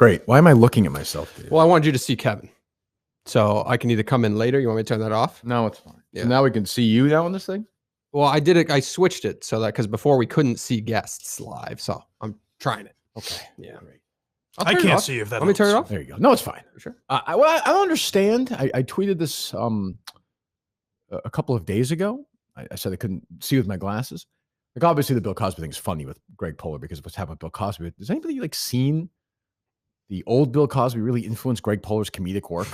Great. Why am I looking at myself, dude? Well, I wanted you to see Kevin. So I can either come in later. You want me to turn that off? No, it's fine. Yeah. So now we can see you now on this thing? Well, I did it. I switched it so that because before we couldn't see guests live. So I'm trying it. Okay. Yeah. Great. I can't see if that Let me turn it off. There you go. No, it's fine. Sure. I don't understand. I tweeted this a couple of days ago. I said I couldn't see with my glasses. Like, obviously, the Bill Cosby thing is funny with Greg Poehler because of what's happened with Bill Cosby. Has anybody like seen the old Bill Cosby really influenced Greg Poehler's comedic work?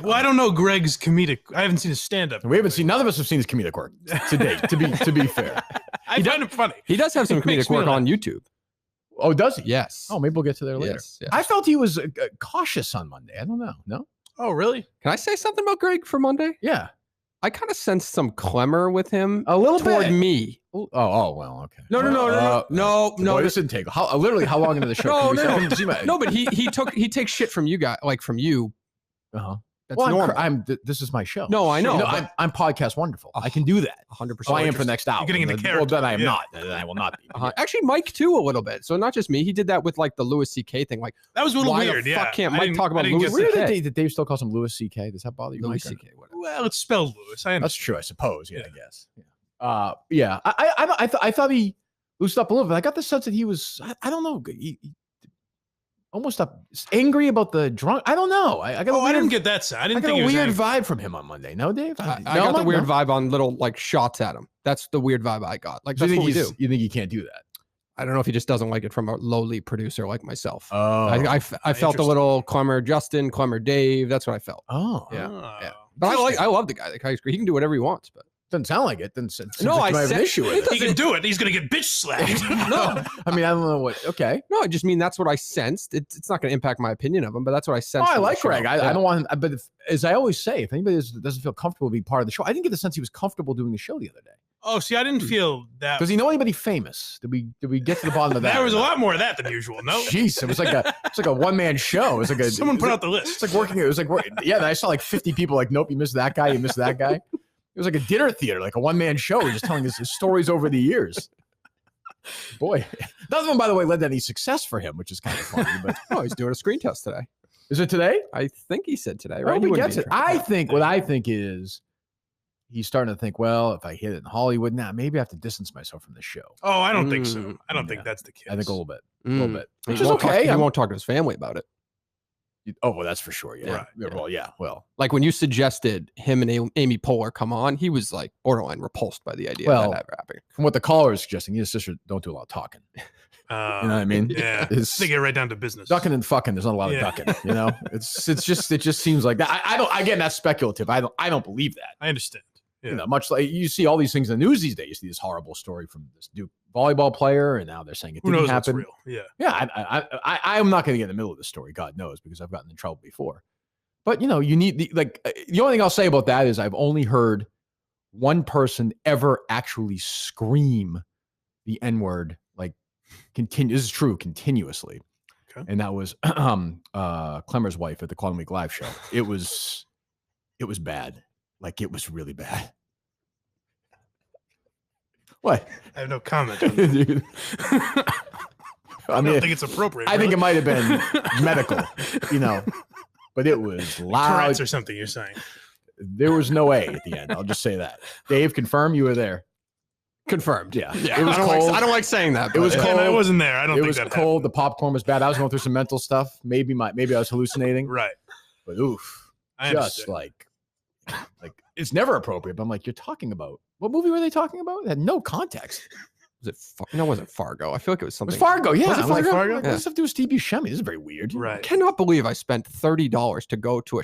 Well, I don't know Greg's comedic. I haven't seen his stand-up. We haven't seen. None of us have seen his comedic work to date. To be fair, I find it funny. He does have some It makes comedic me work laugh. on YouTube. oh, does he? Yes. Oh, maybe we'll get to there later. Yes, yes. I felt he was cautious on Monday. I don't know. No. Oh, really? Can I say something about Greg for Monday? Yeah. I kind of sensed some Klemmer with him A little toward bit. me. Oh, well, okay. No. Boy, this didn't take literally how long into the show? No, but he takes shit from you guys, like from you. Uh-huh. That's Well, normal. this is my show. No, I know. You know, but I'm podcast wonderful. I can do that. 100%. So I am for the next hour. You're getting in the Well, character. then I am Yeah. not. Then I will not be. Actually, Mike too a little bit. So not just me. He did that with like the Louis C.K. thing. Like, That was a little why weird. the Yeah. fuck can't I Mike didn't- talk about I didn't Louis get Weird C.K.? that Dave still calls him Louis C.K. Does that bother you, Louis Mike? C.K. Whatever. Well, it's spelled Lewis. I That's understand. true, I suppose. Yeah, Yeah. I guess. Yeah. I thought he loosened up a little bit. I got the sense that he was. I don't know. He almost angry about the drunk. I don't know. I got. I didn't get that side. I didn't got think a he was weird angry. vibe from him on Monday. No, Dave. I No, got the Mike? weird No? vibe on little like shots at him. That's the weird vibe I got. Like So that's you what we think do. you think he can't do that? I don't know if he just doesn't like it from a lowly producer like myself. Oh, I felt a Interesting. little Klemmer Justin, Klemmer Dave. That's what I felt. oh, Yeah. Oh. Yeah. But I love the guy. The guy's great. He can do whatever he wants. But Doesn't sound like it. Doesn't seem No, like you I might have an said- issue with it. He can do it. He's going to get bitch slapped. no, I mean, I don't know what. Okay. no, I just mean that's what I sensed. It's not going to impact my opinion of him, but that's what I Oh, sensed. I from the like show. Greg. I Yeah. don't want. But as I always say, if anybody doesn't feel comfortable being part of the show, I didn't get the sense he was comfortable doing the show the other day. Oh, see, I didn't feel that. Does he know anybody famous? Did we get to the bottom of that? There was a lot more of that than usual. No, Jeez, it was like a one man show. It was like someone put out the list. It's like working. It was like yeah. I saw like 50 people. Like, nope, you missed that guy. You missed that guy. It was like a dinner theater, like a one man show. We're just telling his stories over the years. Boy, none of them, by the way, led to any success for him, which is kind of funny. But Oh, he's doing a screen test today. is it today? I think he said today, Right? right? He gets it. I think what I think is he's starting to think, well, if I hit it in Hollywood, now maybe I have to distance myself from the show. Oh, I don't think so. Mm, I don't yeah. think that's the case. I think a little bit, a Mm. little bit, He which is won't talk- okay. he won't talk to his family about it. Oh, well, that's for sure. Yeah. Right. Yeah, well, yeah. Well, Like when you suggested him and Amy Poehler come on, he was like borderline repulsed by the idea Well, of that ever happening. from what the caller is suggesting, he and his sister don't do a lot of talking. You know what I mean? Yeah, It's they get right down to business. ducking and fucking. There's not a lot of Yeah. ducking. You know, it just seems like that. I don't. Again, that's speculative. I don't believe that. I understand. Yeah. You know, much like you see all these things in the news these days. You see this horrible story from this Duke volleyball player, and now they're saying it Who didn't knows what's happen. real? Yeah. Yeah, I'm not going to get in the middle of the story. God knows, because I've gotten in trouble before. But you know, you need the only thing I'll say about that is I've only heard one person ever actually scream the N-word like this is true continuously, Okay. and that was Klemmer's wife at the Quantum Week live show. It was bad. Like, it was really bad. What? I have no comment. On that. Dude. I I don't mean, think it's appropriate. I think it really. might have been medical, you know, but it was loud. Tourette's or something. You're saying? There was no A at the end. I'll just say that. Dave, confirm you were there. Confirmed. Yeah. Yeah. It was cold. I don't like saying that. It was but- cold. I wasn't there. I don't It think was that cold. The popcorn was bad. I was going through some mental stuff. Maybe I was hallucinating. happened. Right. But oof, I just understand. like it's never appropriate. But I'm like, you're talking about what movie were they talking about? It had no context. Was it? No, it wasn't Fargo. I feel like it was It something. was Fargo. Yeah, Was it I'm like, Fargo? What Yeah. does this have to do with Steve Buscemi? This is very weird. Right. Cannot believe I spent $30 to go to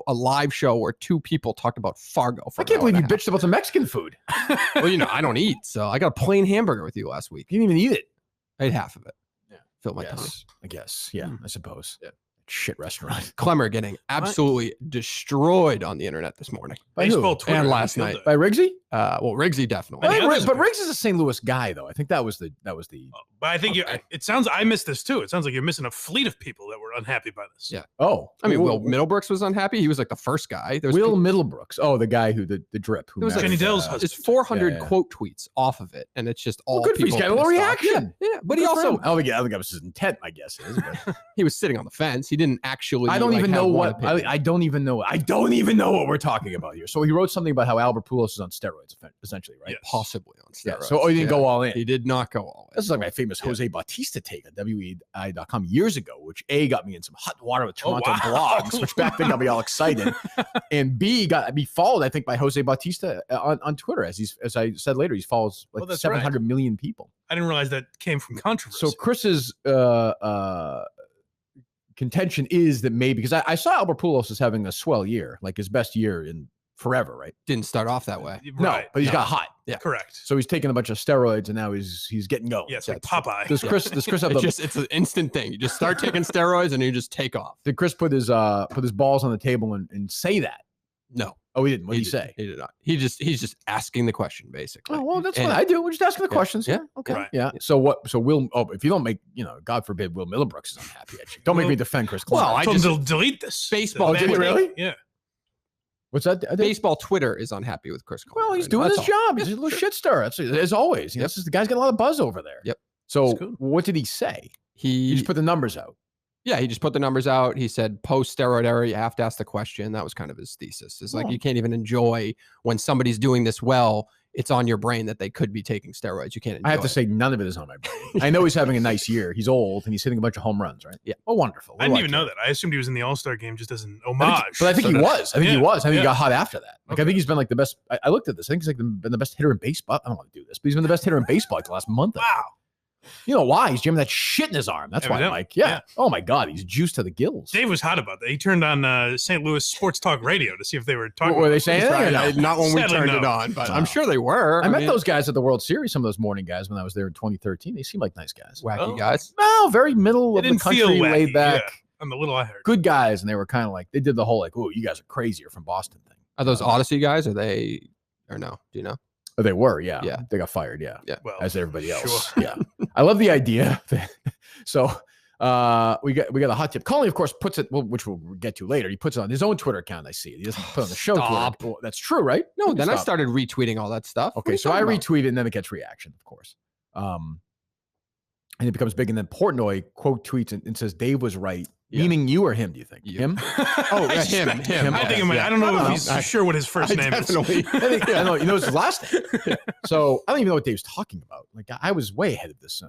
a live show where two people talked about Fargo. For I can't an hour believe you and a half. bitched about some Mexican food. Well, you know, I don't eat, so I got a plain hamburger with you last week. You didn't even eat it. I ate half of it. Yeah. Filled my tummy. I guess. Yeah, I suppose. Yeah. Shit restaurant. Klemmer getting absolutely destroyed on the internet this morning By who? Baseball Twitter and how last you feel night. that? By Riggsy? Well, Riggsy definitely. Any others? But Riggs is a St. Louis guy, though. I think that was the. But I think it sounds. I missed this too. It sounds like you're missing a fleet of people that were unhappy by this. Yeah. Oh, I mean, Will Middlebrooks was unhappy. He was like the first guy. There was Will Middlebrooks. Oh, the guy who the drip. Who There was like Jenny married, Dell's husband. It's 400 Yeah. quote tweets off of it, and it's just all good for people. he's got a little pissed off. reaction. Yeah, but Good he for also him. I don't think that was his intent. My guess is. But he was sitting on the fence. He didn't actually. I don't like, even have know one what. opinion. I don't even know. I don't even know what we're talking about here. So he wrote something about how Albert Pujols is on steroids, essentially, right? Yes. Possibly on Yeah. steroids. So he didn't go all in. He did not go all in. This is like my famous Jose Bautista take on WEI.com years ago, which A, got me in some hot water with Toronto blogs, which back then got me all excited. And B, got me followed, I think, by Jose Bautista on Twitter. As I said later, he follows like that's 700 million people. I didn't realize that came from controversy. So Chris's contention is that maybe, because I saw Albert Pujols as having a swell year, like his best year in forever, right? Didn't start off that way. No, Right. but he's got hot. Yeah. Correct. So he's taking a bunch of steroids and now he's getting going. Yeah, it's like Popeye. Does Chris have It's an instant thing. You just start taking steroids and you just take off. did Chris put his balls on the table and say that? No. Oh, he didn't. What did he didn't. say? He did not. He's just asking the question, basically. Oh, well, that's And- what I do. We're just asking the Yeah. questions. Yeah. Okay. Right. Yeah. So what? So if you don't make, God forbid, Will Middlebrooks is unhappy at you. Don't make me defend Chris Klemmer. Well, I I told him just- to delete this. Baseball, The did he bad really? thing. Yeah. What's that? Baseball Twitter is unhappy with Chris Klemmer. Well, he's right now. doing his That's all. job. He's a little shit stirrer. That's as always. Yep. The guy's got a lot of buzz over there. Yep. So That's good. what did he say? He He just put the numbers out. he just put the numbers out. He said post steroid era, you have to ask the question. That was kind of his thesis. It's like Oh. you can't even enjoy when somebody's doing this well. It's on your brain that they could be taking steroids. You can't enjoy I have to it. say, none of it is on my brain. I know he's having a nice year. He's old and he's hitting a bunch of home runs, right? Yeah. Oh, wonderful. I didn't even know that. I assumed he was in the All-Star game just as an I homage. think, but I think So he that- was. I think he yeah, was. I think yeah. he got hot after that. Like I Okay. think he's been like the best. I looked at this. I think he's like been the best hitter in baseball. I don't want to do this, but he's been the best hitter in baseball like the last month. Wow. You know why? He's jamming that shit in his arm. That's why, Evidently. Mike. Yeah. Yeah. Oh my God, he's juiced to the gills. Dave was hot about that. He turned on St. Louis Sports Talk Radio to see if they were talking. Were they about saying this. anything? Right, not when we Sadly, turned no. it on, but No. I'm sure they were. I met mean, those guys at the World Series. Some of those morning guys when I was there in 2013. They seemed like nice guys. wacky Oh. guys. No, very middle It of the didn't feel country, wacky, laid back, yeah. On the little I heard. good guys, and they were kind of like they did the whole like, "Oh, you guys are crazy. You're from Boston" thing. Are those Audacy guys? Are they or no? Do you know? Oh, they were, yeah. Yeah. They got fired, yeah. Well, As everybody else. sure. Yeah. I love the idea. So we got a hot tip. Colin, of course, puts it, well, which we'll get to later. He puts it on his own Twitter account. I see it. He doesn't put it on the show. Stop. Twitter. Well, that's true, right? No, then I Stop. started retweeting all that stuff. What are Okay, you so I talking about? retweet it and then it gets reaction, of course. And it becomes big. And then Portnoy quote tweets and says Dave was right. Yeah. Meaning you or him, do you think? You. Him? Oh, I yeah, suspect- him. I think Yeah, it might. yeah. I don't know I don't if know. he's I- sure what his first I name is. definitely. I think, I know, you know his last name. So I don't even know what Dave's talking about. Like I was way ahead of this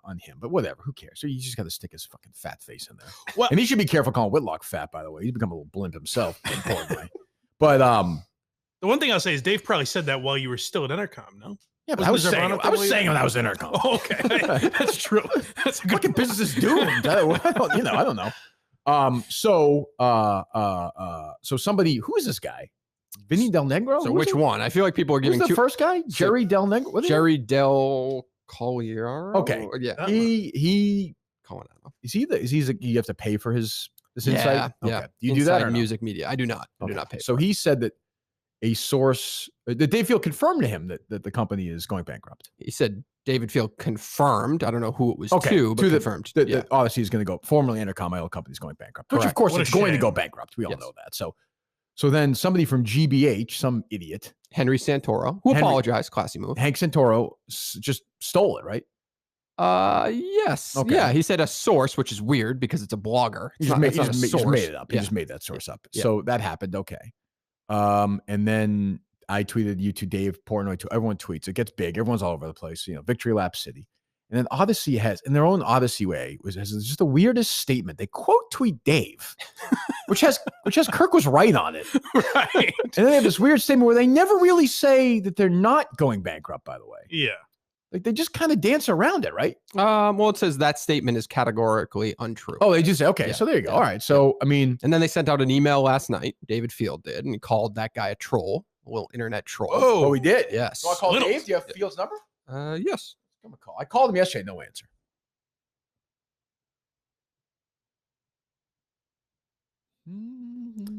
on him, but whatever. Who cares? So you just got to stick his fucking fat face in there. Well- And he should be careful calling Whitlock fat, by the way. He's become a little blimp himself, importantly. But The one thing I'll say is Dave probably said that while you were still at Intercom. No. yeah, but Was I was Mr. saying Brown I was up saying there? when I was in Intercom. Oh, okay, that's true. That's a good. Fucking business is doomed. I don't know. So somebody, who is this guy? Vinny Del Negro? So Who is which it? one? I feel like people are Who's giving the two. first guy? Jerry Del Negro? What is it? Jerry Del Collier. Okay. Yeah. He Calling out. is he the you have to pay for this insight? Yeah. Okay. Yeah. Do you do that Inside or no? music media? I do not. I do Okay. not pay. So for it. he said that a source that Dave Field confirmed to him that the company is going bankrupt. He said David Field confirmed. I don't know who it was Okay, to, but to the- confirmed. That yeah. Odyssey is going to go. Formerly Intercom, my old company is going bankrupt. Which of Correct. course What a it's going to shame. go bankrupt. We all Yes. know that. So then somebody from GBH, some idiot, Henry Santoro, who Henry- apologized, classy move. Hank Santoro, just stole it, right? Yes. Okay. Yeah. He said a source, which is weird because it's a blogger. He It's just not- made, it's he not a just source. made it up. He Yeah. just made that source up. Yeah. So that happened. Okay. And then I tweeted you to Dave Portnoy to everyone tweets. It gets big. Everyone's all over the place. Victory Lap City. And then Audacy has, in their own Audacy way, has just the weirdest statement. They quote tweet Dave, which has Kirk was right on it. right. And then they have this weird statement where they never really say that they're not going bankrupt, by the way. Yeah. Like they just kind of dance around it, right? Well, it says that statement is categorically untrue. Oh, they just say, okay, Yeah, so there you go. yeah, All right. So, I mean, And then they sent out an email last night. David Field did, and he called that guy a troll, a little internet troll. oh, we did. Yes. So I call Little. Dave. Do you have Field's number? Yes. Give him a call. I called him yesterday. No answer.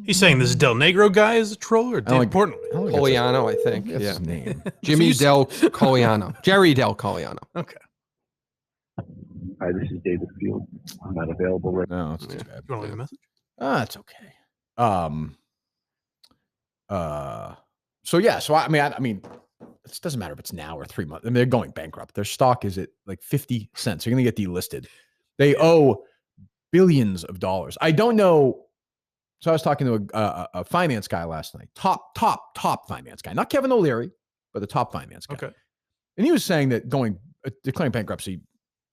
He's saying this Del Negro guy is a troll or I don't Dave Portnoy? I don't think that's Coliano, I think. that's Yeah. his name. Jimmy So Del Coliano. Jerry Del Coliano. Okay. Hi, this is David Field. I'm not available right No, it's too bad. You want to leave a message? It's okay. So yeah, so I mean, it doesn't matter if it's now or 3 months. I mean, they're going bankrupt. Their stock is at like 50 cents. They're going to get delisted. They owe billions of dollars. I don't know. So I was talking to a finance guy last night. Top finance guy, not Kevin O'Leary, but the top finance guy. Okay. And he was saying that declaring bankruptcy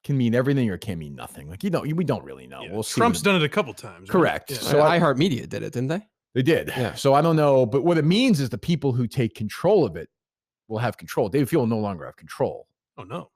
can mean everything or can mean nothing. Like, we don't really know. Yeah. We'll see. Trump's done it a couple times. Right? Correct. Yeah. So iHeartMedia did it, didn't they? They did. Yeah. So I don't know, but what it means is the people who take control of it will have control. Dave Field will no longer have control Oh no.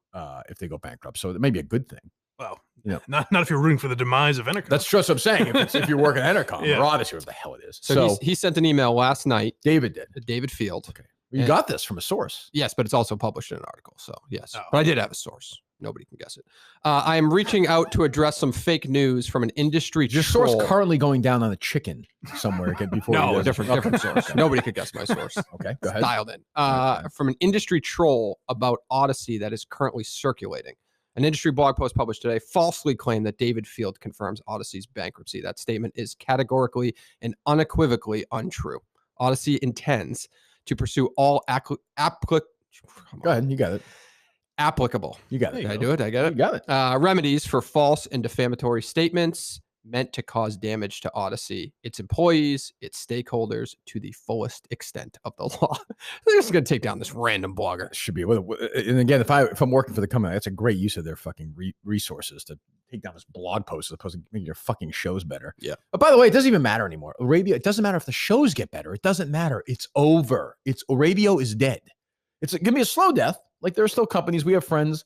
if they go bankrupt. So it may be a good thing. Well, Yeah. not if you're rooting for the demise of Entercom. That's just what I'm saying. If you're working at Entercom Yeah. or Audacy, or what the hell it is. So he sent an email last night David did. to David Field. Okay. You got this from a source. Yes, but it's also published in an article. So yes, Oh. but I did have a source. Nobody can guess it. I am reaching out to address some fake news from an industry Your source troll. currently going down on a chicken somewhere again before. he No, does it. different source. Nobody could guess my source. Okay, go ahead. Dialed in. Okay. From an industry troll about Audacy that is currently circulating. An industry blog post published today falsely claimed that David Field confirms Audacy's bankruptcy. That statement is categorically and unequivocally untrue. Audacy intends to pursue all Go ahead. You got it. applicable. You got it. Did I do it? I get You it. got it. Remedies for false and defamatory statements meant to cause damage to Audacy, its employees, its stakeholders to the fullest extent of the law. They're just going to take down this random blogger. Should be. And again, if I'm working for the company, that's a great use of their fucking resources to take down this blog post as opposed to making your fucking shows better. Yeah. But by the way, it doesn't even matter anymore. Radio. It doesn't matter if the shows get better. It doesn't matter. It's over. Radio is dead. It's going to be a slow death. Like, there are still companies. We have friends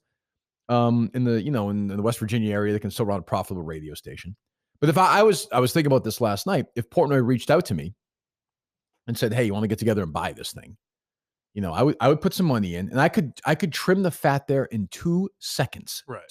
in the West Virginia area that can still run a profitable radio station. But if I was thinking about this last night, if Portnoy reached out to me and said, "Hey, you want to get together and buy this thing?" I would put some money in, and I could trim the fat there in 2 seconds. Right.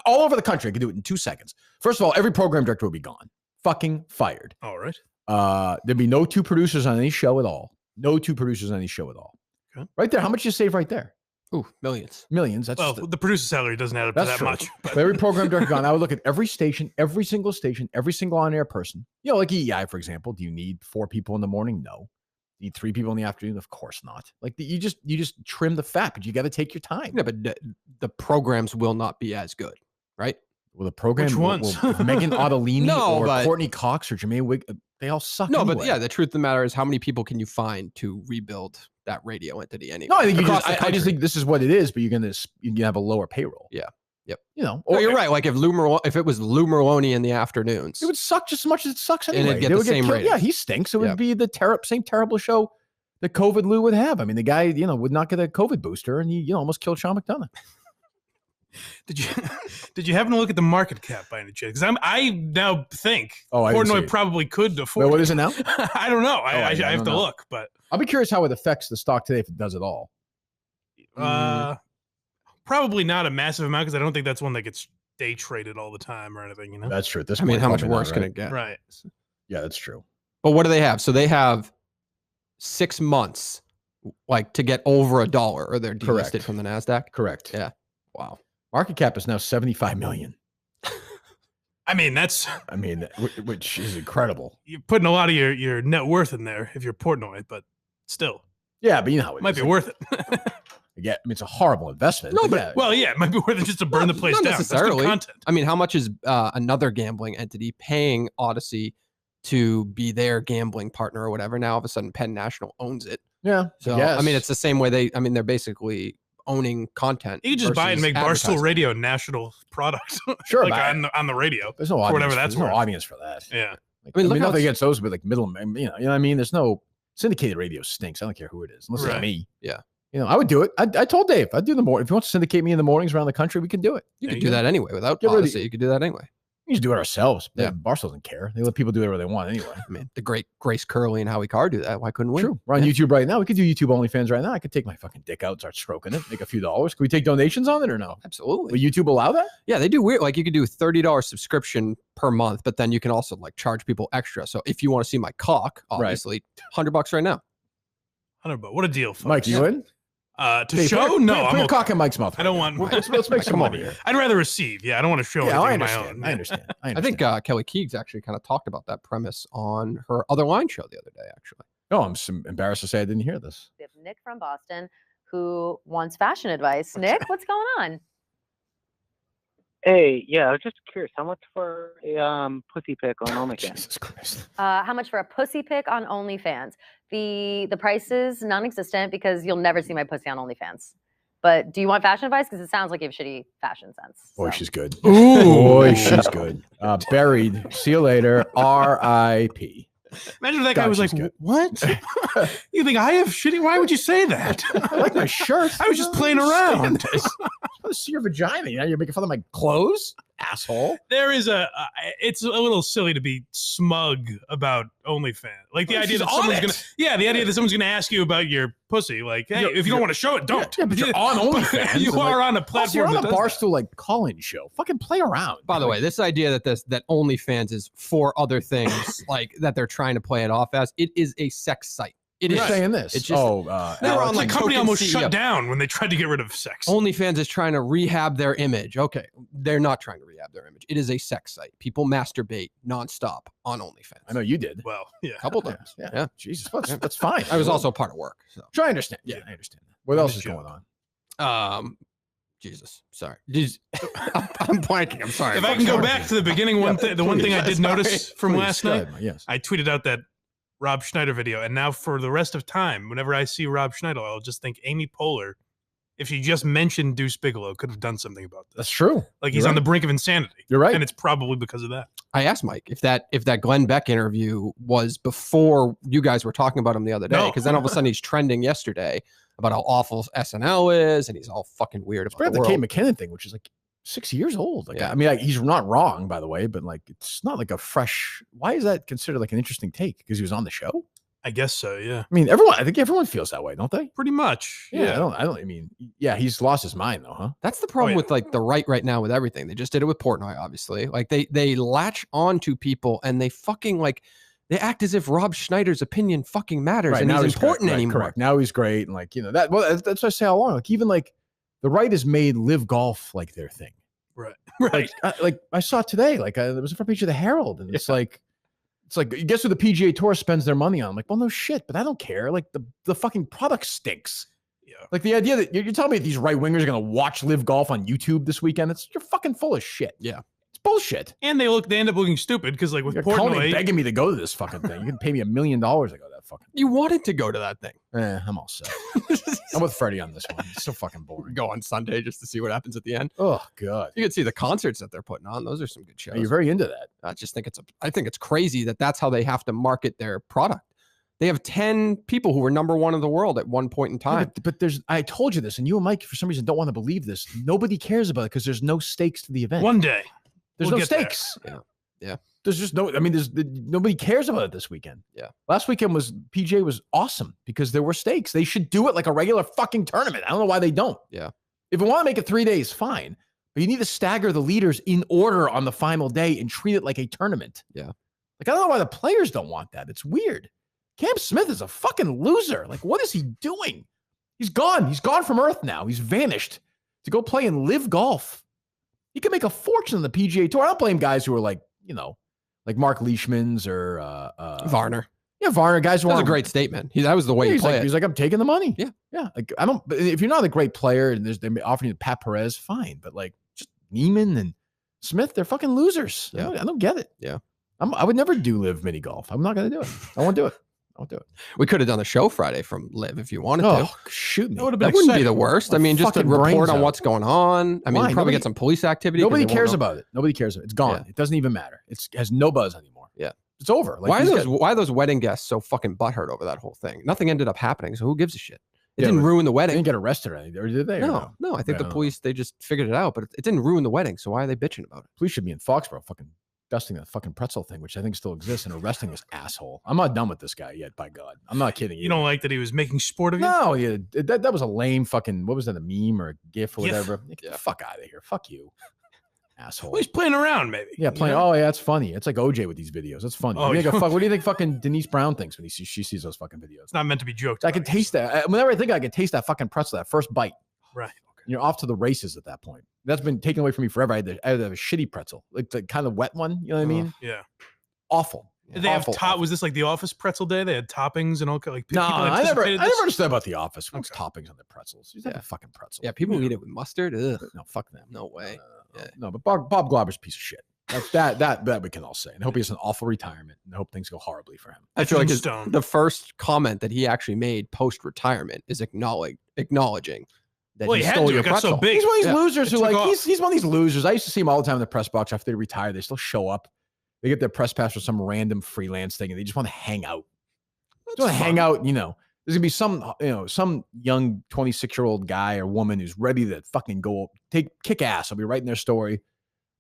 All over the country, I could do it in 2 seconds. First of all, every program director would be gone, fucking fired. All right. There'd be no 2 producers on any show at all. No 2 producers on any show at all. Okay. Right there, how much you save right there? Ooh, millions. Millions. That's Well, the producer salary doesn't add up to That's that true. much. But every program director gone. I would look at every station, every single on-air person. Like EEI, for example. Do you need 4 people in the morning? No. Do you need 3 people in the afternoon? Of course not. Like, you just trim the fat, but you got to take your time. Yeah, but the programs will not be as good, right? Well, the program, Which ones? if Megan Ottolini No, or but- Courtney Cox or Jermaine Wig, they all suck. No, anyway. but yeah, the truth of the matter is, how many people can you find to rebuild that radio entity anyway? No, I think Across the I just country. think this is what it is, but you're gonna have a lower payroll. Yeah. Yep. Or No, you're right. Like, if it was Lou Merloni in the afternoons, it would suck just as much as it sucks And anyway. it'd get They the would same killed. ratings. Yeah, he stinks. It would Yeah. be the same terrible show that COVID Lou would have. I mean, the guy, would not get a COVID booster, and he, almost killed Sean McDonough. Did you happen to look at the market cap by any chance? Because I now think Oh, I didn't see Portnoy it. probably could afford. Well, what it. is it now? I don't know. I I have don't to know. look, but I'll be curious how it affects the stock today if it does at all. probably not a massive amount because I don't think that's one that gets day traded all the time or anything. That's true. At this I mean, point, how much probably not, worse can right? it get? Right. Yeah, that's true. But what do they have? So they have 6 months, like, to get over $1, or they're delisted Correct. from the NASDAQ. Correct. Yeah. Wow. Market cap is now 75 million. I mean, that's I mean, which is incredible. you're putting a lot of your net worth in there if you're Portnoy, but still, Yeah, but you know how it might is. be worth it. Yeah, I mean, it's a horrible investment. No, but- yeah. Well, yeah, it might be worth it just to burn the place not down. That's good necessarily. content. I mean, how much is another gambling entity paying Audacy to be their gambling partner or whatever? Now, all of a sudden, Penn National owns it. Yeah. So, I mean, it's the same way they're basically owning content. You can just buy it and versus make Barstool advertising. Radio a national product, sure, like but on the radio. there's no for audience. whatever that's there's no worth. audience for that. Yeah, Like, I mean, look how nothing it's- against those, but like middle, you know what I mean? There's no syndicated radio stinks. I don't care who it is, unless Right. it's me. Yeah. I would do it. I told Dave I'd do the morning. If you want to syndicate me in the mornings around the country, we can do it. You There could you do go. that anyway without Get rid of Audacy. You could do that anyway. We just do it ourselves. Yeah. Barstool doesn't care. They let people do whatever they want anyway. I mean, the great Grace Curley and Howie Carr do that. Why couldn't we? True. We're on YouTube right now. We could do YouTube OnlyFans right now. I could take my fucking dick out, start stroking it, make a few dollars. Can we take donations on it or no? Absolutely. Will YouTube allow that? Yeah, they do weird. Like you could do a $30 subscription per month, but then you can also like charge people extra. So if you want to see my cock, obviously $100 right now. $100. What a deal, folks. Mike, you in? To Hey, show? put No, a I'm cock in Mike's mouth. I don't want. Let's make some money here. I'd rather receive. Yeah, I don't want to show Yeah, I anything of my understand. own. I understand. I think Kelly Keegs actually kind of talked about that premise on her other line show the other day, actually. Oh, I'm embarrassed to say I didn't hear this. We have Nick from Boston who wants fashion advice. Nick, what's going on? Hey, yeah, I was just curious, how much for a pussy pic on OnlyFans? Jesus Christ. How much for a pussy pic on OnlyFans? The price is non-existent because you'll never see my pussy on OnlyFans. But do you want fashion advice? Because it sounds like you have shitty fashion sense. Boy, so. she's good. Ooh. Boy, she's good. Buried. See you later. R.I.P. Imagine if that God, guy was like, she's good. "What? You think I have shitty? Why would you say that? I like my shirt. I was just playing around." I want to see your vagina. You know, you're making fun of my clothes, asshole. There is it's a little silly to be smug about OnlyFans. Like the Well, idea she's that on someone's it. the idea that someone's gonna ask you about your pussy. Like, hey, if you don't want to show it, don't. Yeah, but you're on OnlyFans. You and, are like, on a plus platform. you're on that a does Barstool like call-in show. Fucking play around. By the way, this idea that OnlyFans is for other things, like that they're trying to play it off as, it is a sex site. It You're is saying this. It's just- They were Alex, on like token company almost CEO. shut down when they tried to get rid of sex. OnlyFans is trying to rehab their image. Okay, they're not trying to rehab their image. It is a sex site. People masturbate nonstop on OnlyFans. I know you did. Well, yeah. A couple times. Yeah. Jesus, that's fine. I was also part of work. So. Try to understand. Yeah, I understand that. What else is going on? Jesus, sorry. I'm blanking. I'm sorry. If I can go back to the beginning, the one thing I did notice from last night, yes. I tweeted out that Rob Schneider video, and now for the rest of time, whenever I see Rob Schneider, I'll just think Amy Poehler, if she just mentioned Deuce Bigelow, could have done something about this. That's true. Like he's on the brink of insanity. You're right. And it's probably because of that. I asked Mike if that Glenn Beck interview was before you guys were talking about him the other day, No. because then all of a sudden he's trending yesterday about how awful SNL is, and he's all fucking weird about It's the the Kate world. McKinnon thing, which is like 6 years old. Like, Yeah. I mean, like, he's not wrong, by the way, but like, it's not like a fresh. Why is that considered like an interesting take? Because he was on the show. I guess so, yeah. I mean, I think everyone feels that way, don't they? Pretty much. Yeah. I mean, yeah, he's lost his mind though, huh? That's the problem yeah. with like the right now with everything. They just did it with Portnoy, obviously. Like they latch on to people and they fucking like they act as if Rob Schneider's opinion fucking matters and now he's important correct, anymore. Correct. Now he's great, and like, you know, that. Well, that's what I say all along. Like, even like the right has made live golf like their thing. Right. Right. Like I saw it today. Like there was a front page of the Herald, and it's like guess who the PGA Tour spends their money on? I'm like, well, no shit, but I don't care. Like the fucking product stinks. Yeah. Like the idea that you're telling me that these right wingers are gonna watch live golf on YouTube this weekend. You're fucking full of shit. Yeah. It's bullshit. And they end up looking stupid because like with You're calling me Portnoy, begging me to go to this fucking thing. You can pay me $1 million to go to that fucking. You wanted to go to that thing. I'm all set. I'm with Freddie on this one. It's so fucking boring. Go on Sunday just to see what happens at the end. Oh god. You can see the concerts that they're putting on. Those are some good shows. You're very into that. I just think I think it's crazy that that's how they have to market their product. They have 10 people who were number one in the world at one point in Yeah, time. but I told you this, and you and Mike, for some reason, don't want to believe this. Nobody cares about it because there's no stakes to the event. one day. There's we'll no get there. stakes. Yeah. There's just no. I mean, nobody cares about it this weekend. Yeah. Last weekend PJ was awesome because there were stakes. They should do it like a regular fucking tournament. I don't know why they don't. Yeah. If you want to make it 3 days, fine. But you need to stagger the leaders in order on the final day and treat it like a tournament. Yeah. Like, I don't know why the players don't want that. It's weird. Cam Smith is a fucking loser. Like, what is he doing? He's gone. He's gone from Earth now. He's vanished to go play and live golf. He could make a fortune on the PGA Tour. I don't blame guys who are like, you know, like Mark Leishman's or Varner. Yeah, Varner, guys who That was are a great statement. That was the way he he's played like, it. he's like, I'm taking the money. Yeah. Yeah. Like, I don't, but if you're not a great player and they're offering you Pat Perez, fine. But like, just Neiman and Smith, they're fucking losers. Yeah. I don't get it. Yeah. I would never do live mini golf. I'm not going to do it. I won't do it. I won't do it. We could have done a show Friday from Live if you wanted Oh, to. shoot me. That would have been That wouldn't be exciting. the worst. I My mean, just to fucking brains report on out. what's going on. I mean, Why? probably Nobody- get some police activity. 'cause Nobody they won't cares know. about it. Nobody cares. It's gone. Yeah. It doesn't even matter. It has no buzz anymore. Yeah. It's over. Like, Why these are those wedding guests so fucking butthurt over that whole thing? Nothing ended up happening, so who gives a shit? It didn't ruin the They wedding. didn't get arrested or anything, or did they? or No. I think the Yeah. police, they just figured it out, but it didn't ruin the wedding. So why are they bitching about it? Police should be in Foxborough fucking dusting that fucking pretzel thing, which I think still exists, and arresting this asshole. I'm not done with this guy yet, by God. I'm not kidding You don't like that he was making sport of you? No, yeah, that was a lame fucking, what was that, a meme or a GIF or GIF. whatever? Get the fuck out of here. Fuck you, asshole. Well, he's playing around, maybe. Yeah, you playing. know? Oh, yeah, that's funny. It's like OJ with these videos. That's funny. Oh, What do you think fucking Denise Brown thinks when she sees those fucking videos? It's not meant to be joked I about. can taste that. Whenever I think I can taste that fucking pretzel, that first bite, Right. you're off to the races at that point. That's been taken away from me forever. I had to have a shitty pretzel, like the kind of wet one. You know what I mean? Yeah. Awful. Did they have Awful, top? awful. Was this like the Office pretzel day? They had toppings and all like No, people I never anticipated this? understood about the Office. What's Okay. toppings on the pretzels? You have a fucking pretzel. Yeah, people eat it with mustard. Ugh. No, fuck them. No way. Yeah. No, but Bob Glauber's a piece of shit. That's that we can all say. And I hope he has an awful retirement. And I hope things go horribly for him. I feel like Tombstone. the first comment that he actually made post-retirement is acknowledging that Well, he he had stole to. your It got so pretzel. big. He's one of these Yeah. losers who It took like off. he's one of these losers. I used to see him all the time in the press box after they retire. They still show up. They get their press pass for some random freelance thing, and they just want to hang out. Just want to hang out. There's gonna be some young 26-year-old guy or woman who's ready to fucking go kick ass. I'll be writing their story.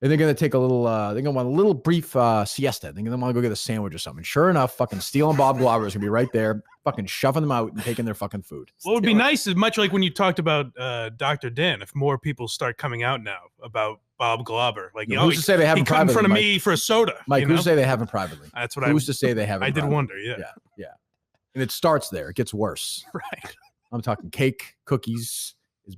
And they're gonna take a little. They're gonna want a little brief siesta. They're gonna want to go get a sandwich or something. Sure enough, fucking stealing Bob Glauber is gonna be right there, fucking shoving them out and taking their fucking food. What would be nice is much like when you talked about Dr. Dan, if more people start coming out now about Bob Glauber. Like, Who's to say they haven't he cut in privately, front of Mike? me for a soda. Mike, you who's know? to say they haven't privately? That's what Who's to say they haven't? I did privately? wonder, yeah. Yeah. And it starts there. It gets worse. Right. I'm talking cake, cookies.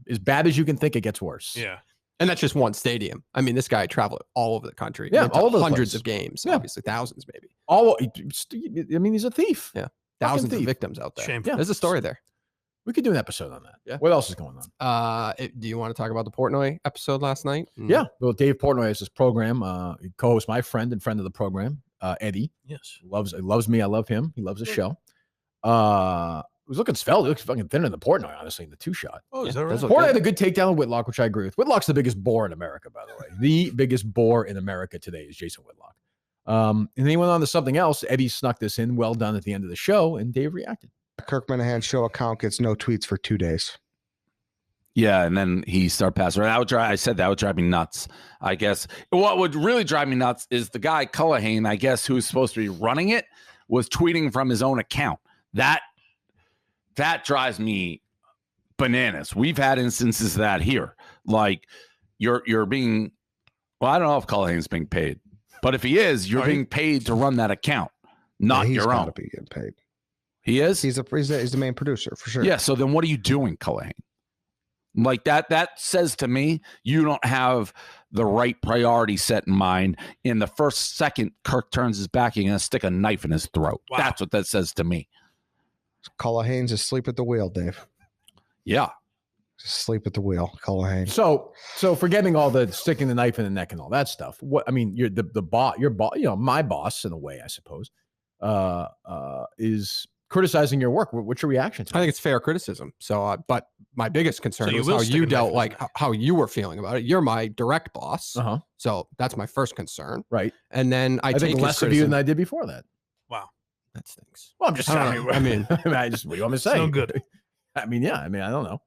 As bad as you can think, it gets worse. Yeah. And that's just one stadium. I mean, this guy traveled all over the country. Yeah, went to all over the hundreds place. of games, Yeah. obviously thousands, maybe I mean, he's a thief. Yeah. thousands of thief. victims out there. Shameful. Yeah. There's a story there. We could do an episode on that. Yeah. What else is going on? Do you want to talk about the Portnoy episode last night? Yeah. Well, Dave Portnoy has this program. He co-hosts my friend and friend of the program, Eddie. Yes. Loves me. I love him. He loves the show. He was looking svelte. He looks fucking thinner than Portnoy, honestly, in the two shot. Oh, is Yeah, that right? does look Portnoy good. had a good takedown on Whitlock, which I agree with. Whitlock's the biggest bore in America, by the way. The biggest bore in America today is Jason Whitlock. And then he went on to something else. Eddie snuck this in, well done at the end of the show, and Dave reacted. Kirk Minahan's show account gets no tweets for 2 days. Yeah, and then he started passing. I said that would drive me nuts. I guess what would really drive me nuts is the guy Culhane, I guess, who's supposed to be running it, was tweeting from his own account. That drives me bananas. We've had instances of that here. Like you're being, well, I don't know if Culhane's being paid, but if he is, you're being paid to run that account, not He's your own. gotta be getting paid. He is. He's the main producer for sure. Yeah. So then what are you doing, Culhane? Like that says to me, you don't have the right priority set in mind. In the first second, Kirk turns his back, you're going to stick a knife in his throat. Wow. That's what that says to me. Culhane's asleep at the wheel, Dave. Yeah. Asleep at the wheel, Culhane. So forgetting all the sticking the knife in the neck and all that stuff. What I mean, you're the boss. Your boss, my boss in a way, I suppose, is criticizing your work. What's your reaction to I it? think it's fair criticism. So, but my biggest concern So you was will how stick you a knife dealt, in his like neck. how you were feeling about it. You're my direct boss. Uh-huh. So that's my first concern. Right. And then I take think his less of you than criticism- I did before that. Wow. That stinks. Well, I'm just I don't saying. know. I mean- what do you want me to say? no good. I mean, yeah. I mean, I don't know.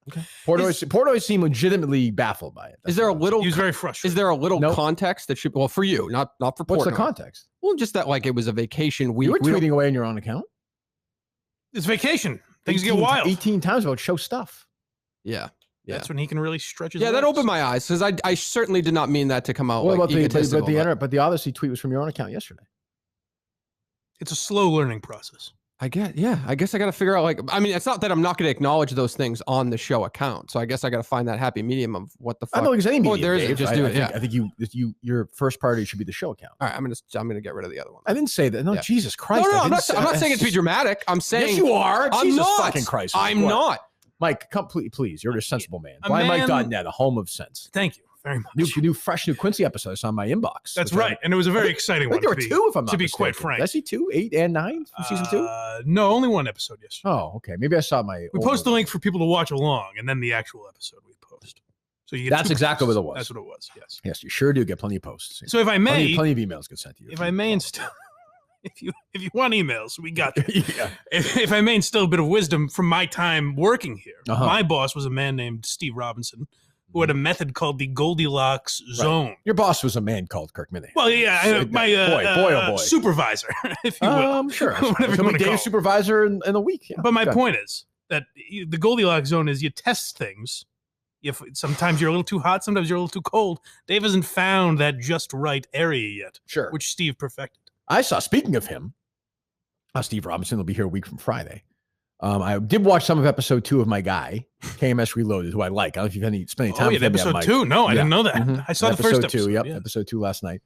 Okay. Portnoy seemed legitimately baffled by it. Is there a little? He was very frustrated. Is there a little Nope. context that should? Well, for you, not for What's the Portnoy. context? Well, just that like it was a vacation week. You were We don't- tweeting away on your own account. It's vacation. Things 18 get wild. 18 times about show stuff. Yeah. That's when he can really stretch his Yeah, that legs. opened my eyes because I certainly did not mean that to come out. What like, about egotistical, but the Audacy tweet was from your own account yesterday. It's a slow learning process. I guess I got to figure out like I mean it's not that I'm not going to acknowledge those things on the show account. So I guess I got to find that happy medium of what the fuck. I don't think there's any Oh, medium, there isn't. Dave. Just I do think, it, yeah. I think your first priority should be the show account. All right, I'm gonna get rid of the other one. I didn't say that. No, Yeah. Jesus No, Christ. no, I I'm didn't not saying it to be dramatic. I'm saying Yes, you are. I'm Jesus not. fucking Christ. I'm What? not. Mike, come please. You're a sensible man. A man- BlindMike.net, a home of sense. Thank you very much. New fresh Quincy episodes on my inbox. That's which right. And it was a very I exciting I think one. there were two, if I'm not to be mistaken. quite frank. Did I see 2, 8, and 9 from season 2? No, only one episode yesterday. Oh, okay. Maybe I saw my. We post the link for people to watch along, and then the actual episode we post. So you get That's two exactly posts. what it was. That's what it was. Yes. Yes, you sure do get plenty of posts. So if I may, plenty of emails get sent to you. if I may, if you want emails, we got you. Yeah. If I may instill a bit of wisdom from my time working here, Uh-huh. my boss was a man named Steve Robinson, who had a method called the Goldilocks zone. Your boss was a man called Kirk Minahan. Well, yeah, So, my boy, oh boy. supervisor, if you will. Sure. Whatever you He'll want be to call Dave's it. supervisor in a week. Yeah. But my Good. point is that the Goldilocks zone is you test things. If sometimes you're a little too hot, sometimes you're a little too cold. Dave hasn't found that just right area yet, Sure. which Steve perfected. I saw, speaking of him, Steve Robinson will be here a week from Friday. I did watch some of episode 2 of my guy, KMS Reloaded, who I like. I don't know if you've spent any time Oh, yeah, with him yet, episode Mike. 2? No, I didn't know that. Mhm. I saw the first episode. 2, yep, yeah. episode 2 last night,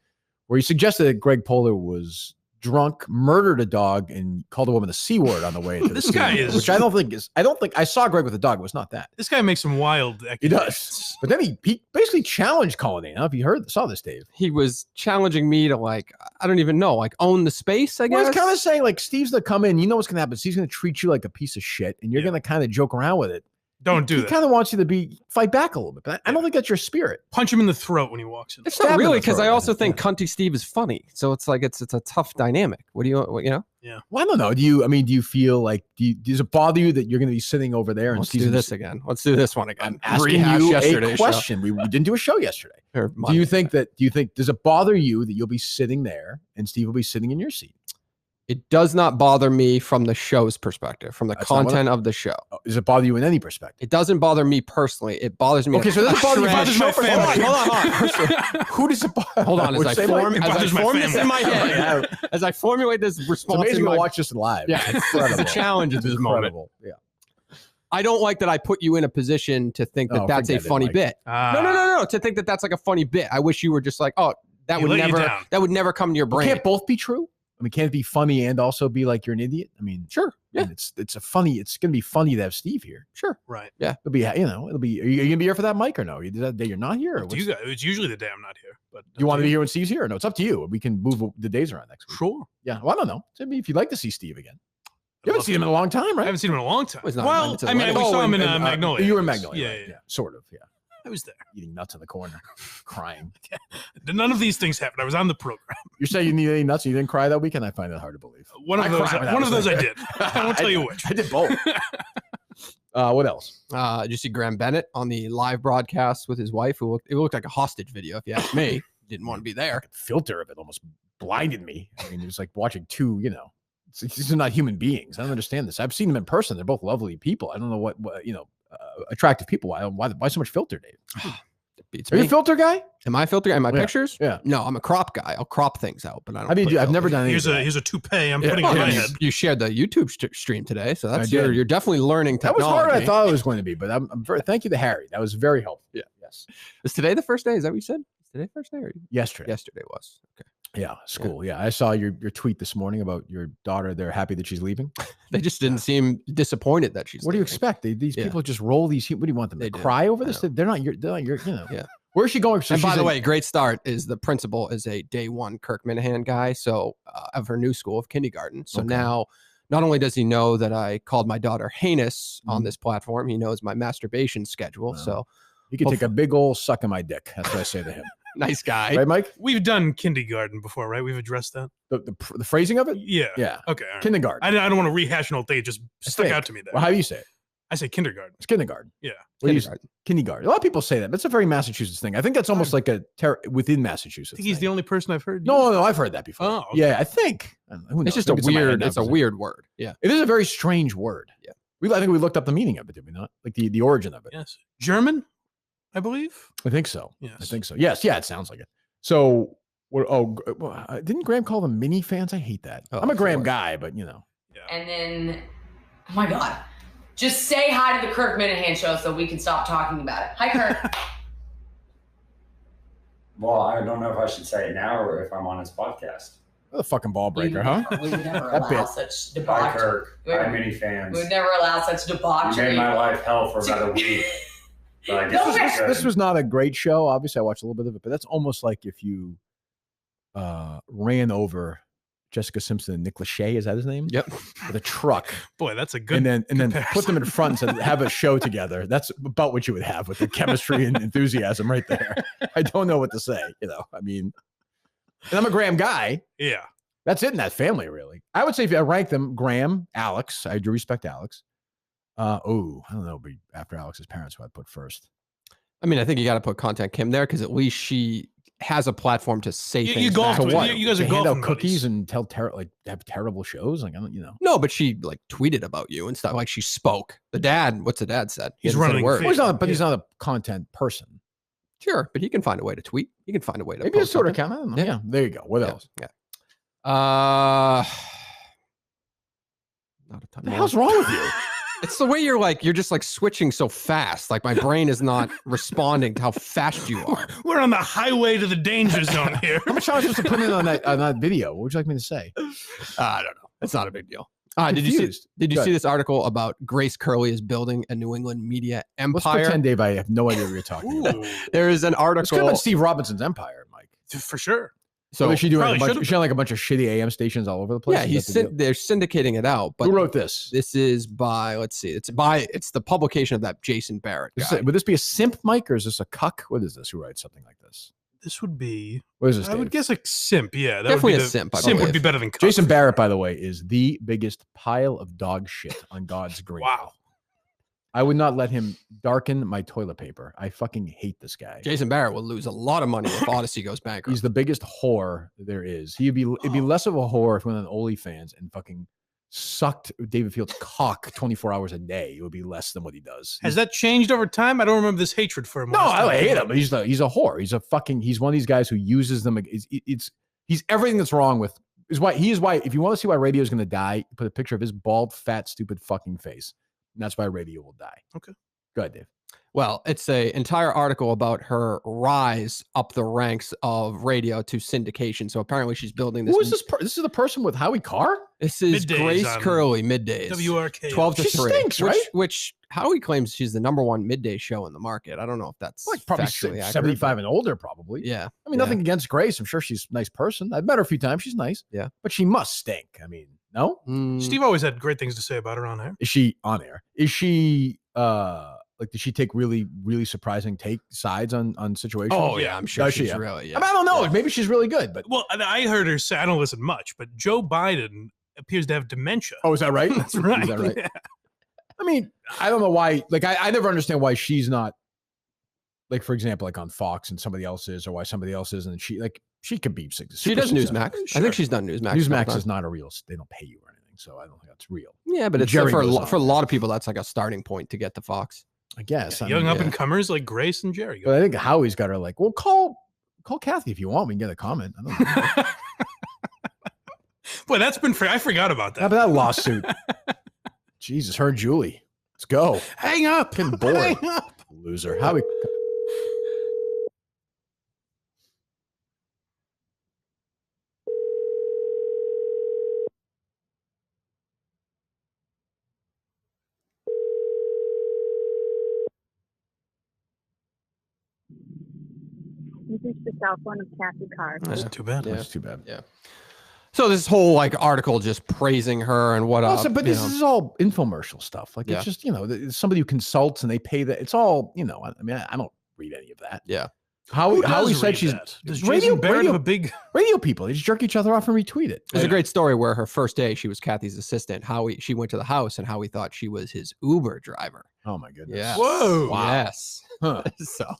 where he suggested that Greg Poehler was drunk, murdered a dog, and called a woman a C word on the way to the This guy studio, is- which I don't think I saw Greg with a dog. It was not that. This guy makes some wild He does. But then he basically challenged Colin. I don't know if you saw this, Dave. He was challenging me to I don't even know, own the space, I Well, guess. it's kind of saying like Steve's gonna come in, you know what's gonna happen. Steve's gonna treat you like a piece of shit, and you're Yeah. gonna kind of joke around with it. Don't do He that. kind of wants you to fight back a little bit, but I don't think that's your spirit. Punch him in the throat when he walks in. It's Stab him not in really, the because throat, I also yeah. think Cunty Steve is funny. So it's like it's a tough dynamic. What do you know? Well, I don't know. Do you feel like does it bother you that you're gonna be sitting over there and Let's Steve's do gonna this again. Let's do this one again. I'm asking Rehash you a yesterday's show. question. We didn't do a show yesterday. Or Do Monday. you think does it bother you that you'll be sitting there and Steve will be sitting in your seat? It does not bother me from the show's perspective, from the That's not what content of the show. Does it bother you in any perspective? It doesn't bother me personally. It bothers me. Okay, so this bothers you. It bothers my family. Hold on. Who does it bother? Hold on. As I form bothers my this in my family. head, as I formulate this It's response amazing in to my watch this live. Yeah, it's a challenge at this moment. Incredible. Yeah. I don't like that I put you in a position to think that Oh, that's a forget it, funny Mike. bit. No. To think that that's like a funny bit. I wish you were just like, oh, that He would let you never, down. that would never come to your Well, brain. can't both be true? I mean, can't it be funny and also be like you're an idiot? I mean, Sure. Yeah. and it's gonna be funny to have Steve here. Sure. Right. It'll be Are you gonna be here for that, Mike, or no? That day you're not here. Or Do you guys, it's usually the day I'm not here. But you want to be here when Steve's here? Or no, it's up to you. We can move the days around next week. Sure. Yeah. Well, I don't know. I mean, if you'd like to see Steve again, you haven't seen him in a long time, I right? haven't seen him in a long time. Well, he's not Well, invited to the I mean, we wedding. saw him in and, Magnolia. You were in Magnolia. Yeah, right? yeah. Sort of. Yeah. I was there. Eating nuts in the corner, crying. None of these things happened. I was on the program. You're saying you need any nuts and you didn't cry that weekend? I find that hard to believe. One of I those. cried when that One of was those I there. did. I won't tell you which. I did both. What else? Did you see Graham Bennett on the live broadcast with his wife? It looked like a hostage video, if you ask me. Didn't want to be there. Filter of it almost blinded me. I mean, it was like watching two, these are not human beings. I don't understand this. I've seen them in person. They're both lovely people. I don't know what attractive people. Why so much filter, Dave? Beats Are you me. a filter guy? Am I filtering? Am I Yeah. pictures? Yeah. No, I'm a crop guy. I'll crop things out, but I don't. How do you put do? I've never filters. done any. Here's a toupee. I'm Yeah. putting Oh, in my yeah. head. You shared the YouTube stream today, so that's I did. you're definitely learning That was technology. harder than I thought it was going to be, but I'm very thank you to Harry. That was very helpful. Yeah. Yes. Is today the first day? Is that what you said? Is today the first day? Or Yesterday. yesterday was. Okay. Yeah. School. Yeah. I saw your tweet this morning about your daughter. They're happy that she's leaving. They just didn't seem disappointed that she's. What do you leaving. expect? These Yeah. people just roll these. What do you want them They to do. cry over I this? know. They're not your. Yeah. Where's she going? So And by she's the in- way, great start is the principal is a day one Kirk Minahan guy. So of her new school of kindergarten. So Okay. now, not only does he know that I called my daughter heinous on Mhm. this platform, he knows my masturbation schedule. Wow. So you can take a big old suck in my dick. That's what I say to him. nice guy. Right, Mike? We've done kindergarten before, right? We've addressed that. The phrasing of it? Yeah. Yeah. Okay. All right. Kindergarten. I don't want to rehash an old thing. It just stuck think. out to me there. Well, how do you say it? I say kindergarten. It's kindergarten. Yeah. What do you- Kindergarten. kindergarten. A lot of people say that. That's a very Massachusetts thing. I think that's almost like a within Massachusetts. I think he's thing. the only person I've heard. No, I've heard that before. Oh, okay. Yeah, I think. I don't know. Who knows? It's just a Maybe in my head weird. now It's a because weird word. Yeah. It is a very strange word. Yeah. I think we looked up the meaning of it, did we not? Like the origin of it. Yes. German, I believe. I think so. Yes. I think so. Yes. Yeah. It sounds like it. So, didn't Graham call them mini fans? I hate that. Oh, I'm a Graham Lord. guy, but Yeah. And then, oh my God, just say hi to the Kirk Minahan show so we can stop talking about it. Hi, Kirk. Well, I don't know if I should say it now or if I'm on his podcast. what a fucking ball breaker, huh? We would never That allow bit. such Hi, debauchery. Kirk. We Hi, would- mini We fans. would never allow such You debauchery. made my life hell for about a week. But I guess No, it's good. This was not a great show. Obviously, I watched a little bit of it, but that's almost like if you ran over Jessica Simpson and Nick Lachey, is that his name? Yep. With a truck. Boy, that's a good. and then put them in comparison. front and have a show together. That's about what you would have with the chemistry and enthusiasm right there. I don't know what to say. I mean, and I'm a Graham guy, Yeah. That's it in that family, really. I would say if I rank them, Graham, Alex. I do respect Alex. I don't know, but after Alex's parents, who I'd put first. I mean, I think you got to put Content Kim there because at least she has a platform to say things. You golf. So what? You guys To are hand golfing out cookies buddies. and tell have terrible shows. Like I don't, No, but she like tweeted about you and stuff. Like she spoke. The dad, what's the dad said? He He's hasn't said a running word. Well, he's not a content person. Sure, but he can find a way to tweet. He can find a way to Maybe a post sort of something. account. I don't know. Yeah, there you go. What else? Yeah. Not a ton. What the more. hell's wrong with you? It's the way you're just like switching so fast. Like my brain is not responding to how fast you are. We're on the highway to the danger zone here. How much time am I supposed to put in on that video? What would you like me to say? I don't know. It's not a big deal. Did you see this article about Grace Curley is building a New England media Let's empire? pretend, Dave, I have no idea what you're talking about. Ooh, There is an It's could have article. been Steve Robinson's empire, Mike. for sure. So So is she doing probably is she on like a bunch of shitty AM stations all over the place? yeah, Is that the deal? they're syndicating it out. But Who wrote this? this is by it's the publication of that Jason Barrett guy. Would this be a simp, Mike, or is this a cuck? What is this? Who writes something like this? This would be. What is this? I would Dave? guess a simp. Yeah, that Definitely would be a simp, I Simp would believe. be better than cuck. Jason Barrett, by the way, is the biggest pile of dog shit on God's green. Wow. I would not let him darken my toilet paper. I fucking hate this guy. Jason Barrett will lose a lot of money if Audacy goes bankrupt. He's the biggest whore there is. It'd be less of a whore if we went on OnlyFans and fucking sucked David Field's cock 24 hours a day. It would be less than what he does. Has that changed over time? I don't remember this hatred for him. No, last I time. hate him. But he's a whore. He's one of these guys who uses them. He's everything that's wrong with is why if you want to see why radio is going to die, put a picture of his bald, fat, stupid fucking face, and that's why radio will die. Okay, go ahead, Dave. Well, it's an entire article about her rise up the ranks of radio to syndication. So apparently she's building this. Who is this? This is the person with Howie Carr? This is Middays Grace on Curley, middays. WRK. 12 to She 3. stinks, right? Which Howie claims she's the #1 midday show in the market. I don't know if that's Like probably factually accurate, 75 and older, probably. but Yeah. I mean, nothing against Grace. I'm sure she's a nice person. I've met her a few times. She's nice. Yeah. But she must stink. I mean, no? Mm, Steve always had great things to say about her on air. Is she on air? Is she did she take really, really surprising sides on situations? Oh, yeah. I'm sure Does she? she's Yeah. really. I mean, I don't know. Maybe she's really good, but Well, I heard her say, I don't listen much, but Joe Biden appears to have dementia. oh, is that right? That's right. Is that right? Yeah. I mean, I don't know why. Like, I never understand why she's not, like, for example, like on Fox and somebody else is, or why somebody else isn't. And she could be She super does successful. Newsmax. I Sure. think she's done Newsmax. Newsmax is not a real. They don't pay you or anything, so I don't think that's real. Yeah, but it's Jerry for goes on. a lot of people. That's like a starting point to get to Fox. I guess. I Young mean, up and comers like Grace and Jerry. but I think Howie's got her like, well, call Kathy if you want. We can get a comment. I don't know. Boy, that's been I forgot about How that. about that lawsuit? Jesus, her and Julie. Let's go. Hang up. Getting bored. Hang up. Loser. Howie. You've reached the cell phone of Kathy Carr. That's too bad. Yeah. That's too bad. Yeah. So this whole like article just praising her and what Also, up. but this is all infomercial stuff. Like Yeah. it's just, it's somebody who consults and they pay that. It's all, I mean, I don't read any of that. Yeah. Who Howie does said read she's that? Does radio, Jason Barrett radio, have a big? radio people. They just jerk each other off and retweet it. There's a great story where her first day she was Kathy's assistant. She went to the house and Howie thought she was his Uber driver. Oh my goodness. Yeah. Whoa. Wow. Yes. Huh. So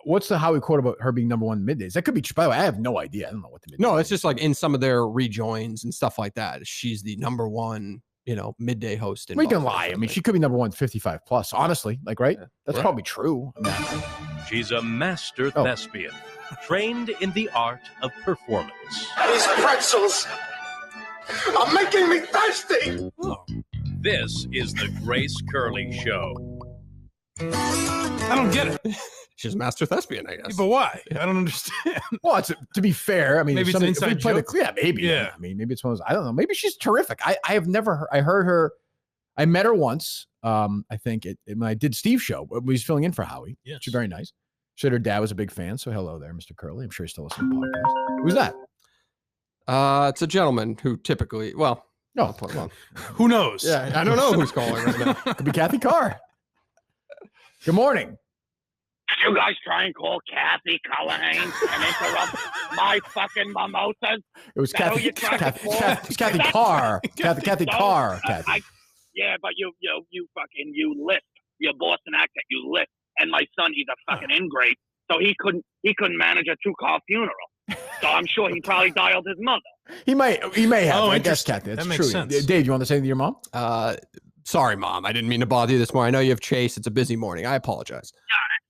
What's the Howie quote about her being #1 middays? That could be. By the way, I have no idea. I don't know what the middays. no, it's just like in some of their rejoins and stuff like that. She's the #1, midday host. in We can Buffalo. lie. I mean, she could be #1 55 plus. Honestly, like, right? Yeah. That's Yeah. probably true. I mean, She's a master Oh. thespian, trained in the art of performance. These pretzels are making me thirsty. This is the Grace Curley Show. I don't get it. She's a master thespian, I guess. But why? I don't understand. well, to be fair, I mean, Maybe if it's an somebody- if we inside play the- joke? yeah, maybe. Yeah. I mean, maybe it's one of those. I don't know. Maybe she's terrific. I have never. I heard her. I met her once. I think when I did Steve's show. We was filling in for Howie. Yes. She's very nice. She said her dad was a big fan. So hello there, Mr. Curley. I'm sure he's still listening to the podcast. Who's that? It's a gentleman who typically, well, No, Who knows? yeah, I don't know who's calling right now. could be Kathy Carr. Good morning. Did you guys try and call Kathy Callahan and interrupt my fucking mimosas? It was Is that who Kathy. you tried to call? Kathy Carr. Kathy Carr. Kathy. Yeah, but you lisp. Your Boston accent, you lisp. And my son, he's a fucking ingrate, so he couldn't manage a 2-car funeral. So I'm sure he probably dialed his mother. He may have. Oh, I guess, interesting. Kathy. That's That makes true. sense. Dave, you want to say to your mom? Sorry, Mom. I didn't mean to bother you this morning. I know you have Chase. It's a busy morning. I apologize.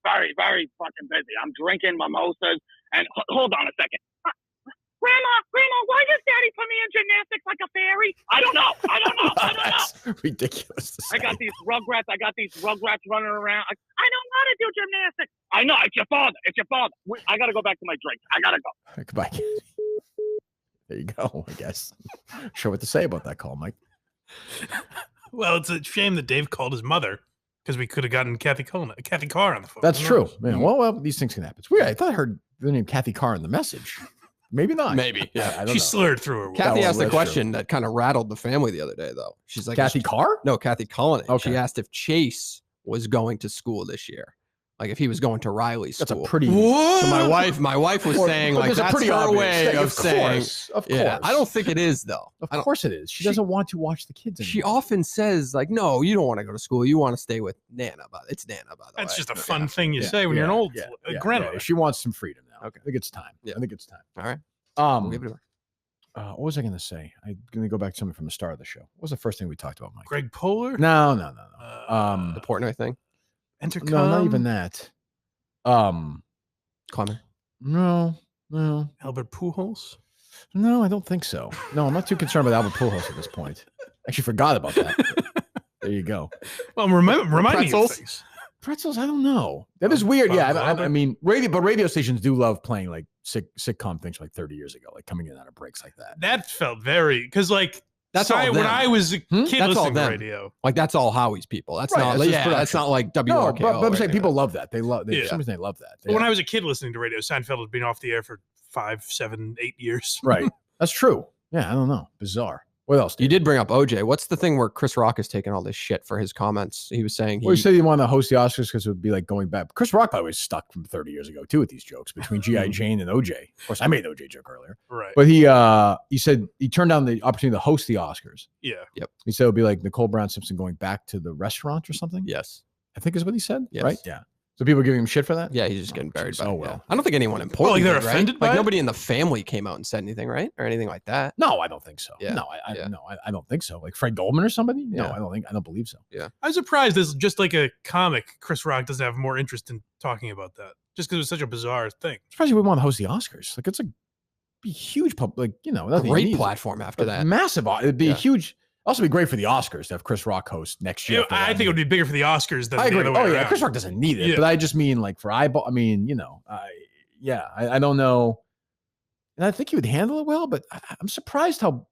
Very, very fucking busy. I'm drinking mimosas. And hold on a second. Grandma, why does Daddy put me in gymnastics like a fairy? I don't know. That's ridiculous to say. I got these rugrats running around. I don't want to do gymnastics. I know, it's your father. I got to go back to my drink. I got to go. Goodbye. There you go, I guess. Sure what to say about that call, Mike. Well, it's a shame that Dave called his mother because we could have gotten Kathy Carr on the phone. That's true. Yeah, well, these things can happen. It's weird. I thought I heard the name Kathy Carr in the message. Maybe not. Maybe. Yeah. I don't She know. slurred through her. Kathy asked a question that kind of rattled the family the other day, though. She's like, Kathy Carr? No, Kathy Cullinan. Okay. She asked if Chase was going to school this year. Like if he was going to Riley's That's school. a pretty. So my wife was saying like There's a that's pretty her obvious way thing. of Of saying. course, of Yeah, course. I don't think it is though. Of course it is. She doesn't want to watch the kids anymore. She often says like, no, you don't want to go to school. You want to stay with Nana. It's Nana, by the way. That's just a fun thing you say when you're an old grandmother. She wants some freedom now. Okay. I think it's time. Yeah. I think it's time. All right. Um, We'll give it to her. what was I going to say? I'm going to go back to something from the start of the show. What was the first thing we talked about, Mike? Greg Poehler? No. The Portnoy thing. Intercom? No, not even that. Klemmer. No. Albert Pujols? No, I don't think so. No, I'm not too concerned about Albert Pujols at this point. Actually forgot about that. There you go. Well, remind me of Pretzels? things. Pretzels, I don't know. That is weird. Yeah, I mean, radio stations do love playing like sitcom things from like 30 years ago, like coming in and out of breaks like that. That felt very because That's all when them. I was a kid That's all listening to them. radio. Like that's all Howie's people. That's Right, not. that's just Yeah, that's production. not like WRKO. No, but I'm or saying anything. people love that. They love. Yeah. For some reason, they love that. But when I was a kid listening to radio, Seinfeld had been off the air for 5, 7, 8 years. Right. That's true. Yeah, I don't know. Bizarre. What else? You did bring up OJ. What's the thing where Chris Rock is taking all this shit for his comments? He was saying Well, he said he wanted to host the Oscars because it would be like going back. Chris Rock, by the way, is stuck from 30 years ago too with these jokes between G.I. Jane and OJ. Of course, I made an OJ joke earlier. Right. But he said he turned down the opportunity to host the Oscars. Yeah. Yep. He said it would be like Nicole Brown Simpson going back to the restaurant or something. Yes. I think is what he said. Yes. Right? Yeah. So people giving him shit for that? Yeah, he's just getting buried by it. Oh, well. Yeah. I don't think anyone important. like they're did, right? offended by Like it? nobody in the family came out and said anything, right? Or anything like that. No, I don't think so. Yeah. No, Yeah. I don't think so. Like Fred Goldman or somebody? No, Yeah. I don't believe so. Yeah. I was surprised as just like a comic, Chris Rock doesn't have more interest in talking about that. Just because it was such a bizarre thing. Surprised he would want to host the Oscars. Like it's a be huge nothing Great easy. platform after that. Massive. It'd be Yeah. huge. Also be great for the Oscars to have Chris Rock host next year. for I that. think it would be bigger for the Oscars than I the agree. other way Oh yeah, around. Chris Rock doesn't need it, Yeah. but I just mean like for eyeball. I mean, I don't know, and I think he would handle it well. But I'm surprised how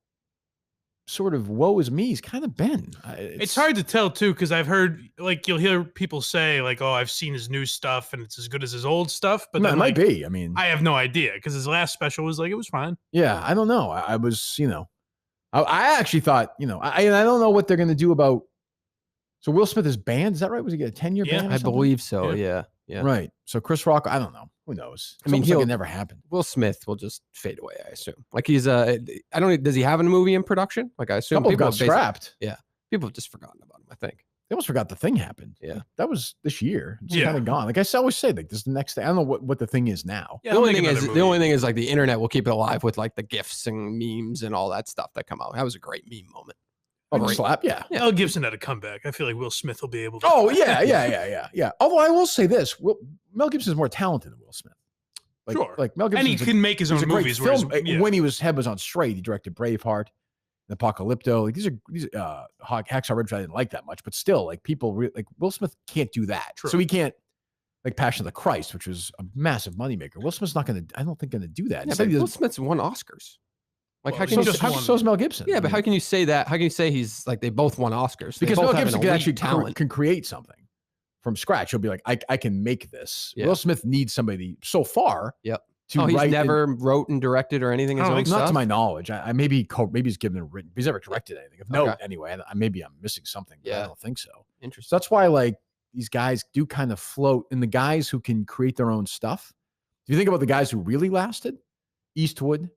sort of woe is me he's kind of been. It's hard to tell too because I've heard like you'll hear people say like, "Oh, I've seen his new stuff and it's as good as his old stuff." But It then, might like, be. I mean, I have no idea because his last special was like it was fine. yeah, I don't know. I was, I actually thought, I don't know what they're going to do about. So Will Smith is banned. Is that right? Was he get a 10-year Yeah, ban? or I something? believe so. Yeah. Yeah. Right. So Chris Rock, I don't know. Who knows? I mean, It's almost like it never happened. Will Smith will just fade away, I assume. Like he's I don't know, does he have a movie in production? Like I assume Couple people got have scrapped. Yeah. People have just forgotten about him, I think. They almost forgot the thing happened. Yeah. Like, that was this year. It's Yeah. kind of gone. Like I always say, like this is the next thing. I don't know what the thing is now. Yeah, the they'll only make thing another is movie. the only thing is like the internet will keep it alive with like the GIFs and memes and all that stuff that come out. That was a great meme moment. Oh, slap. Yeah. Mel Gibson had a comeback. I feel like Will Smith will be able to. Oh yeah. Although I will say this, Mel Gibson is more talented than Will Smith. Like, Sure. Like Mel Gibson, And he can make his own movies. Film, Yeah. when he was head was on straight, he directed Braveheart, Apocalypto. Like these are Hacksaw Ridge. I didn't like that much, but still, like people like Will Smith can't do that. True. So he can't like Passion of the Christ, which was a massive moneymaker. Will Smith's not going to. I don't think going to do that. Yeah, Instead, but he Will does- Smith's won Oscars. Like Well, how he's can you just won- so is Mel Gibson. Yeah, I but mean, how can you say that? How can you say he's like they both won Oscars? They because both Mel have an Gibson can elite actually talent. can create something from scratch. He'll be like, I can make this. Yeah. Will Smith needs somebody so far. Yep. To He's write never wrote and directed or anything his own not stuff. to my knowledge. I maybe he's given a written. He's never directed anything. If no, Okay. anyway, maybe I'm missing something. But I Yeah. don't think so. Interesting. So that's why, like, these guys do kind of float, and the guys who can create their own stuff. If you think about the guys who really lasted, Eastwood,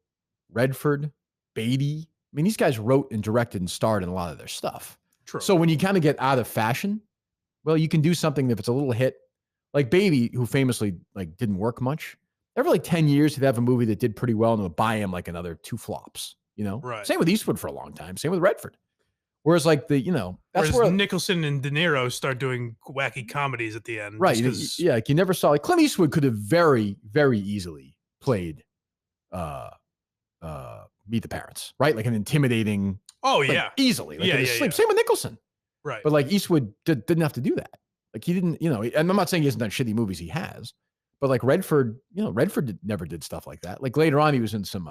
Redford, Beatty. I mean, these guys wrote and directed and starred in a lot of their stuff. True. So when you kind of get out of fashion, well, you can do something if it's a little hit. Like Beatty, who famously like didn't work much. Every like 10 years, he'd have a movie that did pretty well and would buy him like another 2 flops, you know? Right. Same with Eastwood for a long time. Same with Redford. Whereas like that's whereas where Nicholson and De Niro start doing wacky comedies at the end. right. Yeah, like you never saw like Clint Eastwood could have very, very easily played Meet the Parents, right? Like an intimidating. Oh like, yeah, easily. Like yeah, in his yeah, sleep. yeah. Same with Nicholson. Right. But like Eastwood didn't have to do that. Like he didn't, and I'm not saying he hasn't done shitty movies. He has, but like Redford, Redford never did stuff like that. Like later on, he was in some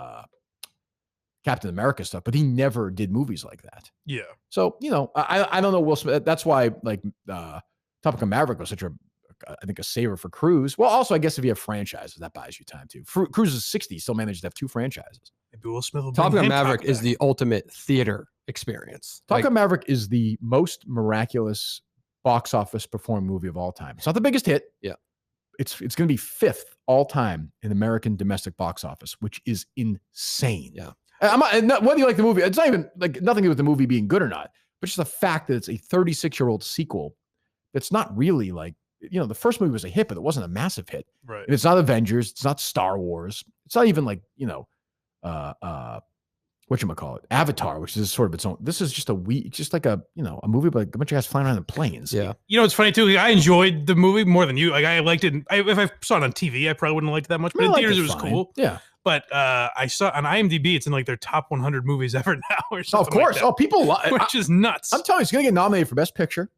Captain America stuff, but he never did movies like that. Yeah. So I don't know Will Smith. That's why like Top Gun Maverick was such I think a saver for Cruise. Well, also I guess if you have franchises, that buys you time too. Cruise is 60, still managed to have 2 franchises. Maybe Will Smith will Top bring Gun Hancock Maverick is back. the ultimate theater experience. Top Gun Maverick is the most miraculous box office performing movie of all time. It's not the biggest hit. Yeah. It's going to be 5th all time in American domestic box office, which is insane. Yeah. Whether you like the movie, it's not even like nothing to do with the movie being good or not, but just the fact that it's a 36-year-old sequel that's not really like, the first movie was a hit, but it wasn't a massive hit. Right. And it's not Avengers. It's not Star Wars. It's not even like, whatchamacallit, Avatar, which is sort of its own. This is just like a movie about a bunch of guys flying around in planes. Yeah. It's funny too. I enjoyed the movie more than you. Like I liked it. If I saw it on TV, I probably wouldn't have liked it that much. But in theaters, it was fine. cool. Yeah. But I saw on IMDb, it's in like their top 100 movies ever now, or something. Of course. like that, People which is nuts. I'm telling you, it's going to get nominated for Best Picture.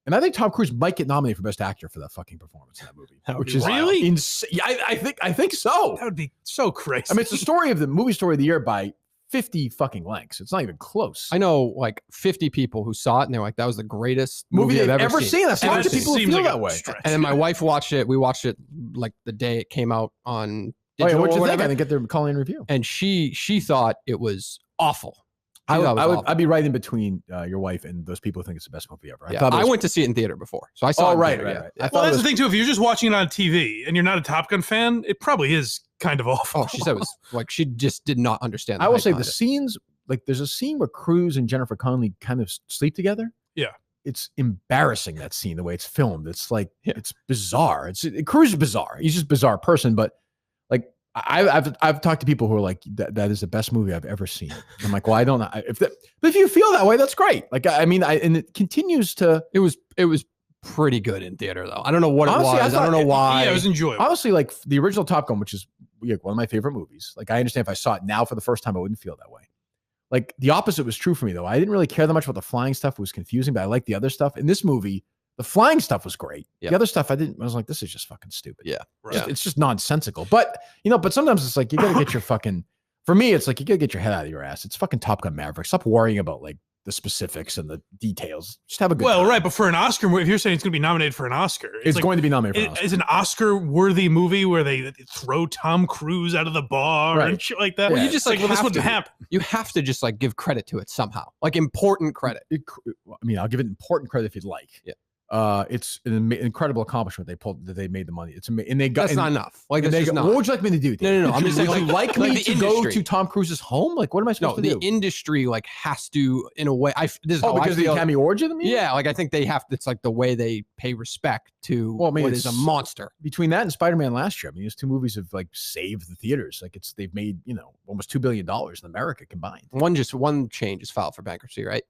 And I think Tom Cruise might get nominated for Best Actor for that fucking performance in that movie. Which is really insane. Yeah, I think so. That would be so crazy. I mean, it's the movie story of the year by 50 fucking lengths. It's not even close. I know like 50 people who saw it and they're like, that was the greatest movie I've they've ever seen. That's a lot of people who feel like that way. stretch. And then my wife watched it. We watched it like the day it came out on Oh, yeah, digital what'd or you think? whatever. I didn't get their calling review. And she thought it was awful. I'd be right in between your wife and those people who think it's the best movie ever. I went to see it in theater before, so I saw. it in theater, yeah. Well, that's the thing too. If you're just watching it on TV and you're not a Top Gun fan, it probably is kind of awful. Oh, she said it was like she just did not understand. I will say the scenes, like there's a scene where Cruise and Jennifer Connelly kind of sleep together. Yeah. It's embarrassing, that scene, the way it's filmed. It's like, it's bizarre. Cruise is bizarre. He's just a bizarre person, but like I've talked to people who are like, that is the best movie I've ever seen. I'm like, well, I don't know but if you feel that way, that's great. Like, I mean, and it continues to. It was pretty good in theater though. I don't know what Honestly, it was. I don't know why. Yeah, it was enjoyable. Honestly, like the original Top Gun, which is one of my favorite movies. Like, I understand if I saw it now for the first time, I wouldn't feel that way. Like the opposite was true for me though. I didn't really care that much about the flying stuff. It was confusing, but I liked the other stuff. In this movie, the flying stuff was great. Yeah. The other stuff I was like, this is just fucking stupid. Yeah. Right. It's just nonsensical. But but sometimes it's like you gotta get your fucking, for me, it's like you gotta get your head out of your ass. It's fucking Top Gun Maverick. Stop worrying about like the specifics and the details. Just have a good time. Right, but for an Oscar, if you're saying it's going to be nominated for an Oscar, It's going to be nominated for an Oscar. Is an Oscar-worthy movie where they throw Tom Cruise out of the bar and shit like that? Well, you just like this wouldn't happen. You have to just like give credit to it somehow, like important credit. I mean, I'll give it important credit if you'd like. Yeah. It's an incredible accomplishment they made the money. It's amazing, and they got. That's not enough. Like, what would you like me to do? No. I'm just saying, would you like me to go to Tom Cruise's home? Like, what am I supposed to do? The industry like has to, in a way. This is how because I of the feel. Academy Awards of them. Yeah, like I think they have. It's like the way they pay respect to what is a monster. Between that and Spider-Man last year, I mean, these 2 movies have like saved the theaters. Like they've made almost $2 billion in America combined. One change is filed for bankruptcy, right?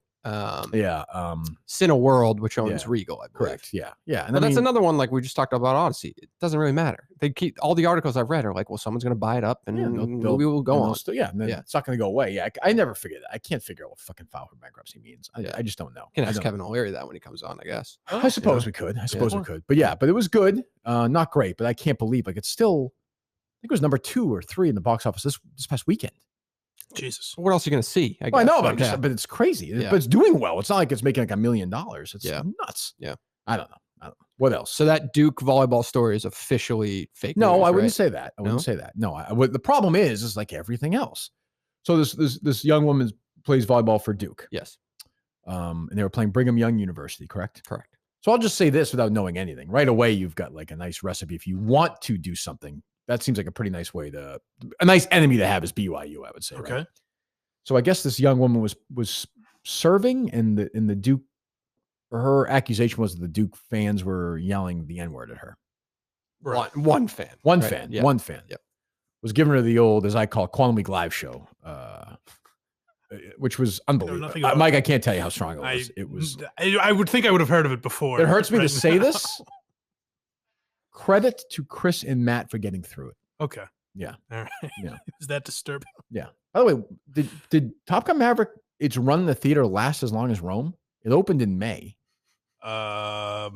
Cineworld, which owns Regal, I believe. Correct. Yeah. And but that's another one. Like we just talked about Audacy. It doesn't really matter. They keep all the articles I've read are like, well, someone's going to buy it up, and we will go on. It's not going to go away. Yeah, I never figured that. I can't figure out what fucking file for bankruptcy means. I just don't know. Can ask Kevin O'Leary that when he comes on, I guess. I suppose we could. We could. But it was good. Not great, but I can't believe it's still. I think it was number 2 or 3 in the box office this past weekend. Jesus. What else are you going to see? I know, but it's crazy. But it's doing well. It's not like it's making like $1 million. It's nuts. Yeah. I don't know. What else? So that Duke volleyball story is officially fake No, news, I wouldn't right? say that. I wouldn't say that. No, the problem is like everything else. So this young woman plays volleyball for Duke. Yes. And they were playing Brigham Young University, correct? Correct. So I'll just say this without knowing anything. Right away, you've got like a nice recipe. If you want to do something, that seems like a pretty nice way a nice enemy to have is BYU, I would say. Okay. Right? So I guess this young woman was serving, and the Duke, her accusation was that the Duke fans were yelling the N-word at her. Right. One fan. One right? fan. Yeah. One fan. Yep. Was giving her the old, as I call it, Quantum League live show, which was unbelievable. Mike, I can't tell you how strong it was. It was. I would think I would have heard of it before. It hurts me to right say now. this. Credit to Chris and Matt for getting through it. Okay. Yeah. All right. Yeah. Is that disturbing? Yeah. By the way, did Top Gun Maverick, its run in the theater last as long as Rome? It opened in May. Well,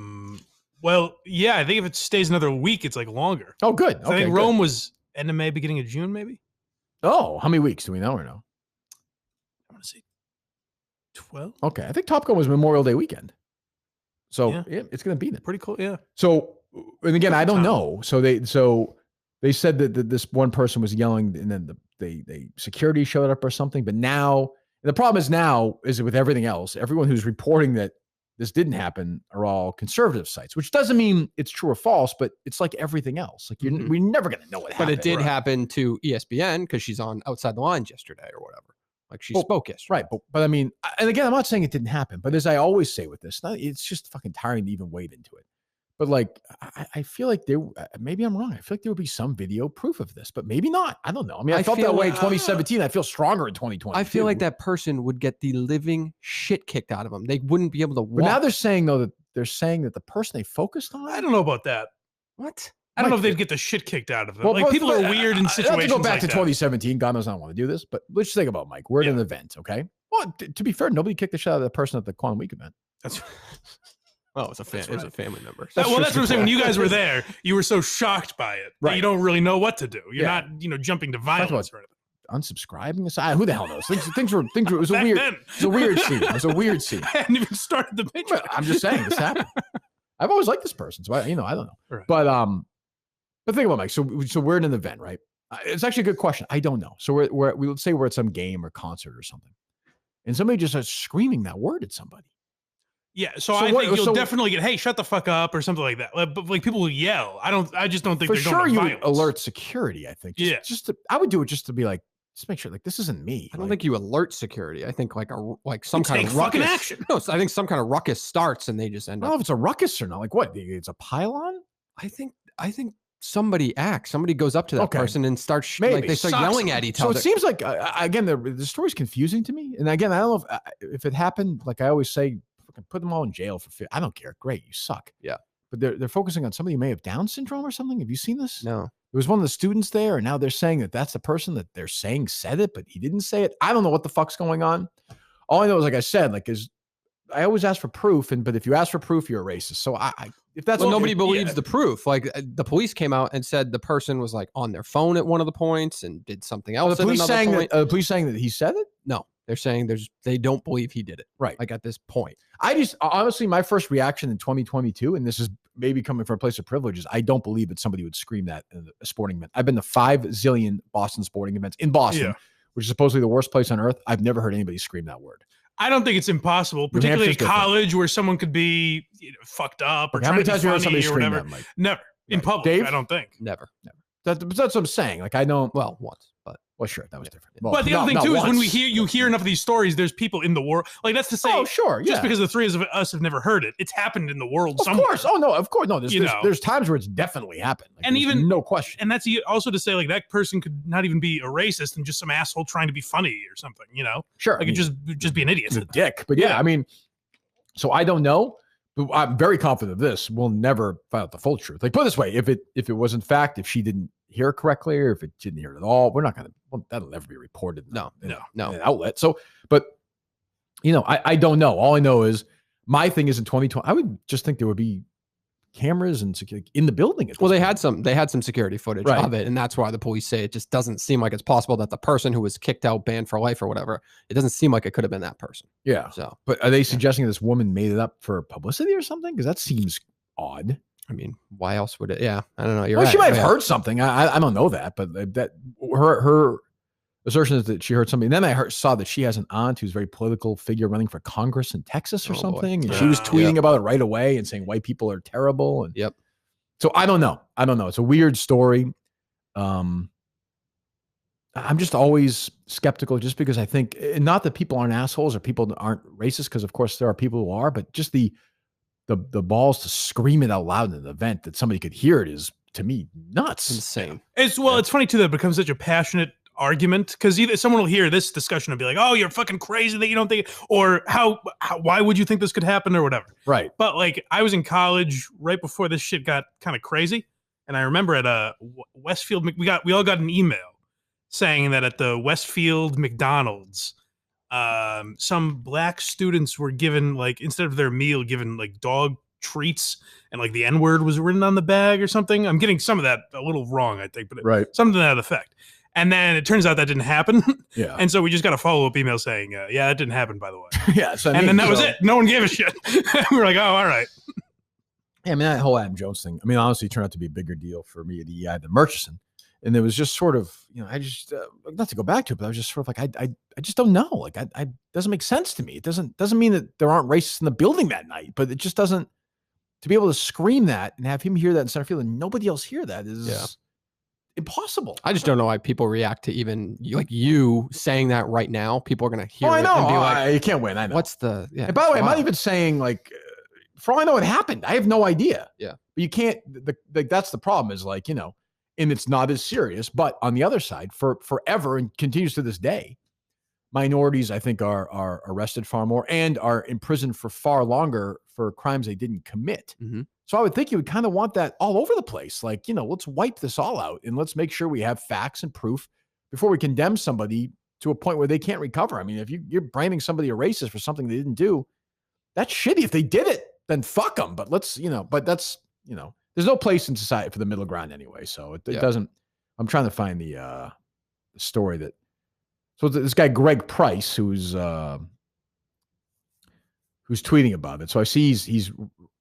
yeah, I think if it stays another week, it's like longer. Oh, good. I think Rome was end of May, beginning of June, maybe. Oh, how many weeks do we know or no? I want to say 12. Okay, I think Top Gun was Memorial Day weekend, so yeah, it's going to be there. Pretty cool, yeah. So, and again, I don't know. So they said that this one person was yelling, and then the security showed up or something. But now the problem is with everything else, everyone who's reporting that this didn't happen are all conservative sites, which doesn't mean it's true or false, but it's like everything else. Like we're never going to know what happened. But it did happen to ESPN because she's on Outside the Lines yesterday or whatever. Like she spoke yesterday. Right. But I mean, and again, I'm not saying it didn't happen, but as I always say with this, it's just fucking tiring to even wade into it. But like, I feel like maybe I'm wrong. I feel like there would be some video proof of this, but maybe not. I don't know. I mean, I felt that way in 2017. I feel stronger in 2020. I feel like that person would get the living shit kicked out of them. They wouldn't be able to walk. But now they're saying that the person they focused on. I don't know about that. What? I don't know if they'd get the shit kicked out of them. Well, like people are weird in situations. I have to go back like to that. 2017. God knows I don't want to do this, but let's just think about Mike. We're at an event, okay? Well, to be fair, nobody kicked the shit out of the person at the Quantum Week event. That's. Oh, it's a family member. That's what I'm saying. When you guys were there, you were so shocked by it that you don't really know what to do. You're not, jumping to violence or anything. Unsubscribing aside, who the hell knows? Things were. It was a weird. It was a weird scene. It was a weird scene. I hadn't even started the picture. Well, I'm just saying this happened. I've always liked this person, so I don't know. Right. But think about Mike. So we're at an event, right? It's actually a good question. I don't know. So let's say we're at some game or concert or something, and somebody just starts screaming that word at somebody. Yeah, so I think you'll definitely get, hey, shut the fuck up or something like that. But like people will yell. I just don't think for they're sure going to you violence. would alert security. I think. I would do it just to be like, just make sure like this isn't me. I don't think you alert security. I think some kind of fucking ruckus. action. No, I think some kind of ruckus starts and they just end I don't know up. if it's a ruckus or not. Like what? It's a pylon. I think somebody acts. Somebody goes up to that person and starts like they start yelling at each other. So it seems like again the story's confusing to me. And again, I don't know if it happened. Like I always say, put them all in jail for. I don't care. Great, you suck. Yeah, but they're focusing on somebody who may have Down syndrome or something. Have you seen this? No. There was one of the students there, and now they're saying that that's the person that they're saying said it, but he didn't say it. I don't know what the fuck's going on. All I know is, like I said, is I always ask for proof, but if you ask for proof, you're a racist. So if that's nobody believes the proof. Like the police came out and said the person was like on their phone at one of the points and did something else. The police saying that the police saying that he said it? No, they're saying they don't believe he did it. Right. Like at this point. I just honestly, my first reaction in 2022, and this is maybe coming from a place of privilege, is I don't believe that somebody would scream that in a sporting event. I've been to 5 zillion Boston sporting events in Boston, which is supposedly the worst place on earth. I've never heard anybody scream that word. I don't think it's impossible, particularly at college where someone could be fucked up or how many trying times to be funny you heard somebody or scream whatever. that, Mike? Never. In public, Dave? I don't think. Never. That's what I'm saying. Like I don't. Well, once, but sure, that was different. But the other thing too is when you hear enough of these stories, there's people in the world. Like that's to say, oh sure, just because the three of us have never heard it, it's happened in the world of somewhere. Course. Oh no, of course, no. There's times where it's definitely happened, and even no question. And that's also to say, like that person could not even be a racist and just some asshole trying to be funny or something. Sure, like just be an idiot, a dick. But yeah, I mean, so I don't know. But I'm very confident of this. We'll never find out the full truth. Like put it this way, if it was in fact, if she didn't hear it correctly, or if it didn't hear it at all, we're not going to. Well, that'll never be reported. No. In an outlet. So, but I don't know. All I know is my thing is in 2020. I would just think there would be cameras and security in the building. Well, they had some security footage of it, and that's why the police say it just doesn't seem like it's possible that the person who was kicked out, banned for life or whatever, it doesn't seem like it could have been that person. Yeah. So, but are they suggesting this woman made it up for publicity or something? Because that seems odd. I mean, why else would it? Yeah, I don't know. You're well, right. She might have heard something. I don't know that, but that her assertion is that she heard something. And then I saw that she has an aunt who's a very political figure running for Congress in Texas or something. And she was tweeting about it right away and saying white people are terrible. And so I don't know. It's a weird story. I'm just always skeptical just because I think, not that people aren't assholes or people aren't racist, because of course there are people who are, but just the balls to scream it out loud in an event that somebody could hear it is, to me, nuts. Insane. It's funny too that it becomes such a passionate argument, because either someone will hear this discussion and be like, "Oh, you're fucking crazy that you don't think," or why would you think this could happen, or whatever. Right. But like, I was in college right before this shit got kind of crazy, and I remember at Westfield, we all got an email saying that at the Westfield McDonald's, some black students were given, like, instead of their meal, given like dog treats, and like the N-word was written on the bag or something. I'm getting some of that a little wrong, I think, but something to that effect. And then it turns out that didn't happen. Yeah. And so we just got a follow-up email saying, yeah, that didn't happen, by the way. Yeah. So and then that was it. No one gave a shit. We were like, oh, all right. Yeah, I mean, that whole Adam Jones thing, I mean, honestly, turned out to be a bigger deal for me at EI than Murchison. And it was just sort of, I just, not to go back to it, but I was just sort of like, I just don't know. Like, I doesn't make sense to me. It doesn't mean that there aren't racists in the building that night, but it just doesn't, to be able to scream that and have him hear that in center field and nobody else hear that is impossible. I just don't know why people react to even like you saying that right now. People are going to hear I know. it and be like, you can't win. I know. What's the, and by the way, I'm not even saying like, for all I know, it happened. I have no idea. Yeah. But you can't, that's the problem is like, and it's not as serious, but on the other side, for forever and continues to this day, minorities, I think, are arrested far more and are imprisoned for far longer for crimes they didn't commit. Mm-hmm. So I would think you would kind of want that all over the place. Like, let's wipe this all out and let's make sure we have facts and proof before we condemn somebody to a point where they can't recover. I mean, if you're branding somebody a racist for something they didn't do, that's shitty. If they did it, then fuck them. But but that's, there's no place in society for the middle ground anyway. So it doesn't, I'm trying to find the story that, so this guy, Greg Price, who's tweeting about it. So I see he's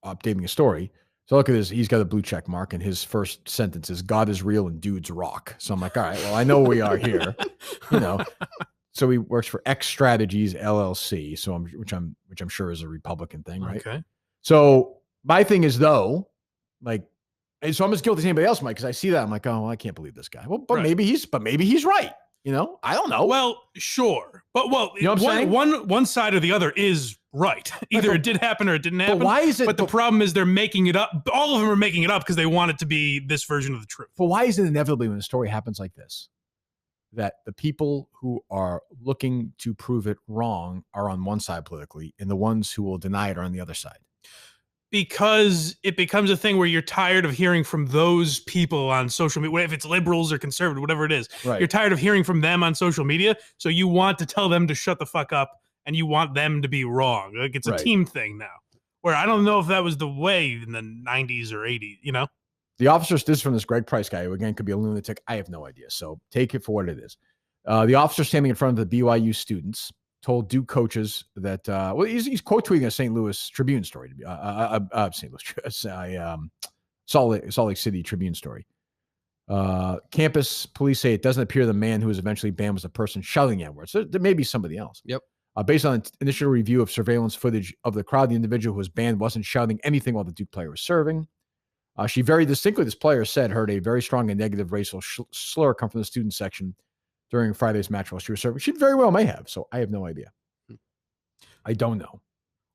updating a story. So look at this. He's got a blue check mark and his first sentence is God is real and dudes rock. So I'm like, all right, well, I know we are here, So he works for X Strategies LLC. So which I'm sure is a Republican thing, right? Okay. So my thing is though, like, and so I'm as guilty as anybody else, Mike, because I see that I'm like, oh, well, I can't believe this guy. Well, but maybe he's right. I don't know. Well, sure. But you know what I'm saying? One side or the other is right. Either it did happen or it didn't happen. But why is it? But the problem is they're making it up. All of them are making it up because they want it to be this version of the truth. But why is it inevitably when a story happens like this, that the people who are looking to prove it wrong are on one side politically and the ones who will deny it are on the other side? Because it becomes a thing where you're tired of hearing from those people on social media, if it's liberals or conservative, whatever it is. Right. You're tired of hearing from them on social media, so you want to tell them to shut the fuck up and you want them to be wrong. Like, it's a team thing now, where I don't know if that was the way in the 90s or 80s, The officers, this is from this Greg Price guy, who again could be a lunatic. I have no idea. So take it for what it is. The officer standing in front of the BYU students told Duke coaches that, he's quote tweeting a St. Louis Tribune story, Salt Lake City Tribune story. Campus police say it doesn't appear the man who was eventually banned was the person shouting at words. So there may be somebody else. Yep. Based on initial review of surveillance footage of the crowd, the individual who was banned wasn't shouting anything while the Duke player was serving. She very distinctly, this player said, heard a very strong and negative racial slur come from the student section during Friday's match while she was serving. She very well may have, so I have no idea. I don't know.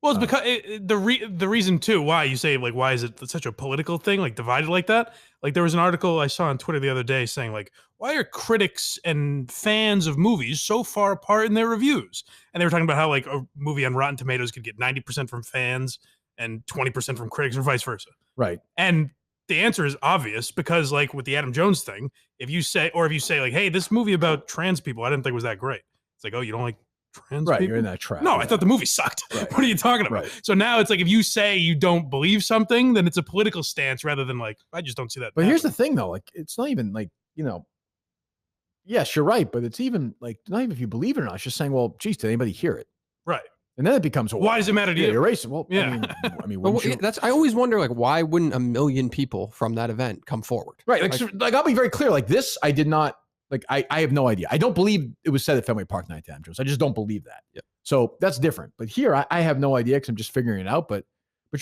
Well, it's because the reason too why you say, like, why is it such a political thing, like divided like that? Like, there was an article I saw on Twitter the other day saying, like, why are critics and fans of movies so far apart in their reviews? And they were talking about how, like, a movie on Rotten Tomatoes could get 90% from fans and 20% from critics or vice versa. Right. And the answer is obvious, because, like, with the Adam Jones thing, if you say like, hey, this movie about trans people, I didn't think was that great. It's like, oh, you don't like trans people? You're in that trap. No, I thought the movie sucked. Right. What are you talking about? Right. So now it's like, if you say you don't believe something, then it's a political stance rather than like, I just don't see that. But here's the thing though, like, it's not even like, yes, you're right, but it's even like, not even if you believe it or not, it's just saying, well, geez, did anybody hear it? Right. And then it becomes, well, why does it matter to you? You're racist. Well, yeah. I mean, I always wonder, like, why wouldn't 1 million people from that event come forward? Right. Like I'll be very clear. Like this, I did not Like I have no idea. I don't believe it was said at Fenway Park 9 to Adam Jones. I just don't believe that. Yep. So that's different. But here I have no idea because I'm just figuring it out. But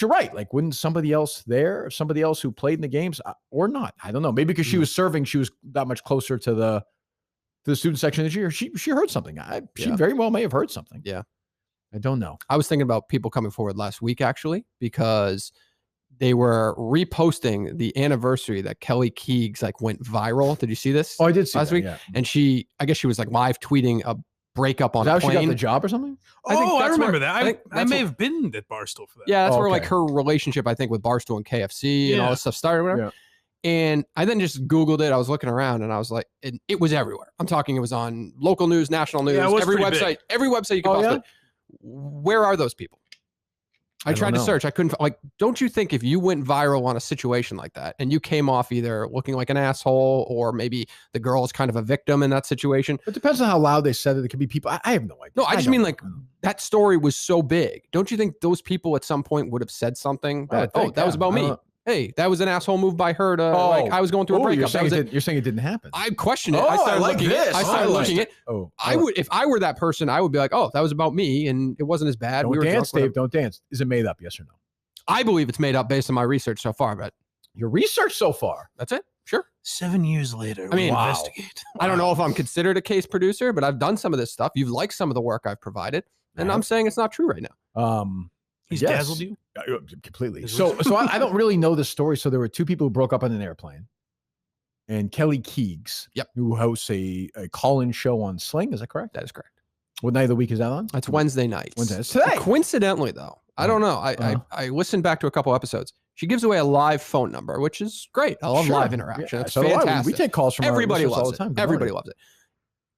you're right. Like, wouldn't somebody else there, somebody else who played in the games or not? I don't know. Maybe because she was serving, she was that much closer to the student section this year. She heard something. She very well may have heard something. Yeah. I don't know. I was thinking about people coming forward last week, actually, because they were reposting the anniversary that Kelly Keegs like went viral. Did you see this? Oh, I did see last that, week. yeah. And I guess she was like live tweeting a breakup on Is that a how she plane. got the job or something? I remember that. I may have been at Barstool for that. Yeah, that's where like her relationship, I think, with Barstool and KFC and all this stuff started. Or whatever. Yeah. And I then just Googled it. I was looking around and I was like, it was everywhere. I'm talking, it was on local news, national news, every website you could possibly. Where are those people? I tried to search. I couldn't. Like, don't you think if you went viral on a situation like that and you came off either looking like an asshole or maybe the girl is kind of a victim in that situation? It depends on how loud they said it. It could be people. I have no idea. No, I just mean like that story was so big. Don't you think those people at some point would have said something that, that was about me? Hey, that was an asshole move by her to like I was going through a breakup. You're saying it didn't happen. I questioned it. Oh, I started like looking this. I started looking at it. Oh, I would, if I were that person, I would be like, oh, that was about me and it wasn't as bad. Don't dance, Dave. Don't dance. Is it made up? Yes or no? I believe it's made up based on my research so far, but your research so far. That's it. Sure. 7 years later. I mean, investigate. I don't know if I'm considered a case producer, but I've done some of this stuff. You've liked some of the work I've provided, and I'm saying it's not true right now. He's dazzled you? Completely. So I don't really know the story. So there were two people who broke up on an airplane. And Kelly Keegs, who hosts a call-in show on Sling. Is that correct? That is correct. What night of the week is that on? That's Wednesday nights. Wednesday. It's today. Coincidentally, though, I don't know. I listened back to a couple episodes. She gives away a live phone number, which is great. I love live interaction. Yeah, It's so fantastic. we take calls from everybody all loves the time. it. Everybody loves it.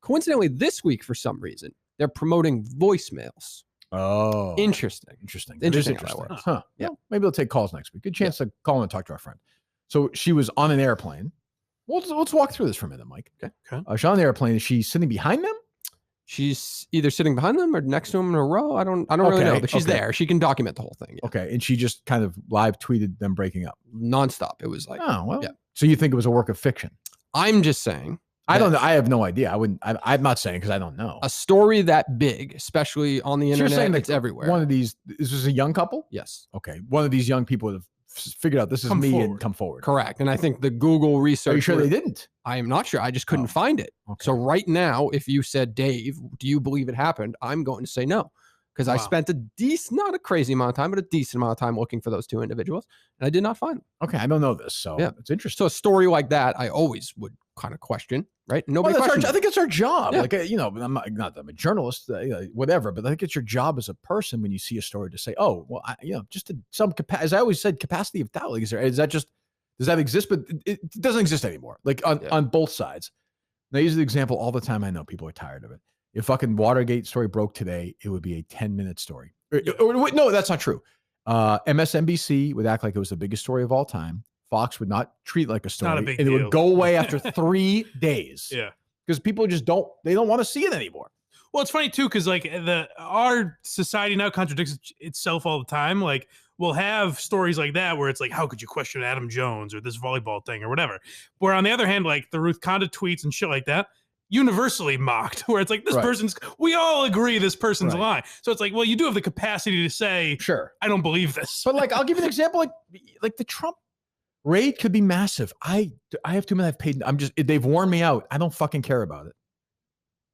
Coincidentally, this week, for some reason, they're promoting voicemails. Oh, interesting. Interesting. Interesting. How that works. Huh. Yeah. Maybe they'll take calls next week. Good chance to call and talk to our friend. So she was on an airplane. Let's walk through this for a minute, Mike. Okay. She's on the airplane. Is she sitting behind them? She's either sitting behind them or next to them in a row. I don't really know, but she's there. She can document the whole thing. Yeah. Okay. And she just kind of live tweeted them breaking up nonstop. It was like, oh, well. Yeah. So you think it was a work of fiction? I'm just saying. I don't know. I have no idea. I'm not saying because I don't know. A story that big, especially on the internet, saying it's everywhere. One of these, is this a young couple? Yes. Okay. One of these young people would have figured out this is me and come forward. Correct. And I think the Google research. Are you sure they didn't? I am not sure. I just couldn't find it. Okay. So right now, if you said, Dave, do you believe it happened? I'm going to say no. Because I spent not a crazy amount of time, but a decent amount of time looking for those two individuals. And I did not find them. Okay. I don't know this. So it's interesting. So a story like that, I always would kind of question, right? Nobody I think it's our job. Yeah. Like, I'm not I'm a journalist, whatever, but I think it's your job as a person when you see a story to say, oh, well, just some capacity, as I always said, capacity of doubt. Like, does that exist? But it doesn't exist anymore. Like on both sides. And I use the example all the time. I know people are tired of it. If fucking Watergate story broke today, it would be a 10-minute story. No, that's not true. MSNBC would act like it was the biggest story of all time. Fox would not treat it like a story. Not a big and deal. It would go away after 3 days. Yeah. Because people just don't want to see it anymore. Well, it's funny too, because like our society now contradicts itself all the time. Like we'll have stories like that where it's like, how could you question Adam Jones or this volleyball thing or whatever? Where on the other hand, like the Ruth Conda tweets and shit like that, universally mocked, where it's like we all agree this person's lying. So it's like, well, you do have the capacity to say, sure, I don't believe this. But like, I'll give you an example, like the Trump raid could be massive. I have too many I've paid. They've worn me out. I don't fucking care about it.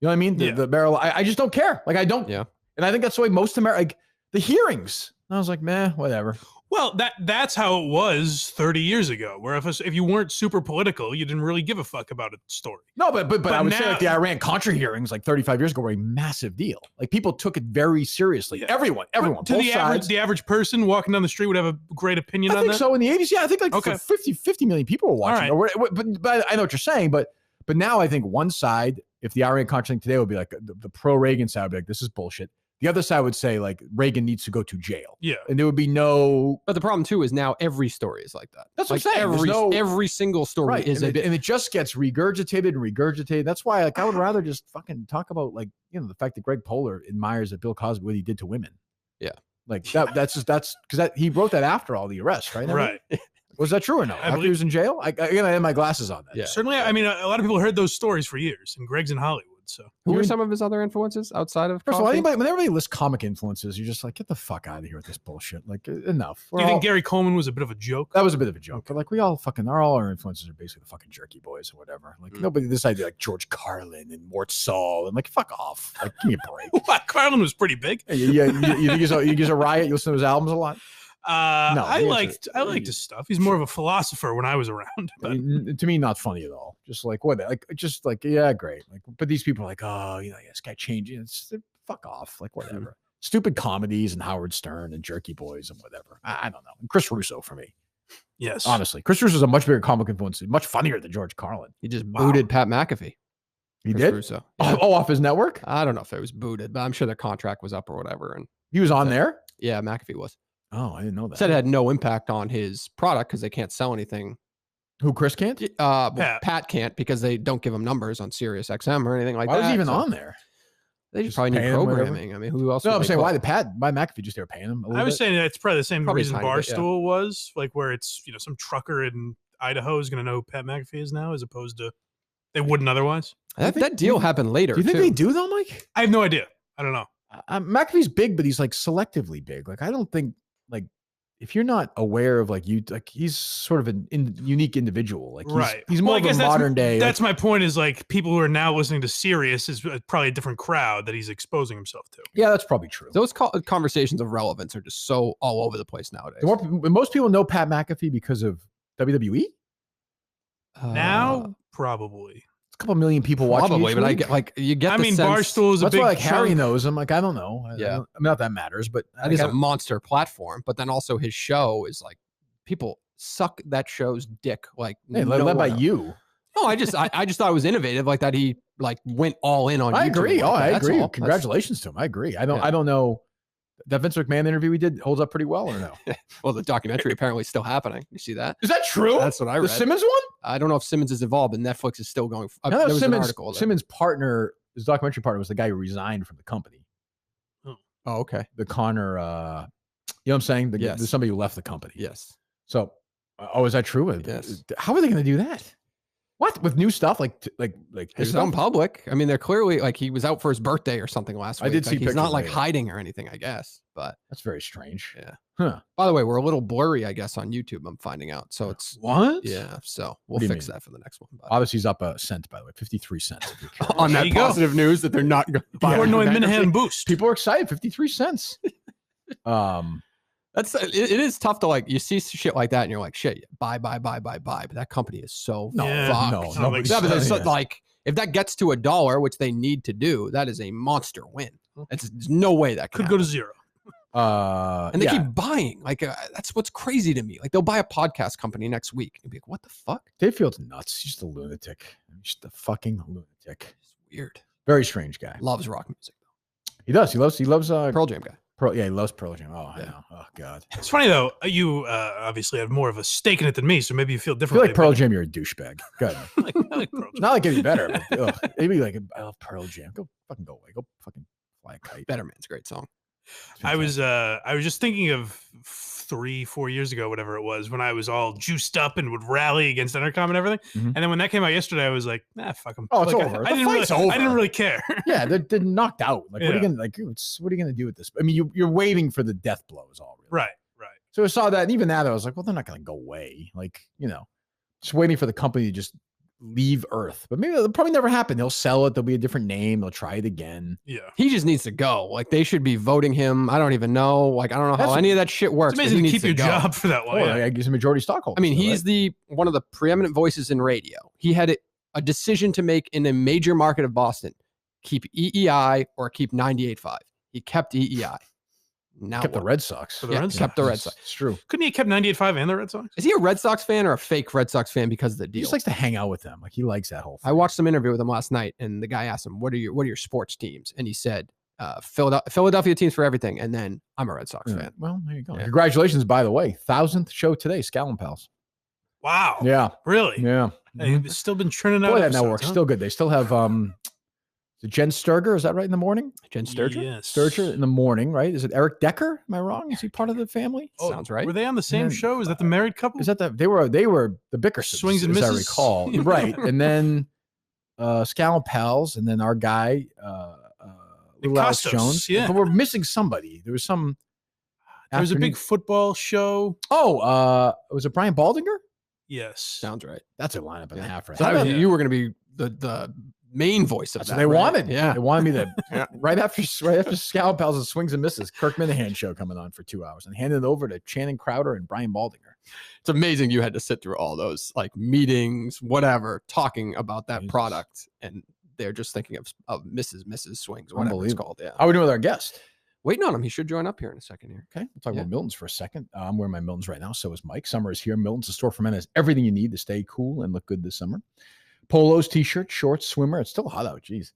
You know what I mean? The barrel, I just don't care. Like I don't. Yeah. And I think that's the way most like the hearings. I was like, meh, whatever. Well, that's how it was 30 years ago, where if you weren't super political, you didn't really give a fuck about a story. No, but I would say like the Iran-Contra hearings like 35 years ago were a massive deal. Like people took it very seriously. Everyone. To the average person walking down the street would have a great opinion on that? I think so. In the 80s, yeah. I think like 50 million people were watching. Right. But I know what you're saying. But now I think one side, if the Iran-Contra thing today would be like the pro-Reagan side would be like, this is bullshit. The other side would say like Reagan needs to go to jail. Yeah. And there would be no. But the problem too is now every story is like that. That's like what I'm saying. Every single story is and it just gets regurgitated. That's why like I would rather just fucking talk about like, the fact that Greg Poehler admires that Bill Cosby, what he did to women. Yeah. Like that's because he wrote that after all the arrests, right? Right. Was that true or no? After he was in jail? I gotta have my glasses on that. Yeah. Certainly, I mean, a lot of people heard those stories for years, and Greg's in Hollywood, so. Who are some of his other influences outside of First of all, coffee? when everybody lists comic influences, you're just like, get the fuck out of here with this bullshit. Like, enough. Do you think Gary Coleman was a bit of a joke? That was a bit of a joke, but like we all fucking all our influences are basically the fucking jerky boys or whatever. Like nobody this idea like George Carlin and Mort Saul and like fuck off. Like give me a break. What? Carlin was pretty big. Yeah, you think he's a riot? You listen to his albums a lot? No, I liked his stuff. He's more of a philosopher when I was around. But. To me, not funny at all. Just like what? Like just like yeah, great. Like, but these people are like, oh, this guy changing. It's fuck off. Like whatever. Stupid comedies and Howard Stern and Jerky Boys and whatever. I don't know. And Chris Russo for me. Yes, honestly, Chris Russo is a much bigger comic influence. Much funnier than George Carlin. He just booted Pat McAfee. He Chris did. Russo. Yeah. Oh, off his network. I don't know if it was booted, but I'm sure their contract was up or whatever. And he was on there. Yeah, McAfee was. Oh, I didn't know that. Said it had no impact on his product because they can't sell anything. Who, Chris can't? Pat can't because they don't give him numbers on Sirius XM or anything like that. Why was he even on there? They just probably need programming. I mean, who else? No, I'm saying why McAfee just there paying him? I was saying it's probably the same reason Barstool Barstool was, like where it's some trucker in Idaho is going to know who Pat McAfee is now, as opposed to they wouldn't otherwise. That deal happened later. Do you think they do though, Mike? I have no idea. I don't know. McAfee's big, but he's like selectively big. Like I don't think like if you're not aware of like he's sort of an unique individual. Like he's more of a modern day. That's my point. Is like people who are now listening to Sirius is probably a different crowd that he's exposing himself to. Yeah, that's probably true. Those conversations of relevance are just so all over the place nowadays. Most people know Pat McAfee because of WWE. Now, probably. A couple million people watching. Probably, but I get like you get. I mean, Barstool is a that's big. Why, like chunk. Harry knows him. Like I don't know. Yeah, I mean, not that matters, but that is a monster platform. But then also his show is like people suck that show's dick. Like led by you. No, I just thought it was innovative. Like that he like went all in on. I YouTube agree. Like I that. agree. Congratulations to him. I agree. I don't know. That Vince McMahon interview we did holds up pretty well, or no? Well, the documentary apparently is still happening. You see that? Is that true? That's what I read. The Simmons one? I don't know if Simmons is involved, but Netflix is still going. There was an article. Simmons' partner, his documentary partner, was the guy who resigned from the company. Oh, okay. The Connor, you know what I'm saying? Yes. Somebody who left the company. Yes. So, is that true? Yes. How are they going to do that? What with new stuff like it's on public? I mean, they're clearly like he was out for his birthday or something last week. I did see like, he's not like later. hiding or anything, I guess. But that's very strange. Yeah. Huh. By the way, we're a little blurry, I guess, on YouTube. I'm finding out. So it's what? Yeah. So we'll fix that for the next one. Odyssey's up a cent, by the way, 53 cents. On that positive news that they're not going to buy. Portnoy Minahan boost. People are excited. 53 cents. That's it is tough to like you see shit like that and you're like shit buy but that company is so fucked. Like if that gets to $1, which they need to do, that is a monster win. There's no way that could go to zero. And they keep buying. Like that's what's crazy to me. Like they'll buy a podcast company next week and be like, what the fuck? Dave Field's nuts. He's just a lunatic. He's just a fucking lunatic. It's weird. Very strange guy. Loves rock music though. He does. He loves Pearl Jam guy. Yeah, he loves Pearl Jam. Oh, yeah. I know. Oh, God. It's funny, though. You obviously have more of a stake in it than me, so maybe you feel I feel differently. like Pearl Jam, you're a douchebag. Good. I like Pearl Jam. Not like any better. But, maybe like, I love Pearl Jam. Go fucking go away. Go fucking fly a kite. Better Man's a great song. I was just thinking of 3-4 years ago, whatever it was, when I was all juiced up and would rally against Entercom and everything. Mm-hmm. And then when that came out yesterday, I was like, nah, fuck them. Oh, it's like, over. I didn't really care. Yeah, they're knocked out. Like, what are you gonna do with this? I mean, you're waiting for the death blows, all really. Right. So I saw that, and even that, I was like, well, they're not gonna go away. Like, just waiting for the company to just leave Earth. But maybe it'll probably never happen. They'll sell it. There'll be a different name. They'll try it again. Yeah. He just needs to go. Like they should be voting him. I don't even know. Like I don't know how any of that shit works. It's amazing to keep your job for that long. I guess a majority stockholder. I mean, he's one of the preeminent voices in radio. He had a decision to make in a major market of Boston: keep EEI or keep 98.5. He kept EEI. Now kept the Red Sox. Kept the Red Sox. It's true. Couldn't he have kept 98.5 and the Red Sox? Is he a Red Sox fan or a fake Red Sox fan because of the deal? He just likes to hang out with them. Like he likes that whole thing. I watched some interview with him last night, and the guy asked him, "What are your sports teams?" And he said, "Philadelphia teams for everything." And then I'm a Red Sox fan. Well, there you go. Yeah. Congratulations, by the way, 1,000th show today, Scallon Pals. Wow. Yeah. Really? Yeah. They've still been churning out. Boy, that network's still good. They still have Is it Jen Sturger? Is that right in the morning? Jen Sturger? Yes. Sturger in the morning, right? Is it Eric Decker? Am I wrong? Is he part of the family? Sounds right. Were they on the same then, show? Is that the married couple? Is that they were the Bickersons, Swings and as I misses? recall. Right. And then Scal Pals, and then our guy, Little Alex Costos, Jones. yeah. But we're missing somebody. There was some. There was a afternoon- big football show. Oh, was it Brian Baldinger? Yes. Sounds right. That's a lineup and a half, right? So How about- you were going to be the main voice of That's that. what they right? wanted. Yeah. They wanted me to right after Scal Pals and Swings and Misses, Kirk Minahan show coming on for 2 hours and handed it over to Channing Crowder and Brian Baldinger. It's amazing you had to sit through all those like meetings, whatever, talking about that product, and they're just thinking of Mrs. Swings, whatever it's Unbelievable. called. Yeah. How are we doing with our guest? Waiting on him. He should join up here in a second here. Okay, we'll talk about Milton's for a second. I'm wearing my Milton's right now. So is Mike. Summer is here. Milton's, the store for men, has everything you need to stay cool and look good this summer. Polos, t-shirts, shorts, swimmer. It's still hot out. Geez.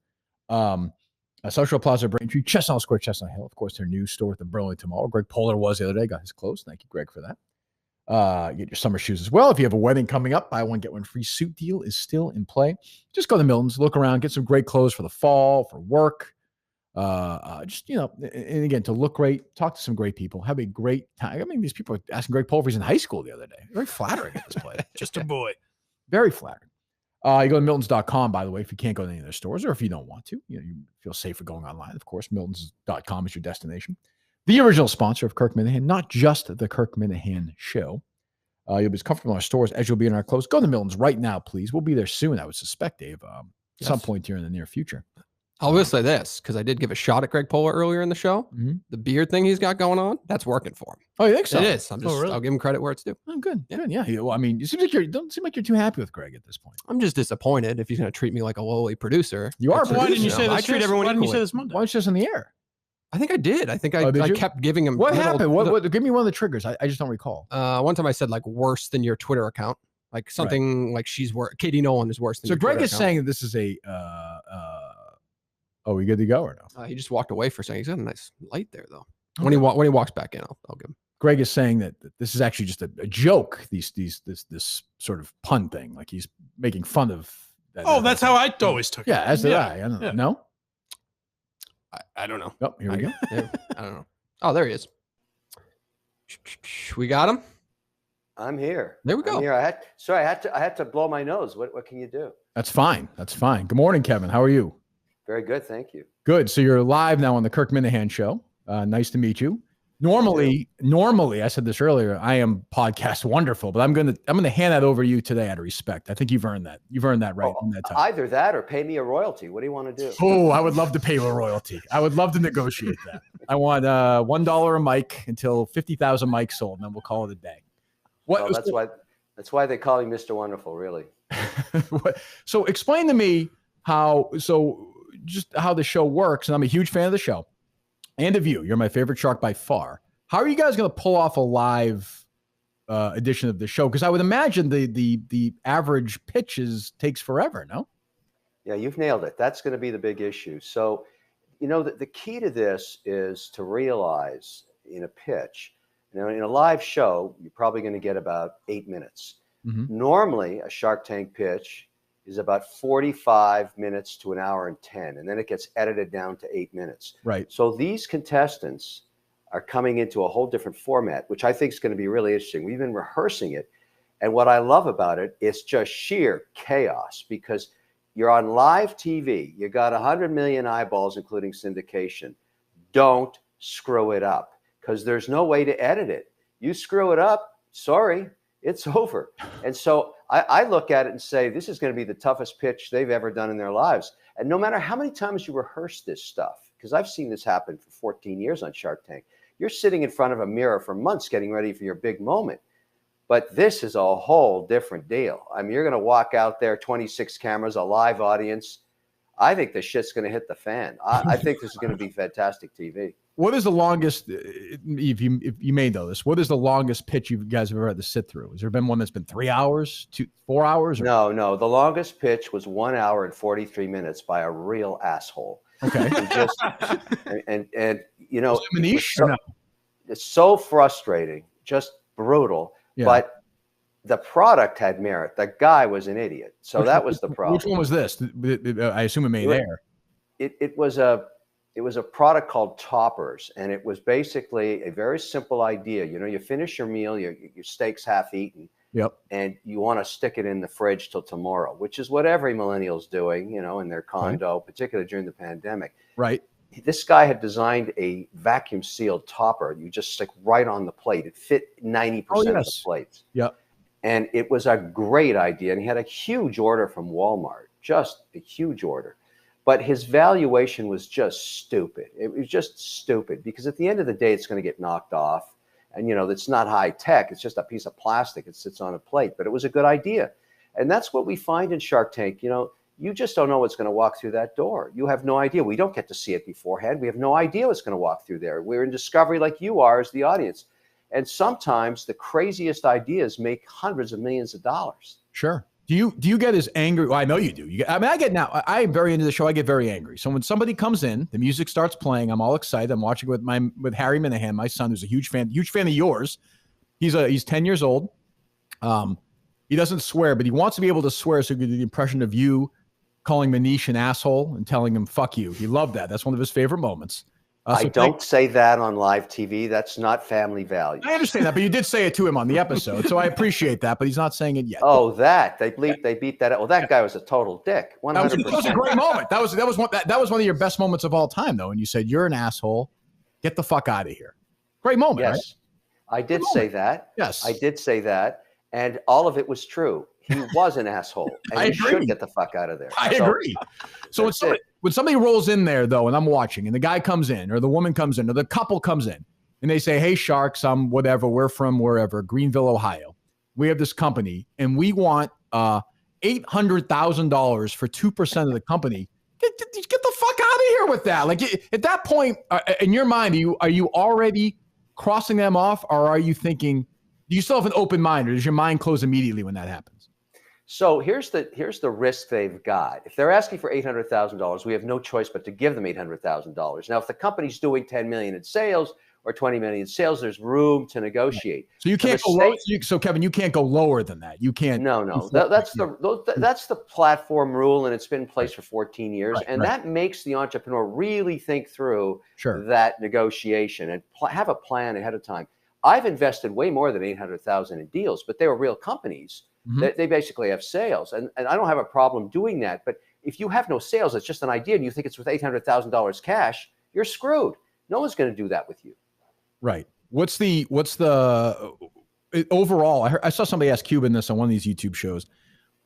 Social Plaza, Braintree, Chestnut Square, Chestnut Hill. Of course, their new store at the Burlington Mall. Greg Poehler was the other day. Got his clothes. Thank you, Greg, for that. Get your summer shoes as well. If you have a wedding coming up, buy one, get one free suit deal is still in play. Just go to Milton's, look around, get some great clothes for the fall, for work. Just, and again, to look great, talk to some great people, have a great time. I mean, these people are asking Greg Poehler if he's in high school the other day. Very flattering at this place. Just a boy. Very flattering. You go to Miltons.com, by the way, if you can't go to any of their stores, or if you don't want to, you feel safer going online. Of course, Miltons.com is your destination. The original sponsor of Kirk Minahan, not just the Kirk Minahan show. You'll be as comfortable in our stores as you'll be in our clothes. Go to Milton's right now, please. We'll be there soon, I would suspect, Dave, some point here in the near future. I will say this, because I did give a shot at Greg Poehler earlier in the show. The beard thing he's got going on, that's working for him. Oh, you think so? It is. I'll give him credit where it's due. Oh, good. Yeah. Good. Yeah. Well, I mean, it seems like you don't seem like you're too happy with Greg at this point. I'm just disappointed if he's going to treat me like a lowly producer. You are. Why didn't you say this? I treat everyone Why didn't you equally. say this Monday? Why don't you say this on the air? I think I did. I think Oh, did I you? kept giving him. What happened? What? Give me one of the triggers. I just don't recall. One time I said like worse than your Twitter account, like something like she's worse. Katie Nolan is worse than. So your Greg Twitter is account. saying that this is a. We good to go or no? He just walked away for a second. He's got a nice light there though. When he walks back in, I'll give him. Greg is saying that this is actually just a joke. This sort of pun thing, like he's making fun of. That's how I always took it. Yeah, as did I. I don't know. Yeah. No. I don't know. Oh, here we go. I don't know. Oh, there he is. We got him. I'm here. There we go. I'm here. I had to blow my nose. What can you do? That's fine. That's fine. Good morning, Kevin. How are you? Very good, thank you. Good. So you're live now on the Kirk Minahan show. Nice to meet you. Normally, I said this earlier, I am podcast wonderful, but I'm gonna hand that over to you today out of respect. I think you've earned that. You've earned that right in that time. Either that or pay me a royalty. What do you want to do? Oh, I would love to pay you a royalty. I would love to negotiate that. I want $1 a mic until 50,000 mics sold, and then we'll call it a day. Well, that's why they call you Mr. Wonderful, really. So explain to me how the show works, and I'm a huge fan of the show and of you. You're my favorite shark by far. How are you guys going to pull off a live edition of the show? Because I would imagine the average pitches takes forever. No. Yeah, you've nailed it. That's going to be the big issue. So, the key to this is to realize in a pitch, in a live show, you're probably going to get about 8 minutes. Mm-hmm. Normally, a Shark Tank pitch is about 45 minutes to an hour and 10, and then it gets edited down to 8 minutes. Right. So these contestants are coming into a whole different format, which I think is going to be really interesting. We've been rehearsing it, and what I love about it is just sheer chaos because you're on live TV. You got 100 million eyeballs, including syndication. Don't screw it up because there's no way to edit it. You screw it up, sorry, it's over. And so I look at it and say, this is going to be the toughest pitch they've ever done in their lives. And no matter how many times you rehearse this stuff, because I've seen this happen for 14 years on Shark Tank, you're sitting in front of a mirror for months getting ready for your big moment. But this is a whole different deal. I mean, you're going to walk out there, 26 cameras, a live audience. I think the shit's going to hit the fan. I think this is going to be fantastic TV. What is the longest, if you may know this, what is the longest pitch you guys have ever had to sit through? Has there been one that's been 3 hours, 4 hours? Or? No. The longest pitch was 1 hour and 43 minutes by a real asshole. Okay. And it's so frustrating, just brutal. Yeah. But the product had merit. The guy was an idiot. So that was the problem. Which one was this? I assume it made air. it was a product called Toppers, and it was basically a very simple idea. You know, you finish your meal, your steak's half eaten. Yep. And you want to stick it in the fridge till tomorrow, which is what every millennial's doing, you know, in their condo, particularly during the pandemic. Right. This guy had designed a vacuum sealed topper. You just stick right on the plate. It fit 90% of the plates. Yep. And it was a great idea. And he had a huge order from Walmart, just a huge order. But his valuation was just stupid. It was just stupid because at the end of the day, it's going to get knocked off. And, you know, it's not high tech. It's just a piece of plastic. It sits on a plate. But it was a good idea. And that's what we find in Shark Tank. You know, you just don't know what's going to walk through that door. You have no idea. We don't get to see it beforehand. We have no idea what's going to walk through there. We're in discovery like you are as the audience. And sometimes the craziest ideas make hundreds of millions of dollars. Sure. Do you get as angry? Well, I know you do. I get now. I am very into the show. I get very angry. So when somebody comes in, the music starts playing. I'm all excited. I'm watching with Harry Minahan, my son, who's a huge fan of yours. He's 10 years old. He doesn't swear, but he wants to be able to swear so he can do the impression of you calling Manish an asshole and telling him "fuck you." He loved that. That's one of his favorite moments. I don't say that on live TV. That's not family values. I understand that, but you did say it to him on the episode, so I appreciate that. But he's not saying it yet. Oh, they beat that. Well, that guy was a total dick. 100%. That was a great moment. That was one of your best moments of all time, though. And you said, "You're an asshole. Get the fuck out of here." Great moment. Yes, right? I did say that. Yes, I did say that, and all of it was true. He was an asshole, and he should get the fuck out of there. I agree. So when somebody rolls in there, though, and I'm watching, and the guy comes in, or the woman comes in, or the couple comes in, and they say, "Hey, Sharks, whatever, we're from wherever, Greenville, Ohio. We have this company, and we want $800,000 for 2% of the company." Get the fuck out of here with that. Like at that point, in your mind, are you already crossing them off, or are you thinking? Do you still have an open mind, or does your mind close immediately when that happens? So here's the risk they've got. If they're asking for $800,000, we have no choice but to give them $800,000. Now, if the company's doing 10 million in sales or 20 million in sales, there's room to negotiate. So you can't go lower. So Kevin, you can't go lower than that. You can't. No. That's the platform rule, and it's been in place for 14 years, that makes the entrepreneur really think through that negotiation and have a plan ahead of time. I've invested way more than $800,000 in deals, but they were real companies. Mm-hmm. They basically have sales, and I don't have a problem doing that. But if you have no sales, it's just an idea, and you think it's worth $800,000 cash, you're screwed. No one's going to do that with you. Right. What's the overall? I saw somebody ask Cuban this on one of these YouTube shows.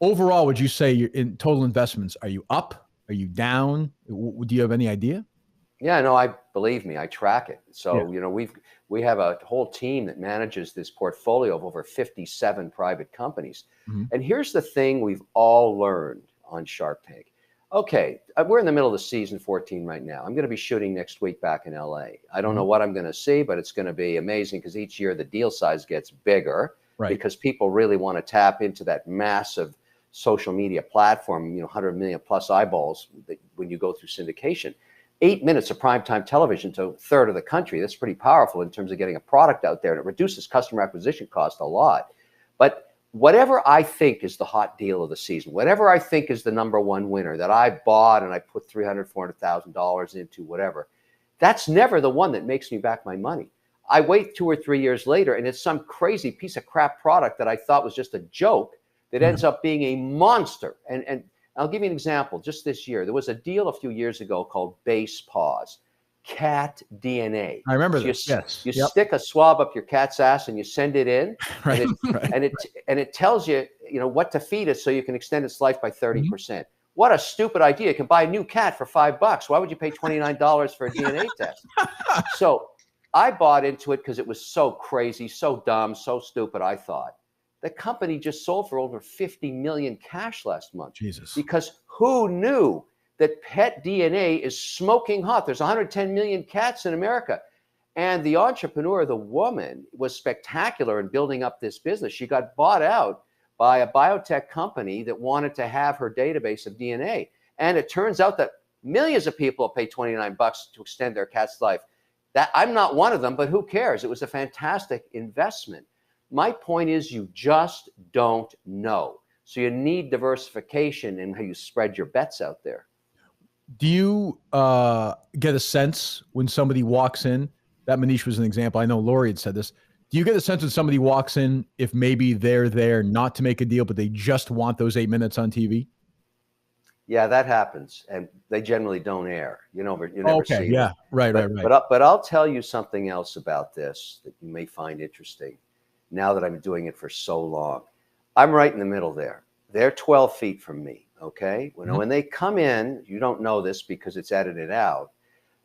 Overall, would you say you're in total investments? Are you up? Are you down? Do you have any idea? Yeah, no, believe me, I track it. So, you know, we have a whole team that manages this portfolio of over 57 private companies. Mm-hmm. And here's the thing we've all learned on Shark Tank. Okay, we're in the middle of the season 14 right now. I'm going to be shooting next week back in LA. I don't know what I'm going to see, but it's going to be amazing because each year the deal size gets bigger because people really want to tap into that massive social media platform, 100 million plus eyeballs when you go through syndication. 8 minutes of primetime television to a third of the country. That's pretty powerful in terms of getting a product out there, and it reduces customer acquisition cost a lot. But whatever I think is the hot deal of the season, whatever I think is the number one winner that I bought and I put $300,000, $400,000 into, whatever, that's never the one that makes me back my money. I wait 2 or 3 years later, and it's some crazy piece of crap product that I thought was just a joke that ends up being a monster. And I'll give you an example. Just this year, there was a deal a few years ago called Base Paws, cat DNA. I remember this. You stick a swab up your cat's ass and you send it in, and it tells you, what to feed it so you can extend its life by 30%. Mm-hmm. What a stupid idea! You can buy a new cat for $5. Why would you pay $29 for a DNA test? So I bought into it because it was so crazy, so dumb, so stupid. I thought. The company just sold for over 50 million cash last month. Jesus. Because who knew that pet DNA is smoking hot? There's 110 million cats in America. And the entrepreneur, the woman, was spectacular in building up this business. She got bought out by a biotech company that wanted to have her database of DNA. And it turns out that millions of people pay $29 to extend their cat's life. I'm not one of them, but who cares? It was a fantastic investment. My point is you just don't know. So you need diversification in how you spread your bets out there. Do you get a sense when somebody walks in? That Manish was an example. I know Lori had said this. Do you get a sense when somebody walks in if maybe they're there not to make a deal, but they just want those 8 minutes on TV? Yeah, that happens, and they generally don't air. You never see yeah, them. right. But I'll tell you something else about this that you may find interesting. Now that I'm doing it for so long, I'm right in the middle there. They're 12 feet from me. Okay, when they come in, you don't know this because it's edited out,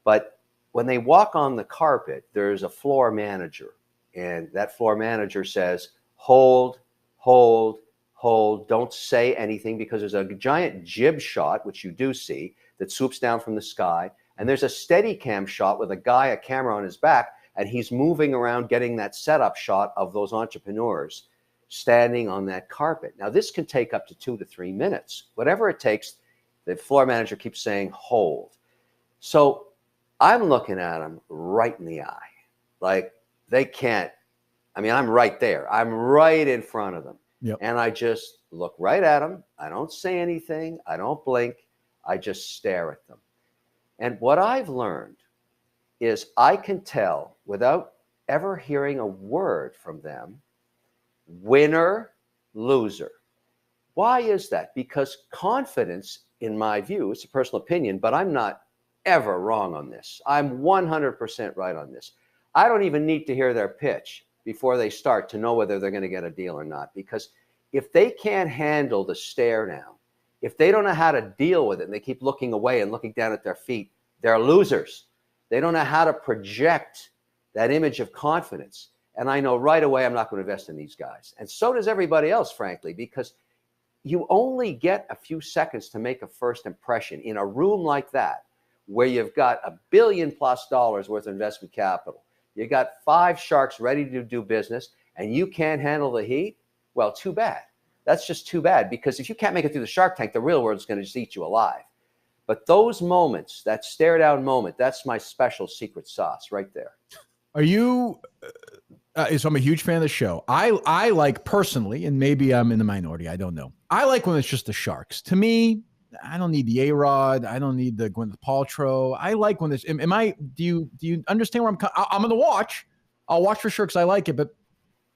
but when they walk on the carpet, there's a floor manager, and that floor manager says, "Hold, hold, hold, don't say anything," because there's a giant jib shot, which you do see, that swoops down from the sky, and there's a steady cam shot with a camera on his back, and he's moving around getting that setup shot of those entrepreneurs standing on that carpet. Now, this can take up to 2 to 3 minutes. Whatever it takes, the floor manager keeps saying, hold. So I'm looking at them right in the eye. Like, they can't. I mean, I'm right there. I'm right in front of them. Yep. And I just look right at them. I don't say anything. I don't blink. I just stare at them. And what I've learned is I can tell without ever hearing a word from them, winner, loser. Why is that? Because confidence, in my view, it's a personal opinion, but I'm not ever wrong on this. I'm 100% right on this. I don't even need to hear their pitch before they start to know whether they're going to get a deal or not. Because if they can't handle the stare down, if they don't know how to deal with it and they keep looking away and looking down at their feet, they're losers. They don't know how to project that image of confidence. And I know right away I'm not going to invest in these guys. And so does everybody else, frankly, because you only get a few seconds to make a first impression in a room like that, where you've got $1 billion+ worth of investment capital. You got 5 sharks ready to do business, and you can't handle the heat. Well, too bad. That's just too bad, because if you can't make it through the Shark Tank, the real world is going to just eat you alive. But those moments, that stare down moment, that's my special secret sauce right there. Are you? So I'm a huge fan of the show. I like personally, and maybe I'm in the minority, I don't know. I like when it's just the Sharks. To me, I don't need the A-Rod. I don't need the Gwyneth Paltrow. I like when this. Do you understand where I'm going to watch? I'll watch for sure because I like it. But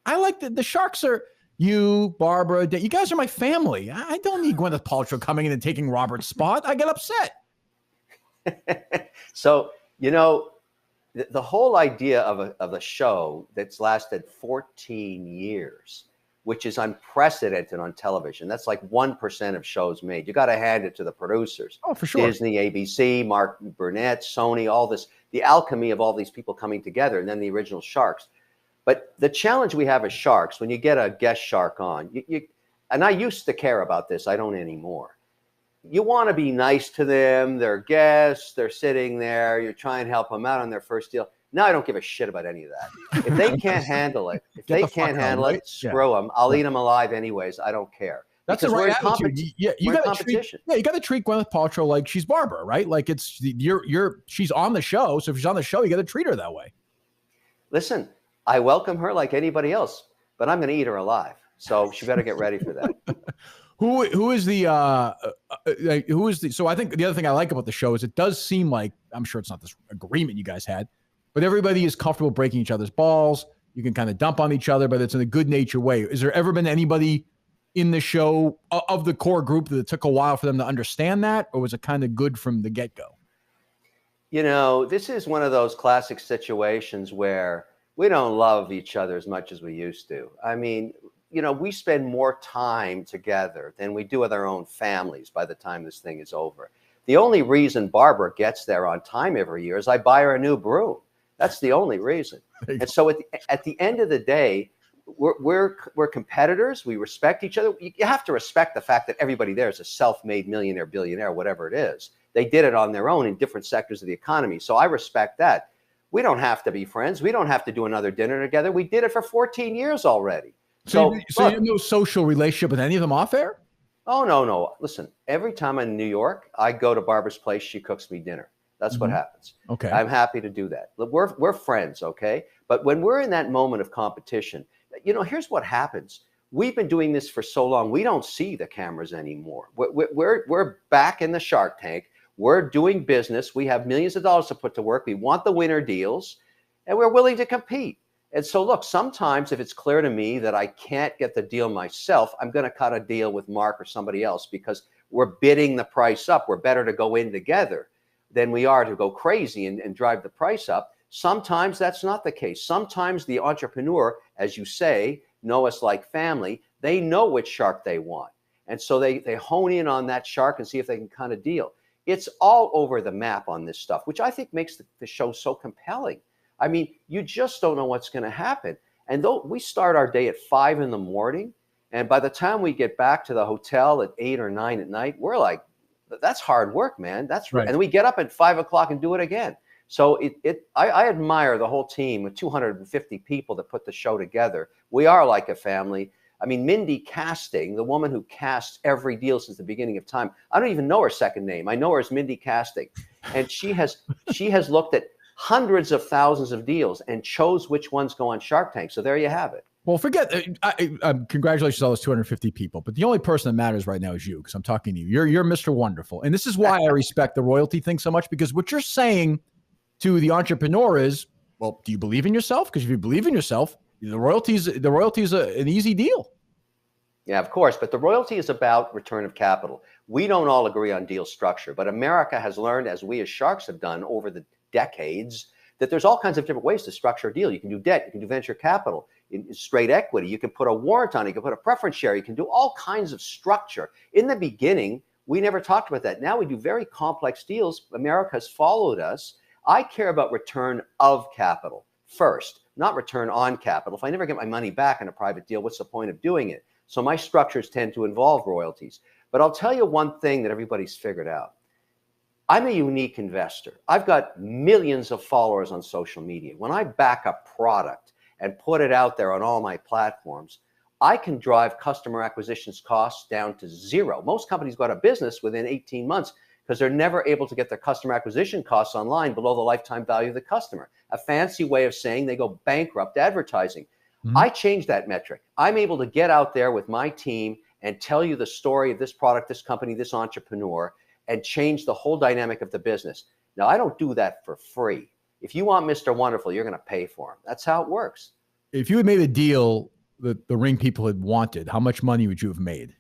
I like the Sharks are you, Barbara. You guys are my family. I don't need Gwyneth Paltrow coming in and taking Robert's spot. I get upset. So the whole idea of a show that's lasted 14 years, which is unprecedented on television. That's like 1% of shows made. You got to hand it to the producers. Oh, for sure. Disney, ABC, Mark Burnett, Sony, all this, the alchemy of all these people coming together, and then the original Sharks. But the challenge we have as Sharks, when you get a guest Shark on, and I used to care about this, I don't anymore. You want to be nice to them. They're guests. They're sitting there. You're trying to help them out on their first deal. Now I don't give a shit about any of that. If they can't handle it, screw them. I'll eat them alive anyways. I don't care. That's the right attitude. You got to treat. Yeah, you got to treat Gwyneth Paltrow like she's Barbara, right? Like she's on the show. So if she's on the show, you got to treat her that way. Listen, I welcome her like anybody else, but I'm going to eat her alive. So she better get ready for that. Who is the so I think the other thing I like about the show is it does seem like, I'm sure it's not this agreement you guys had, but everybody is comfortable breaking each other's balls. You can kind of dump on each other, but it's in a good natured way. Is there ever been anybody in the show of the core group that it took a while for them to understand that, or was it kind of good from the get-go? This is one of those classic situations where we don't love each other as much as we used to. I mean, we spend more time together than we do with our own families by the time this thing is over. The only reason Barbara gets there on time every year is I buy her a new broom. That's the only reason. And so at the end of the day, we're competitors. We respect each other. You have to respect the fact that everybody there is a self-made millionaire, billionaire, whatever it is. They did it on their own in different sectors of the economy. So I respect that. We don't have to be friends. We don't have to do another dinner together. We did it for 14 years already. So you have no social relationship with any of them off air? Oh, no. Listen, every time I'm in New York, I go to Barbara's place. She cooks me dinner. That's what happens. Okay. I'm happy to do that. We're friends, okay? But when we're in that moment of competition, here's what happens. We've been doing this for so long, we don't see the cameras anymore. We're back in the Shark Tank. We're doing business. We have millions of dollars to put to work. We want the winner deals, and we're willing to compete. And so, look, sometimes if it's clear to me that I can't get the deal myself, I'm going to cut a deal with Mark or somebody else because we're bidding the price up. We're better to go in together than we are to go crazy and drive the price up. Sometimes that's not the case. Sometimes the entrepreneur, as you say, know us like family. They know which shark they want. And so they hone in on that shark and see if they can cut a deal. It's all over the map on this stuff, which I think makes the show so compelling. I mean, you just don't know what's going to happen. And though we start our day at 5 a.m, and by the time we get back to the hotel at 8 or 9 at night, we're like, that's hard work, man. That's right. And then we get up at 5 o'clock and do it again. So I admire the whole team with 250 people that put the show together. We are like a family. I mean, Mindy Casting, the woman who casts every deal since the beginning of time, I don't even know her second name. I know her as Mindy Casting. And she has looked at hundreds of thousands of deals and chose which ones go on Shark Tank. So there you have it. Well, forget, congratulations to all those 250 people. But the only person that matters right now is you, because I'm talking to you. You're Mr. Wonderful. And this is why I respect the royalty thing so much, because what you're saying to the entrepreneur is, well, do you believe in yourself? Because if you believe in yourself, the royalty is an easy deal. Yeah, of course. But the royalty is about return of capital. We don't all agree on deal structure, but America has learned, as we as sharks have done over the decades, that there's all kinds of different ways to structure a deal. You can do debt, you can do venture capital, in straight equity, you can put a warrant on it, you can put a preference share, you can do all kinds of structure. In the beginning, we never talked about that. Now we do very complex deals. America has followed us. I care about return of capital first, not return on capital. If I never get my money back in a private deal, what's the point of doing it? So my structures tend to involve royalties. But I'll tell you one thing that everybody's figured out. I'm a unique investor. I've got millions of followers on social media. When I back a product and put it out there on all my platforms, I can drive customer acquisition costs down to zero. Most companies go out of business within 18 months because they're never able to get their customer acquisition costs online below the lifetime value of the customer. A fancy way of saying they go bankrupt advertising. Mm-hmm. I changed that metric. I'm able to get out there with my team and tell you the story of this product, this company, this entrepreneur, and change the whole dynamic of the business. Now, I don't do that for free. If you want Mr. Wonderful, you're going to pay for him. That's how it works. If you had made a deal that the ring people had wanted, how much money would you have made?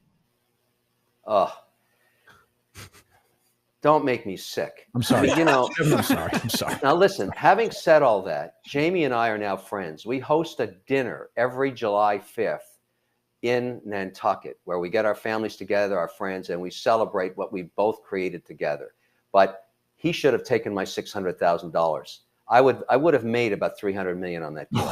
Don't make me sick. I'm sorry. You know, I'm sorry. Now, listen, having said all that, Jamie and I are now friends. We host a dinner every July 5th in Nantucket, where we get our families together, our friends, and we celebrate what we both created together. But he should have taken my $600,000. I would have made about $300 million on that deal.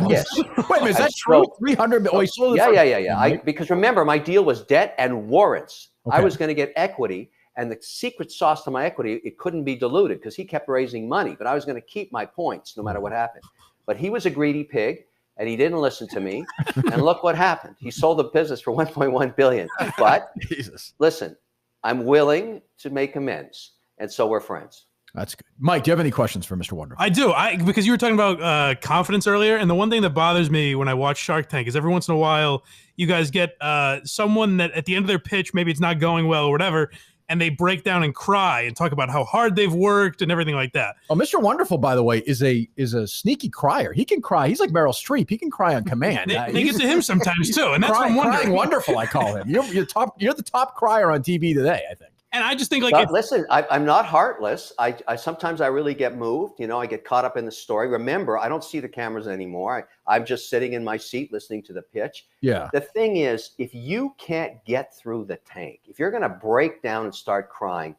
Yes. Wait a minute, is that true? 300 million? Yeah. Because remember, my deal was debt and warrants. Okay. I was going to get equity, and the secret sauce to my equity, it couldn't be diluted because he kept raising money, but I was going to keep my points no matter what happened. But he was a greedy pig, and he didn't listen to me. And look what happened. He sold the business for $1.1 billion. But listen, I'm willing to make amends. And so we're friends. That's good. Mike, do you have any questions for Mr. Wonderful? I do. Because you were talking about confidence earlier. And the one thing that bothers me when I watch Shark Tank is every once in a while, you guys get someone that at the end of their pitch, maybe it's not going well or whatever, and they break down and cry and talk about how hard they've worked and everything like that. Oh, Mr. Wonderful, by the way, is a sneaky crier. He can cry. He's like Meryl Streep. He can cry on command. They get to him sometimes too, and that's what I'm wondering. Crying wonderful, I call him. You're the top crier on TV today, I think. And I just think listen, I'm not heartless. I sometimes I really get moved. You know, I get caught up in the story. Remember, I don't see the cameras anymore. I'm just sitting in my seat listening to the pitch. Yeah. The thing is, if you can't get through the tank, if you're going to break down and start crying,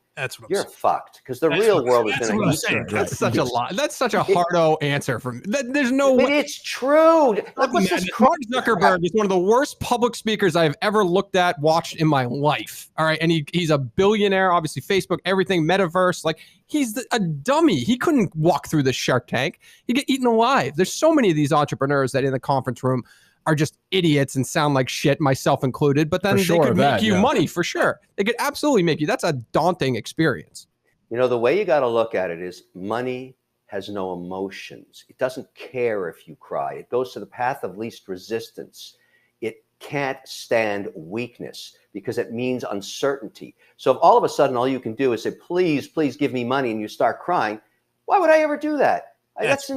you're fucked, because the real world is going to eat you. That's such a lie. That's such a hardo answer from. There's no way. It's true. Mark Zuckerberg is one of the worst public speakers I've ever watched in my life. All right, and he's a billionaire. Obviously, Facebook, everything, metaverse. Like he's a dummy. He couldn't walk through the Shark Tank. He'd get eaten alive. There's so many of these entrepreneurs that in the conference room are just idiots and sound like shit, myself included, but then they could make you money for sure. They could absolutely make you. That's a daunting experience. You know, the way you got to look at it is money has no emotions. It doesn't care if you cry. It goes to the path of least resistance. It can't stand weakness because it means uncertainty. So if all of a sudden all you can do is say, please, please give me money, and you start crying, why would I ever do that? That's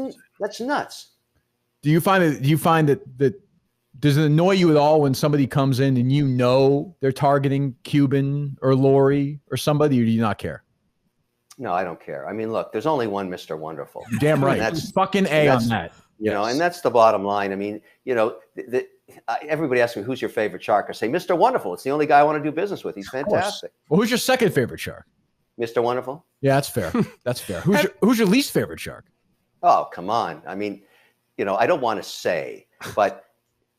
nuts. Do you find that does it annoy you at all when somebody comes in and you know they're targeting Cuban or Lori or somebody, or do you not care? No, I don't care. I mean, look, there's only one Mr. Wonderful. You're damn right. That's fucking A on that. You know, and that's the bottom line. I mean, you know, everybody asks me, who's your favorite shark? I say, Mr. Wonderful. It's the only guy I want to do business with. He's fantastic. Well, who's your second favorite shark? Mr. Wonderful? Yeah, that's fair. That's fair. Who's your least favorite shark? Oh, come on. I mean, you know, I don't want to say, but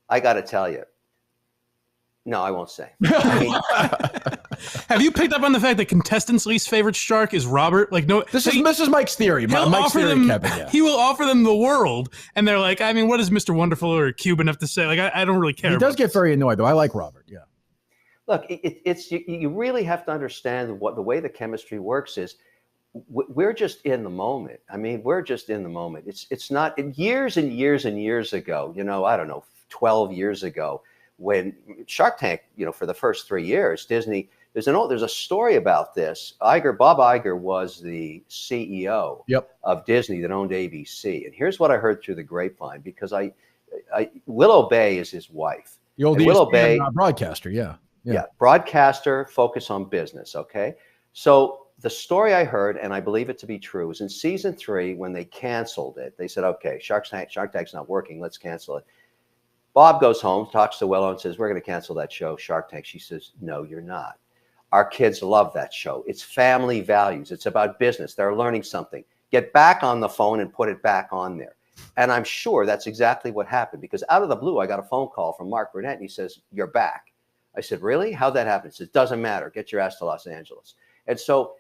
I got to tell you. No, I won't say. I mean, have you picked up on the fact that contestants' least favorite shark is Robert? Like, no, this is Mike's theory. Mike's theory, Kevin. Yeah. He will offer them the world, and they're like, I mean, what does Mr. Wonderful or Cuban have to say? Like, I don't really care. He does get very annoyed, though. I like Robert. Yeah. Look, it's you really have to understand what the way the chemistry works is. We're just in the moment. I mean, we're just in the moment. It's not years and years and years ago. You know, I don't know, 12 years ago. When Shark Tank, you know, for the first 3 years, Disney, there's a story about this. Bob Iger was the CEO of Disney that owned ABC. And here's what I heard through the grapevine, because Willow Bay is his wife. The old Willow Bay broadcaster, yeah, broadcaster, focus on business, okay? So the story I heard, and I believe it to be true, was in season 3 when they canceled it. They said, okay, Shark Tank's not working, let's cancel it. Bob goes home, talks to Willow and says, we're going to cancel that show, Shark Tank. She says, no, you're not. Our kids love that show. It's family values. It's about business. They're learning something. Get back on the phone and put it back on there. And I'm sure that's exactly what happened, because out of the blue, I got a phone call from Mark Burnett, and he says, you're back. I said, really? How'd that happen? He says, doesn't matter. Get your ass to Los Angeles. And so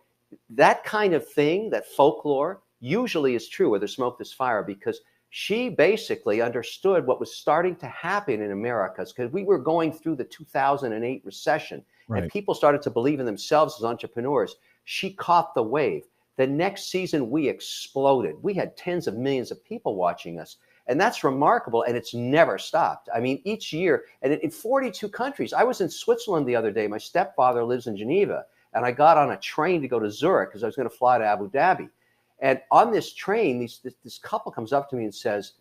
that kind of thing, that folklore, usually is true where there's smoke, there's fire, because she basically understood what was starting to happen in America, because we were going through the 2008 recession, and people started to believe in themselves as entrepreneurs. She caught the wave. The next season, we exploded. We had tens of millions of people watching us, and that's remarkable, and it's never stopped. I mean, each year, and in 42 countries. I was in Switzerland the other day. My stepfather lives in Geneva, and I got on a train to go to Zurich because I was going to fly to Abu Dhabi. And on this train, this couple comes up to me and says,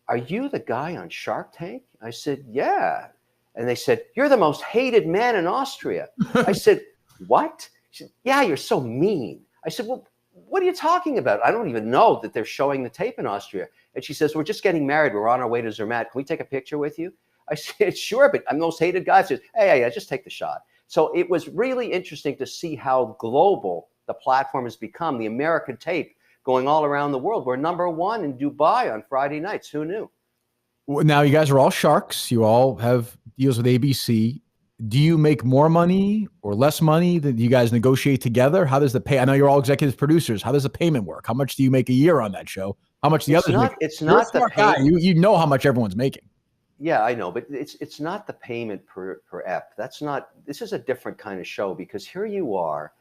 are you the guy on Shark Tank? I said, yeah. And they said, you're the most hated man in Austria. I said, what? She said, yeah, you're so mean. I said, well, what are you talking about? I don't even know that they're showing the tape in Austria. And she says, we're just getting married. We're on our way to Zermatt. Can we take a picture with you? I said, sure, but I'm the most hated guy. She says, hey, just take the shot. So it was really interesting to see how global the platform has become. The American tape going all around the world. We're #1 in Dubai on Friday nights. Who knew? Well, now you guys are all sharks. You all have deals with ABC. Do you make more money or less money? That you guys negotiate together? How does the pay? I know you're all executive producers. How does the payment work? How much do you make a year on that show? How much the others make? It's not the payment. You know how much everyone's making. Yeah, I know, but it's not the payment per ep. That's not. This is a different kind of show, because here you are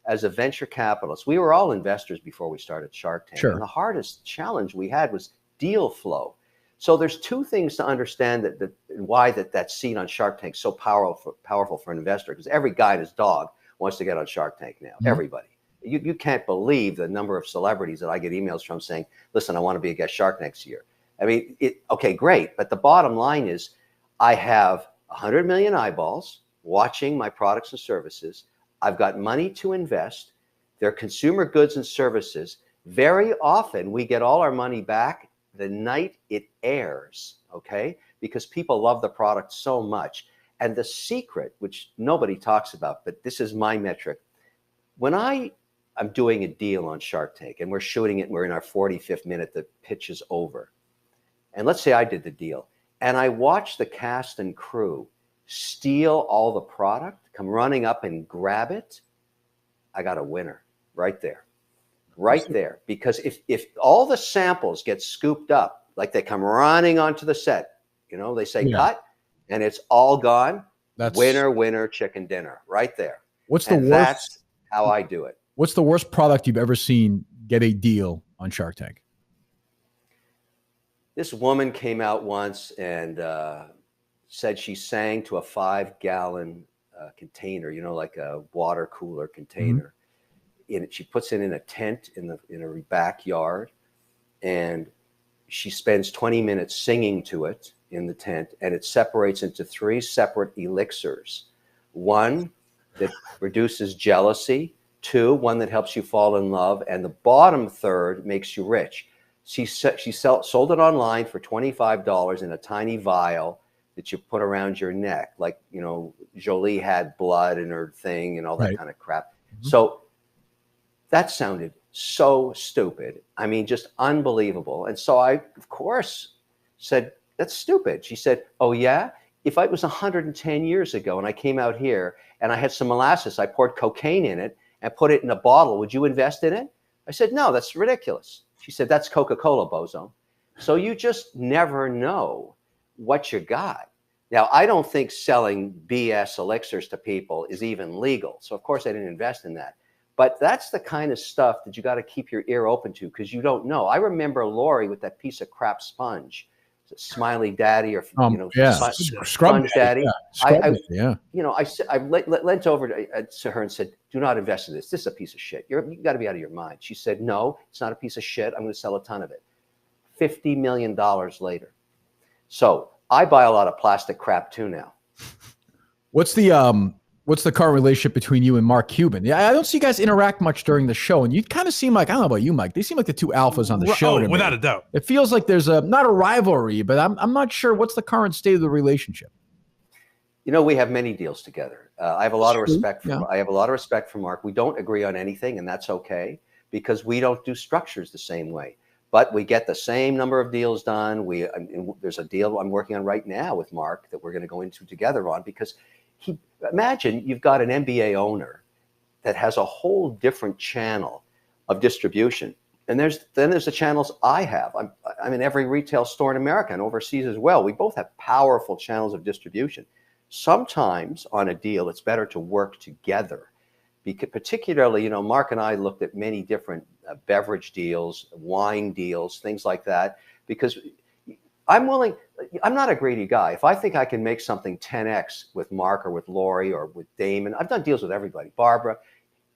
as a venture capitalist. We were all investors before we started Shark Tank. Sure. And the hardest challenge we had was deal flow. So there's two things to understand that why that seat on Shark Tank is so powerful for an investor, because every guy and his dog wants to get on Shark Tank now. Mm-hmm. Everybody. You can't believe the number of celebrities that I get emails from saying, listen, I want to be a guest Shark next year. I mean, okay, great. But the bottom line is I have 100 million eyeballs watching my products and services. I've got money to invest. They're consumer goods and services. Very often we get all our money back the night it airs, okay? Because people love the product so much. And the secret, which nobody talks about, but this is my metric. When I'm doing a deal on Shark Tank and we're shooting it and we're in our 45th minute, the pitch is over. And let's say I did the deal and I watch the cast and crew steal all the product, come running up and grab it, I got a winner right there. Right there. Because if all the samples get scooped up, like they come running onto the set, you know, they say cut, and it's all gone, that's winner, chicken dinner, right there. What's the worst? That's how I do it. What's the worst product you've ever seen get a deal on Shark Tank? This woman came out once and said she sang to a 5-gallon container, like a water cooler container. She puts it in a tent in her backyard, and she spends 20 minutes singing to it in the tent, and it separates into 3 separate elixirs. 1 that reduces jealousy, 2, one that helps you fall in love, and the bottom third makes you rich. She sold it online for $25 in a tiny vial that you put around your neck, like, Jolie had blood in her thing and all that kind of crap. So that sounded so stupid. I mean, just unbelievable. And so I, of course, said, that's stupid. She said, oh, yeah? If it was 110 years ago and I came out here and I had some molasses, I poured cocaine in it and put it in a bottle, would you invest in it? I said, no, that's ridiculous. She said, that's Coca-Cola, bozo. So you just never know what you got. Now, I don't think selling BS elixirs to people is even legal. So, of course, I didn't invest in that. But that's the kind of stuff that you got to keep your ear open to, because you don't know. I remember Lori with that piece of crap sponge, Smiley Daddy, or Sponge Daddy. I leant over to her and said, "Do not invest in this. This is a piece of shit. You got to be out of your mind." She said, "No, it's not a piece of shit. I'm going to sell a ton of it." $50 million later. So I buy a lot of plastic crap too now. What's the current relationship between you and Mark Cuban? Yeah, I don't see you guys interact much during the show, and you kind of seem like, I don't know about you, Mike, they seem like the 2 alphas on the show. Oh, without a doubt. It feels like there's not a rivalry, but I'm not sure what's the current state of the relationship. We have many deals together. I have a lot of respect for Mark. We don't agree on anything, and that's okay, because we don't do structures the same way. But we get the same number of deals done. There's a deal I'm working on right now with Mark that we're going to go into together on, because imagine you've got an NBA owner that has a whole different channel of distribution. And there's the channels I have. I'm in every retail store in America and overseas as well. We both have powerful channels of distribution. Sometimes on a deal, it's better to work together. Because particularly, Mark and I looked at many different beverage deals, wine deals, things like that, because I'm not a greedy guy. If I think I can make something 10x with Mark or with Lori or with Damon, I've done deals with everybody, Barbara.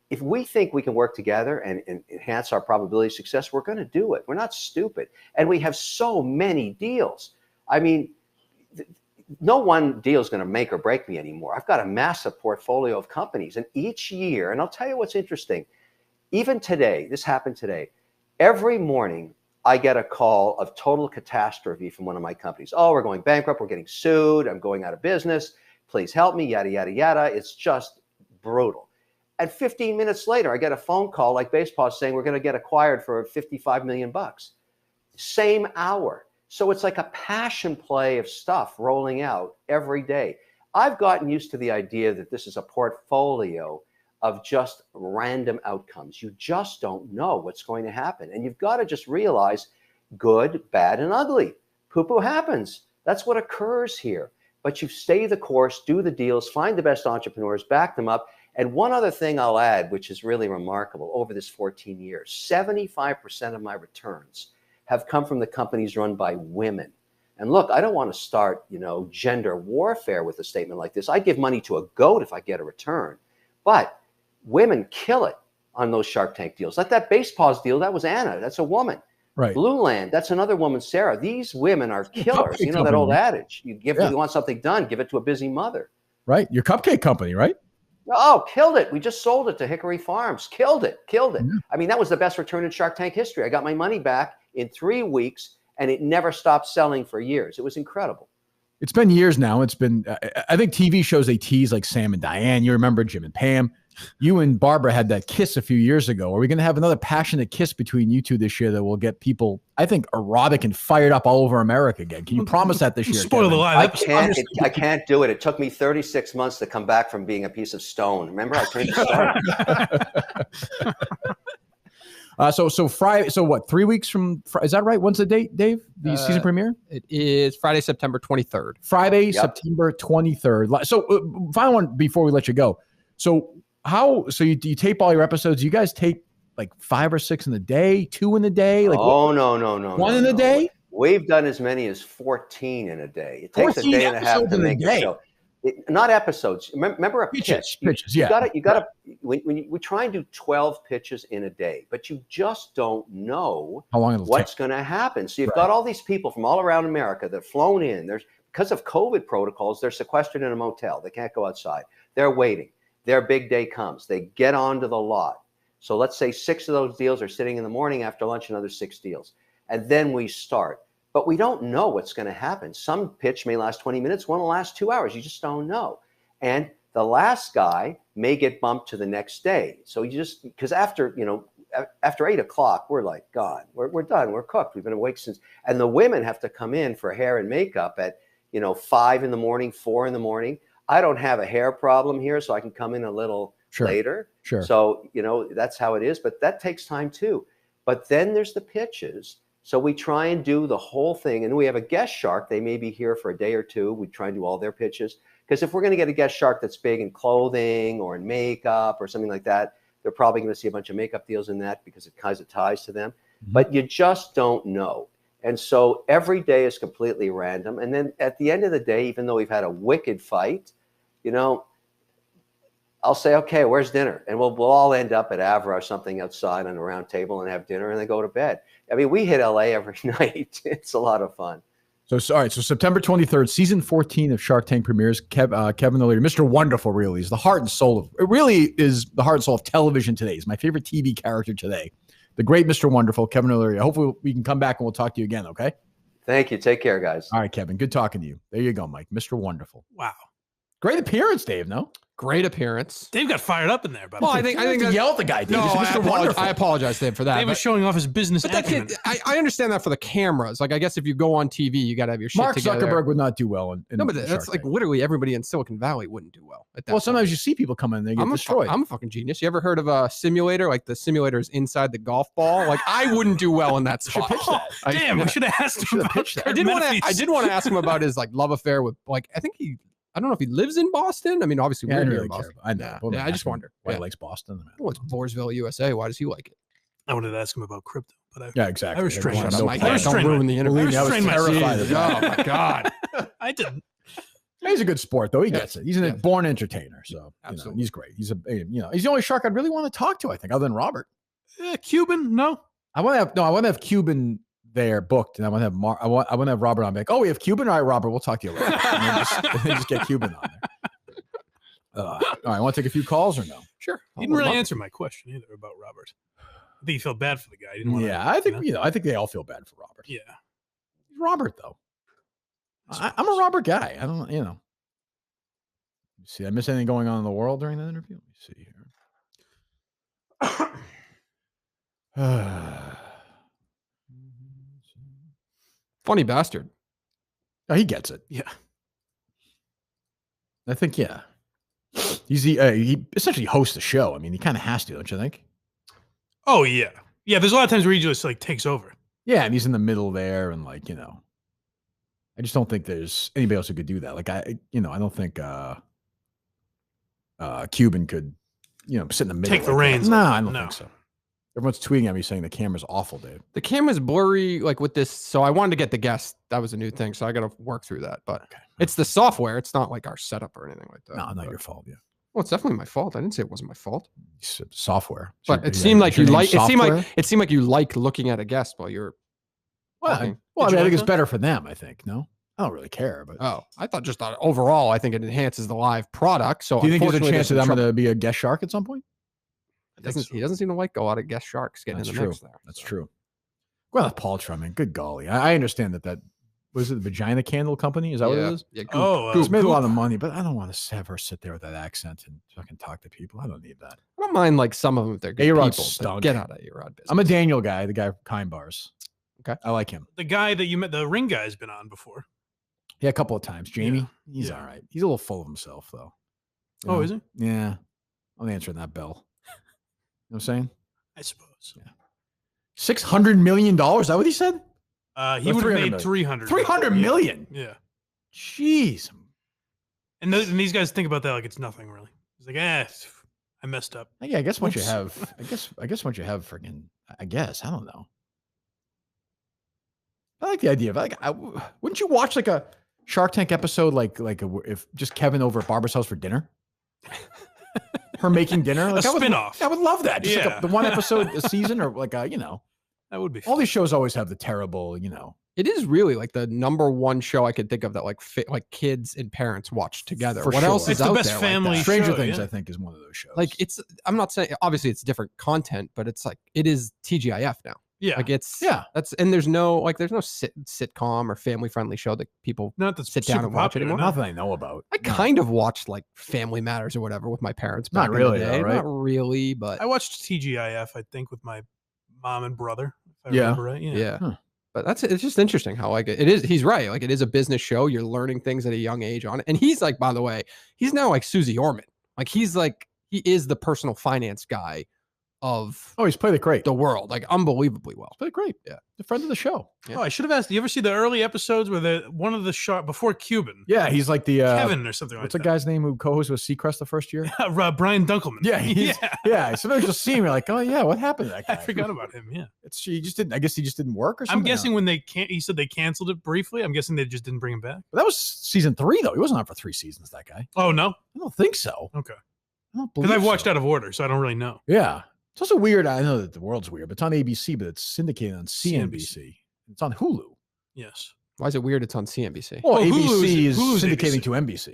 If we think we can work together and enhance our probability of success, we're going to do it. We're not stupid. And we have so many deals. I mean, no one deal is going to make or break me anymore. I've got a massive portfolio of companies. And each year, and I'll tell you what's interesting, even today, this happened today, every morning, I get a call of total catastrophe from one of my companies. Oh, we're going bankrupt. We're getting sued. I'm going out of business. Please help me, yada, yada, yada. It's just brutal. And 15 minutes later, I get a phone call like baseball saying we're going to get acquired for $55 million. Same hour. So it's like a passion play of stuff rolling out every day. I've gotten used to the idea that this is a portfolio of just random outcomes. You just don't know what's going to happen. And you've got to just realize good, bad, and ugly. Poo-poo happens. That's what occurs here. But you stay the course, do the deals, find the best entrepreneurs, back them up. And one other thing I'll add, which is really remarkable, over this 14 years, 75% of my returns have come from the companies run by women. And look, I don't want to start, gender warfare with a statement like this. I'd give money to a goat if I get a return. But women kill it on those Shark Tank deals. Like that Basepaws deal, that was Anna. That's a woman. Right. Blue Land, that's another woman, Sarah. These women are killers. You know that old adage. You want something done, give it to a busy mother. Right. Your cupcake company, right? Oh, killed it. We just sold it to Hickory Farms. Killed it. Yeah. I mean, that was the best return in Shark Tank history. I got my money back in 3 weeks, and it never stopped selling for years. It was incredible. It's been years now. It's been, I think TV shows they tease like Sam and Diane. You remember Jim and Pam. You and Barbara had that kiss a few years ago. Are we going to have another passionate kiss between you two this year that will get people, I think, erotic and fired up all over America again? Can you promise that this year? Spoil the lie. I can't do it. It took me 36 months to come back from being a piece of stone. Remember, I turned to stone. So Friday. So what? 3 weeks from? Is that right? When's the date, Dave? The season premiere? It is Friday, September 23rd. Friday, September 23rd. So final one before we let you go. So you tape all your episodes? You guys tape like 5 or 6 in the day, 2 in the day? Like no. One in the day? We've done as many as 14 in a day. It takes a 14 day and a half episodes to in a make a day? show. Not episodes. Remember a pitch. Pitches, You yeah. gotta. We try and do 12 pitches in a day, but you just don't know How long it'll what's going to happen. So you've got all these people from all around America that have flown in. There's because of COVID protocols, they're sequestered in a motel. They can't go outside. They're waiting. Their big day comes. They get onto the lot. So let's say 6 of those deals are sitting in the morning after lunch, another 6 deals, and then we start. But we don't know what's going to happen. Some pitch may last 20 minutes, one will last 2 hours. You just don't know. And the last guy may get bumped to the next day. So you just, because after 8 o'clock, we're like, gone. We're done. We're cooked. We've been awake since. And the women have to come in for hair and makeup at, 5 in the morning, 4 in the morning. I don't have a hair problem here, so I can come in a little later. Sure. So, that's how it is. But that takes time too. But then there's the pitches. So we try and do the whole thing. And we have a guest shark. They may be here for a day or two. We try and do all their pitches. Because if we're going to get a guest shark that's big in clothing or in makeup or something like that, they're probably going to see a bunch of makeup deals in that because it kind of ties to them. Mm-hmm. But you just don't know. And so every day is completely random. And then at the end of the day, even though we've had a wicked fight, I'll say, okay, where's dinner? And we'll all end up at Avra or something outside on a round table and have dinner and then go to bed. I mean, we hit LA every night. It's a lot of fun. So September 23rd, season 14 of Shark Tank premieres. Kevin O'Leary, Mr. Wonderful, really is the heart and soul of it. Really is the heart and soul of television today. He's my favorite TV character today. The great Mr. Wonderful, Kevin O'Leary. Hopefully we can come back and we'll talk to you again. Okay. Thank you. Take care, guys. All right, Kevin. Good talking to you. There you go, Mike. Mr. Wonderful. Wow. Great appearance, Dave. No. Great appearance. Dave got fired up in there, but well, I think to yell at the guy. Dave. No, I apologize, Dave, for that. Dave was showing off his business. But I understand that for the cameras. Like, I guess if you go on TV, you got to have your shit Mark together. Zuckerberg would not do well. No, but that's like literally everybody in Silicon Valley wouldn't do well. At that point. Sometimes you see people come in and they get destroyed. I'm a fucking genius. You ever heard of a simulator? Like the simulator is inside the golf ball. Like I wouldn't do well in that spot. Pitch that. Damn, we should have asked him about that. I did want to ask him about his like love affair with I don't know if he lives in Boston. I mean, obviously we're here in Boston. I know. Yeah, I just wonder why he likes Boston. Well, it's Mooresville, USA. Why does he like it? I wanted to ask him about crypto, but exactly. I restrained myself. Don't ruin the interview. I was terrified of that. Oh my god. I didn't. He's a good sport, though. He gets it. He's a born entertainer, so he's great. He's he's the only shark I'd really want to talk to. I think, other than Robert. Cuban, no. I want to have Cuban there booked, and I want to have I want to have Robert on. Like, oh, we have Cuban. All right, Robert, we'll talk to you later. and then just get Cuban on there. All right, I want to take a few calls or no? Sure. He didn't really answer my question either about Robert. I think he felt bad for the guy. He didn't want I think I think they all feel bad for Robert. Yeah. Robert though. I'm a Robert guy. I don't, See, I miss anything going on in the world during that interview? Let me see here. Funny bastard. Oh, he gets it. Yeah. I think, he's he essentially hosts the show. I mean, he kind of has to, don't you think? Oh, yeah. Yeah, there's a lot of times where he just like takes over. Yeah, and he's in the middle there and I just don't think there's anybody else who could do that. Like, I don't think Cuban could, sit in the middle. Take the reins. No, I don't think so. Everyone's tweeting at me saying the camera's awful, Dave. The camera's blurry, like with this. So I wanted to get the guest. That was a new thing. So I got to work through that. But it's the software. It's not like our setup or anything like that. No, not your fault. Yeah. Well, it's definitely my fault. I didn't say it wasn't my fault. Software. But it seemed like you like. It seemed like you like looking at a guest while you're. Well, I think it's better for them. I think. No, I don't really care. But I thought overall, I think it enhances the live product. So do you think there's a chance that I'm going to be a guest shark at some point? He doesn't seem to like a lot of guest sharks getting in the mix there. That's true. Gwyneth Paltrow, man, good golly. I understand that was it the Vagina Candle Company? Is that what it is? Yeah. Goop made a lot of money, but I don't want to have her sit there with that accent and fucking talk to people. I don't need that. I don't mind like some of them if they're good A-Rod people. stunk. Get out of A-Rod business. I'm a Daniel guy, the guy from Kind Bars. Okay. I like him. The guy that you met, the ring guy, has been on before. Yeah, a couple of times. Jamie, he's all right. He's a little full of himself, though. Is he? Yeah. I'm answering that bell. You know what I'm saying? I suppose. Yeah. $600 million? Is that what he said? He would have made 300. 300 million? Yeah. Jeez. And these guys think about that like it's nothing, really. It's like, I messed up. Yeah, I guess once you have, I guess once you have freaking, I don't know. I like the idea of wouldn't you watch like a Shark Tank episode if just Kevin over at Barbara's house for dinner? Her making dinner, like a spinoff. I would love that. Just like the one episode a season, or like that would be fun. All these shows always have the terrible, It is really like the number one show I could think of that like kids and parents watch together. For What sure. else is It's the out best there family like that? Stranger show, Things, yeah. I think, is one of those shows. Like I'm not saying obviously it's different content, but it's like it is TGIF now. Yeah. Like there's no sitcom or family friendly show that people Not that's sit down super and watch popular, anymore. no. nothing I know about. I kind of watched like Family Matters or whatever with my parents. Not back really, in the day. though, right? Not really, but I watched TGIF, I think, with my mom and brother. If I Yeah. remember right. yeah. Huh. But it's just interesting how like it is. He's right. Like it is a business show. You're learning things at a young age on it. And he's like, by the way, he's now like Susie Orman. Like he is the personal finance guy of He's played it great. the world. Like unbelievably well. Played it great. Yeah. The friend of the show. Yeah. Oh, I should have asked. Do you ever see the early episodes where one of the Shark before Cuban? Yeah, he's like the Kevin or something like what's the that. guy's name who co-hosted with Seacrest the first year? Brian Dunkelman. Yeah, Sometimes you'll see him, you're like, oh yeah, what happened to that guy? I forgot about him. Yeah. He just didn't. I guess he just didn't work or something. I'm guessing when he said they canceled it briefly. I'm guessing they just didn't bring him back. But that was season 3 though. He wasn't on for 3 seasons. That guy. Oh no. I don't think so. Okay. I don't Because believe I've watched so. out of order, so I don't really know. Yeah, it's also weird. I know that the world's weird, but it's on ABC, but it's syndicated on CNBC. It's on Hulu. Yes. Why is it weird it's on CNBC? Well, Well, ABC is Hulu's syndicating ABC. to NBC.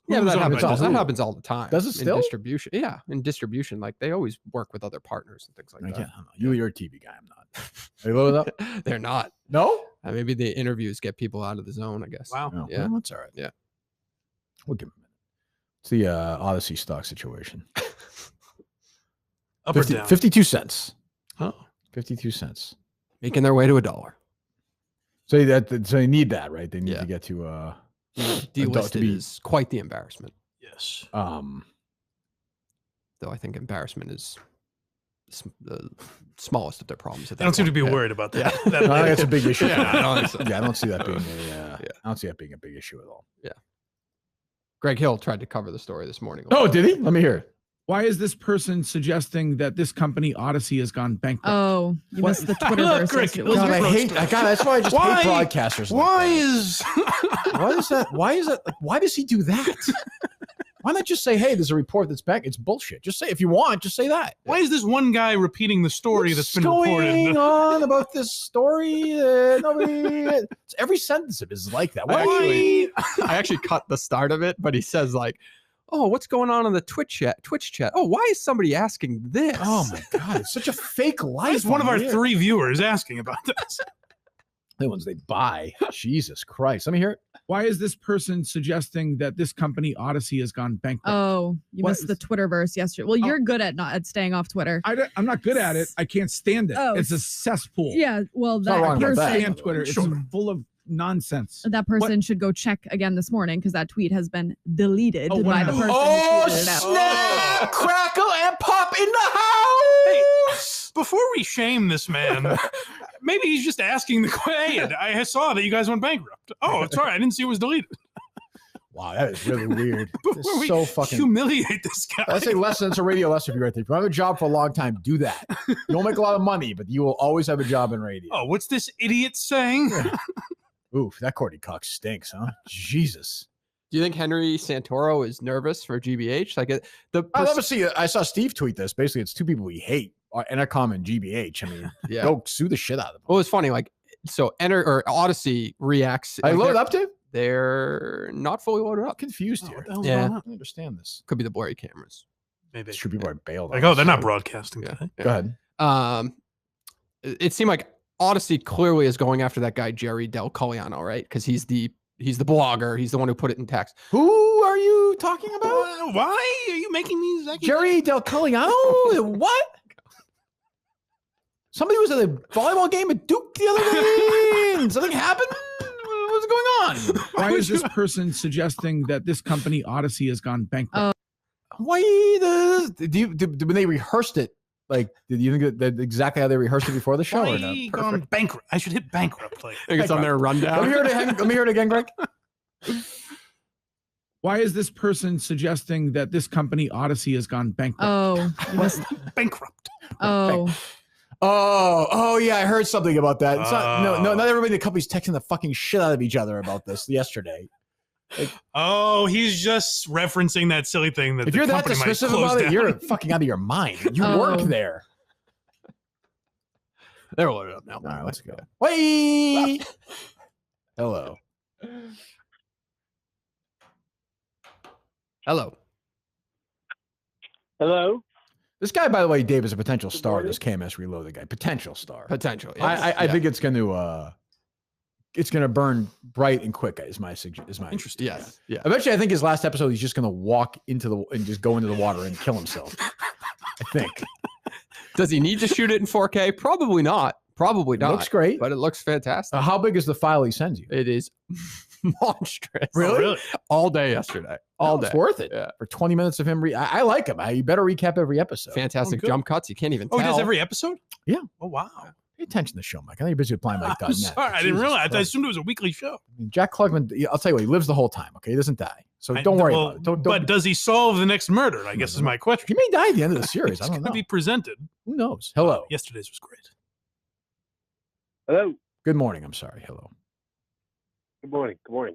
Yeah, but Hulu's that owned happens, by that Disney. happens all the time. Does it still? In distribution? Yeah, in distribution. Like they always work with other partners and things like I that. can't. I don't know. You're a TV guy. I'm not. Are you loaded up? They're not. No. Maybe the interviews get people out of the zone, I guess. Wow. No. Yeah. Well, that's all right. Yeah. We'll give him a minute. It's the Audacy stock situation. Up or down? 52 cents. Oh. 52 cents. Making their way to $1. So they need that, right? They need to get to Delisted is quite the embarrassment. Yes. Though I think embarrassment is the smallest of their problems. I don't seem to be worried about that. Yeah. That I think that's a big issue. Yeah, I don't think so. I don't see that being I don't see that being a big issue at all. Yeah. Greg Hill tried to cover the story this morning. Oh, did he? Let me hear it. Why is this person suggesting that this company Audacy has gone bankrupt? Oh, you missed the Twitterverse yesterday. God, I hate that. God, that's why I just hate broadcasters. Why is that? Why is that? Like, why does he do that? Why not just say, hey, there's a report that's back? It's bullshit. Just say, if you want, just say that. Why is this one guy repeating the story that's been going reported? on about this story? Nobody. Every sentence of it is like that. Why? I actually cut the start of it, but he says like, "Oh, what's going on the Twitch chat? Oh, why is somebody asking this? Oh my God, it's such a fake life." It's one of on our here. 3 viewers asking about this. The ones they buy. Jesus Christ. Let me hear it. Why is this person suggesting that this company Audacy has gone bankrupt? Oh, you What missed the is- Twitterverse yesterday. Well, you're good at staying off Twitter. I'm not good at it. I can't stand it. Oh, It's a cesspool. Yeah, well, not wrong that about I that. person, can't stand Twitter. It's Sure. full of nonsense. that person should go check again this morning because that tweet has been deleted Oh, by the wow. person Oh, who tweeted it out. snap! Crackle and pop in the house! Before we shame this man, maybe he's just asking the question. Hey, I saw that you guys went bankrupt. Oh, it's all right. I didn't see it was deleted. Wow, that is really weird. Before It's we so fucking. humiliate this guy. I say lesson. It's a radio lesson for you right there. If you have a job for a long time, do that. You don't make a lot of money, but you will always have a job in radio. Oh, what's this idiot saying? Oof, that Courtney Cox stinks, huh? Jesus. Do you think Henry Santoro is nervous for GBH? Like I love to see it. I saw Steve tweet this. Basically, it's 2 people we hate, Entercom and GBH. I mean, Yeah. go sue the shit out of them. Well, it's funny. Like so, Odyssey reacts. Are you like, loaded they're- up, Dave? They're not fully loaded I'm up. confused Oh, here. what the hell's Yeah. going I on? don't understand this. Could be the blurry cameras. Maybe. It's true. People are bailed. Like, on oh, they're this. not broadcasting Yeah. today. Go ahead. It seemed like Odyssey clearly is going after that guy Jerry Del Colliano, right? Because he's the blogger. He's the one who put it in text. Who are you talking about? Why are you making these accusations? Jerry Del Colliano? What? Somebody was at a volleyball game at Duke the other day. Something happened? What's going on? Why is this person suggesting that this company Audacy has gone bankrupt? Why when they rehearsed it? Like, did you think that exactly how they rehearsed it before the show? Or no? Why gone bankrupt? I should hit bankrupt. Like, I think it's on their rundown. Let me hear it again, Greg. Why is this person suggesting that this company Audacy has gone bankrupt? Oh, you missed. bankrupt. Oh, Oh, yeah, I heard something about that. It's not everybody in the company's texting the fucking shit out of each other about this yesterday. He's just referencing that silly thing that if the you're that company might dismissive close about it, down. you're fucking out of your mind. You work there. They're loaded up now. All right, let's go. Wait. Hello. Hello. This guy, by the way, Dave, is a potential star. This KMS Reloaded guy, potential star. Potential. I think it's going to burn bright and quick. Is my interesting. Yes. Yeah. Eventually, I think his last episode, he's just going to walk into and just go into the water and kill himself. I think. Does he need to shoot it in 4K? Probably not. Probably not. Looks great, but it looks fantastic. How big is the file he sends you? It is monstrous. Really? All day yesterday. All day. It's worth it. Yeah. For 20 minutes of him. I like him. You better recap every episode. Fantastic jump cuts. You can't even tell. He does every episode? Yeah. Oh, wow. Pay attention to the show, Mike. I know you're busy with blindmike.net. I'm sorry. I didn't realize. I assumed it was a weekly show. Jack Klugman, I'll tell you what, he lives the whole time, okay? He doesn't die. So don't worry about it. Don't, but does he solve the next murder? I guess is my question. He may die at the end of the series. I don't know. Could be presented. Who knows? Hello. Yesterday's was great. Hello. Good morning. I'm sorry. Hello. Good morning. Good morning.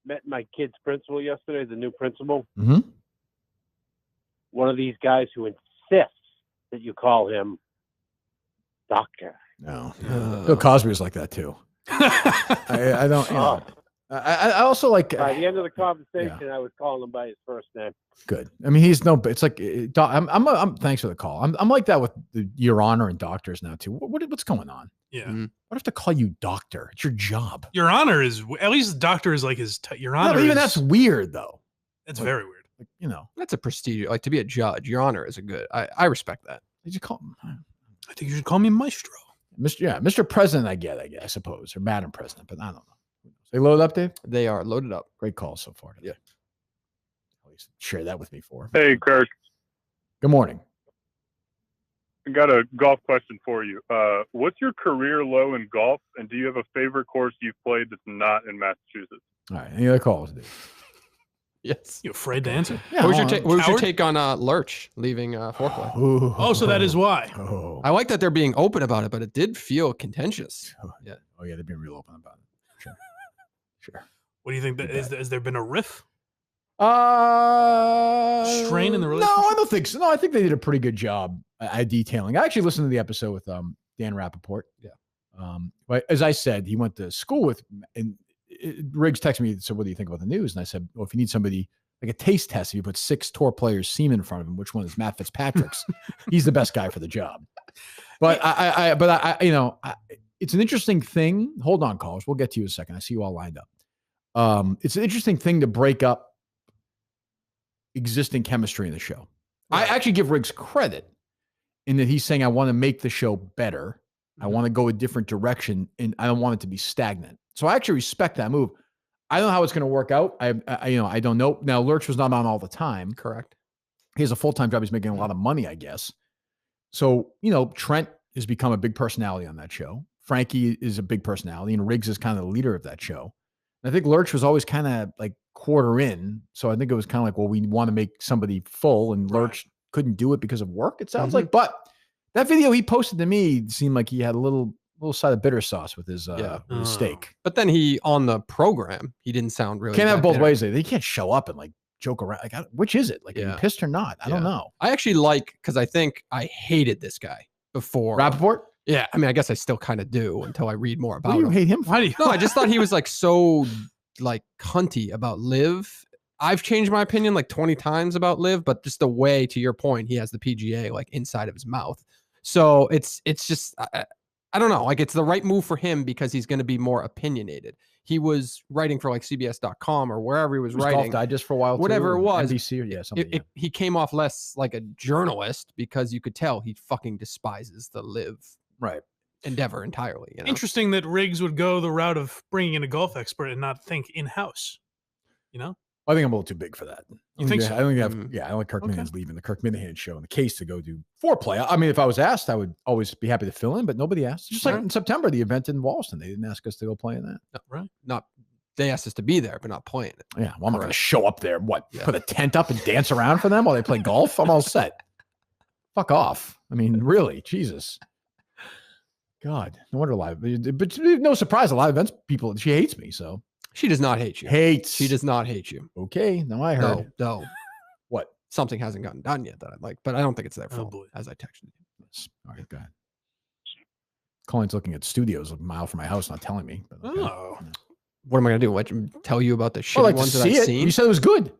Met my kid's principal yesterday, the new principal. Mm-hmm. One of these guys who insists that you call him doctor. No. Bill Cosby was like that too. I don't. You know, I also like. By the end of the conversation, I was calling him by his first name. Good. I mean, he's no. It's like I'm. Thanks for the call. I'm like that with Your Honor and doctors now too. What's going on? Yeah. What if to call you doctor? It's your job. Your Honor is at least the doctor is like his. Your Honor. No, even that's weird though. That's very weird. Like, you know, that's a prestige. Like to be a judge, Your Honor is a good. I respect that. Did you call him? I think you should call me Maestro. Mr. President. I suppose, or Madam President, but I don't know. They load up, Dave? They are loaded up. Great call so far. Yeah. At least share that with me for. Hey, Kirk. Good morning. I got a golf question for you. What's your career low in golf, and do you have a favorite course you've played that's not in Massachusetts? All right. Any other calls, Dave? Yes. You afraid to answer? Yeah, what was your take on Lurch leaving foreplay? Oh, so that is why. Oh. I like that they're being open about it, but it did feel contentious. Yeah. Oh, yeah. They've been real open about it. Sure. What do you think? Has there been a riff? Strain in the relationship? No, I don't think so. No, I think they did a pretty good job at detailing. I actually listened to the episode with Dan Rappaport. Yeah. But as I said, he went to school with, and Riggs texted me and said, "What do you think about the news?" And I said, "Well, if you need somebody like a taste test, if you put 6 tour players' semen in front of him, which one is Matt Fitzpatrick's? He's the best guy for the job." But it's an interesting thing. Hold on, callers. We'll get to you in a second. I see you all lined up. It's an interesting thing to break up existing chemistry in the show. Right. I actually give Riggs credit in that he's saying, I want to make the show better. I want to go a different direction, and I don't want it to be stagnant. So I actually respect that move. I don't know how it's going to work out. I don't know. Now, Lurch was not on all the time. Correct. He has a full-time job. He's making a lot of money, I guess. So, Trent has become a big personality on that show. Frankie is a big personality, and Riggs is kind of the leader of that show. And I think Lurch was always kind of like quarter in. So I think it was kind of like, well, we want to make somebody full, and Lurch couldn't do it because of work, it sounds like. But that video he posted to me seemed like he had a little side of bitter sauce with his steak. But then on the program, he didn't sound really. Can't have both ways. They can't show up and like joke around. Like, which is it? Like, are you pissed or not? I don't know. I actually because I think I hated this guy before. Rappaport? Yeah, I mean, I guess I still kind of do until I read more about him. What do you hate him for? No, I just thought he was like so like cunty about Liv. I've changed my opinion like 20 times about Liv, but just the way, to your point, he has the PGA like inside of his mouth. So it's just I don't know, like it's the right move for him because he's going to be more opinionated. He was writing for like CBS.com or wherever he was writing. Golf Digest for a while, whatever too, it was. NBC, or something. He came off less like a journalist because you could tell he fucking despises the Liv endeavor entirely. Interesting that Riggs would go the route of bringing in a golf expert and not think in-house. I think I'm a little too big for that. You think so? I don't think I don't like Kirk Minahan's leaving the Kirk Minahan show and the case to go do foreplay. I mean, if I was asked, I would always be happy to fill in, but nobody asked. Just like in September, the event in Wallaston, they didn't ask us to go play in that. They asked us to be there, but not playing it. Yeah, well, I'm not going to show up there. Put a tent up and dance around for them while they play golf? I'm all set. Fuck off. I mean, really, Jesus. God, no wonder live. But no surprise, a lot of events people. She hates me, so She does not hate you. hates. She does not hate you. Okay, now I heard. No. What? Something hasn't gotten done yet that I'd like, but I don't think it's their fault. boy. As I texted you. All right, go ahead. Colin's looking at studios a mile from my house, not telling me. But okay. What am I gonna do? What, tell you about the shitty I'd like to ones that see I've it. seen? You said it was good.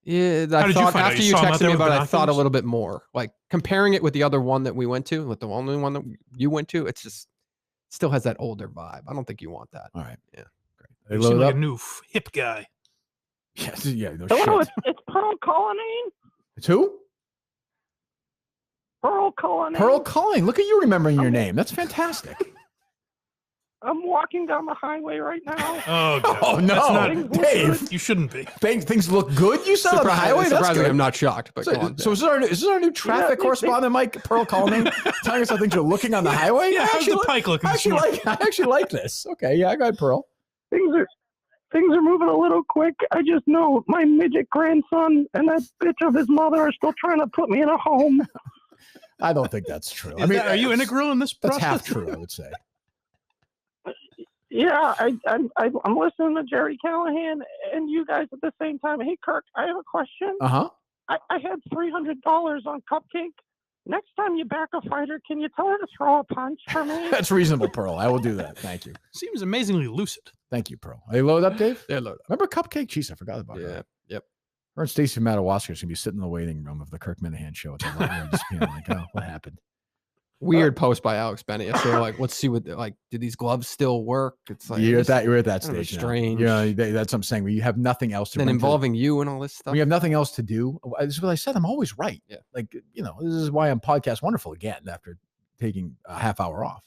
Yeah, How I did you thought find out? after You you saw 'em out texted there me with about it, I thought a binoculars? little bit more. Like comparing it with the other one that we went to, with the only one that you went to, it's just still has that older vibe. I don't think you want that. All right. Yeah. They You seem load like up. a new hip guy. Yes, yeah, no Hello, shit. it's Pearl Cullinane. It's who? Pearl Cullinane. Pearl Culling. Look at you remembering your name. That's fantastic. I'm walking down the highway right now. Oh, God. Oh, no. That's not, Dave. You shouldn't be. Things look good. You saw on the highway. That's Surprisingly, good. I'm not shocked. But So, go on. so is this our new traffic correspondent, Mike Pearl Culling, telling us how things are looking on the highway? Yeah, how's the pike looking I this morning? actually like this. Okay, yeah, go ahead, Pearl. Things are moving a little quick. I just know my midget grandson and that bitch of his mother are still trying to put me in a home. I don't think that's true. Is that- are you integral in this That's process? half true, I would say. Yeah, I'm listening to Jerry Callahan and you guys at the same time. Hey, Kirk, I have a question. Uh-huh. I had $300 on Cupcake. Next time you back a fighter, can you tell her to throw a punch for me? That's reasonable, Pearl. I will do that. Thank you. Seems amazingly lucid. Thank you, Pearl. Are they loaded up, Dave? They're loaded up. Remember Cupcake? Jeez, I forgot about her. Yep. Her and Stacey Madawaska are going to be sitting in the waiting room of the Kirk Minahan show at the library, just being like, oh, what happened? Weird post by Alex Bennett yesterday. Like, let's see what do these gloves still work? It's like You're at that kind of stage now. strange. Yeah, that's what I'm saying. We have nothing else to Then bring to the- involving you and all this stuff. We have nothing else to do. This is what I said. I'm always right. Yeah. Like, this is why I'm podcast wonderful again after taking a half hour off.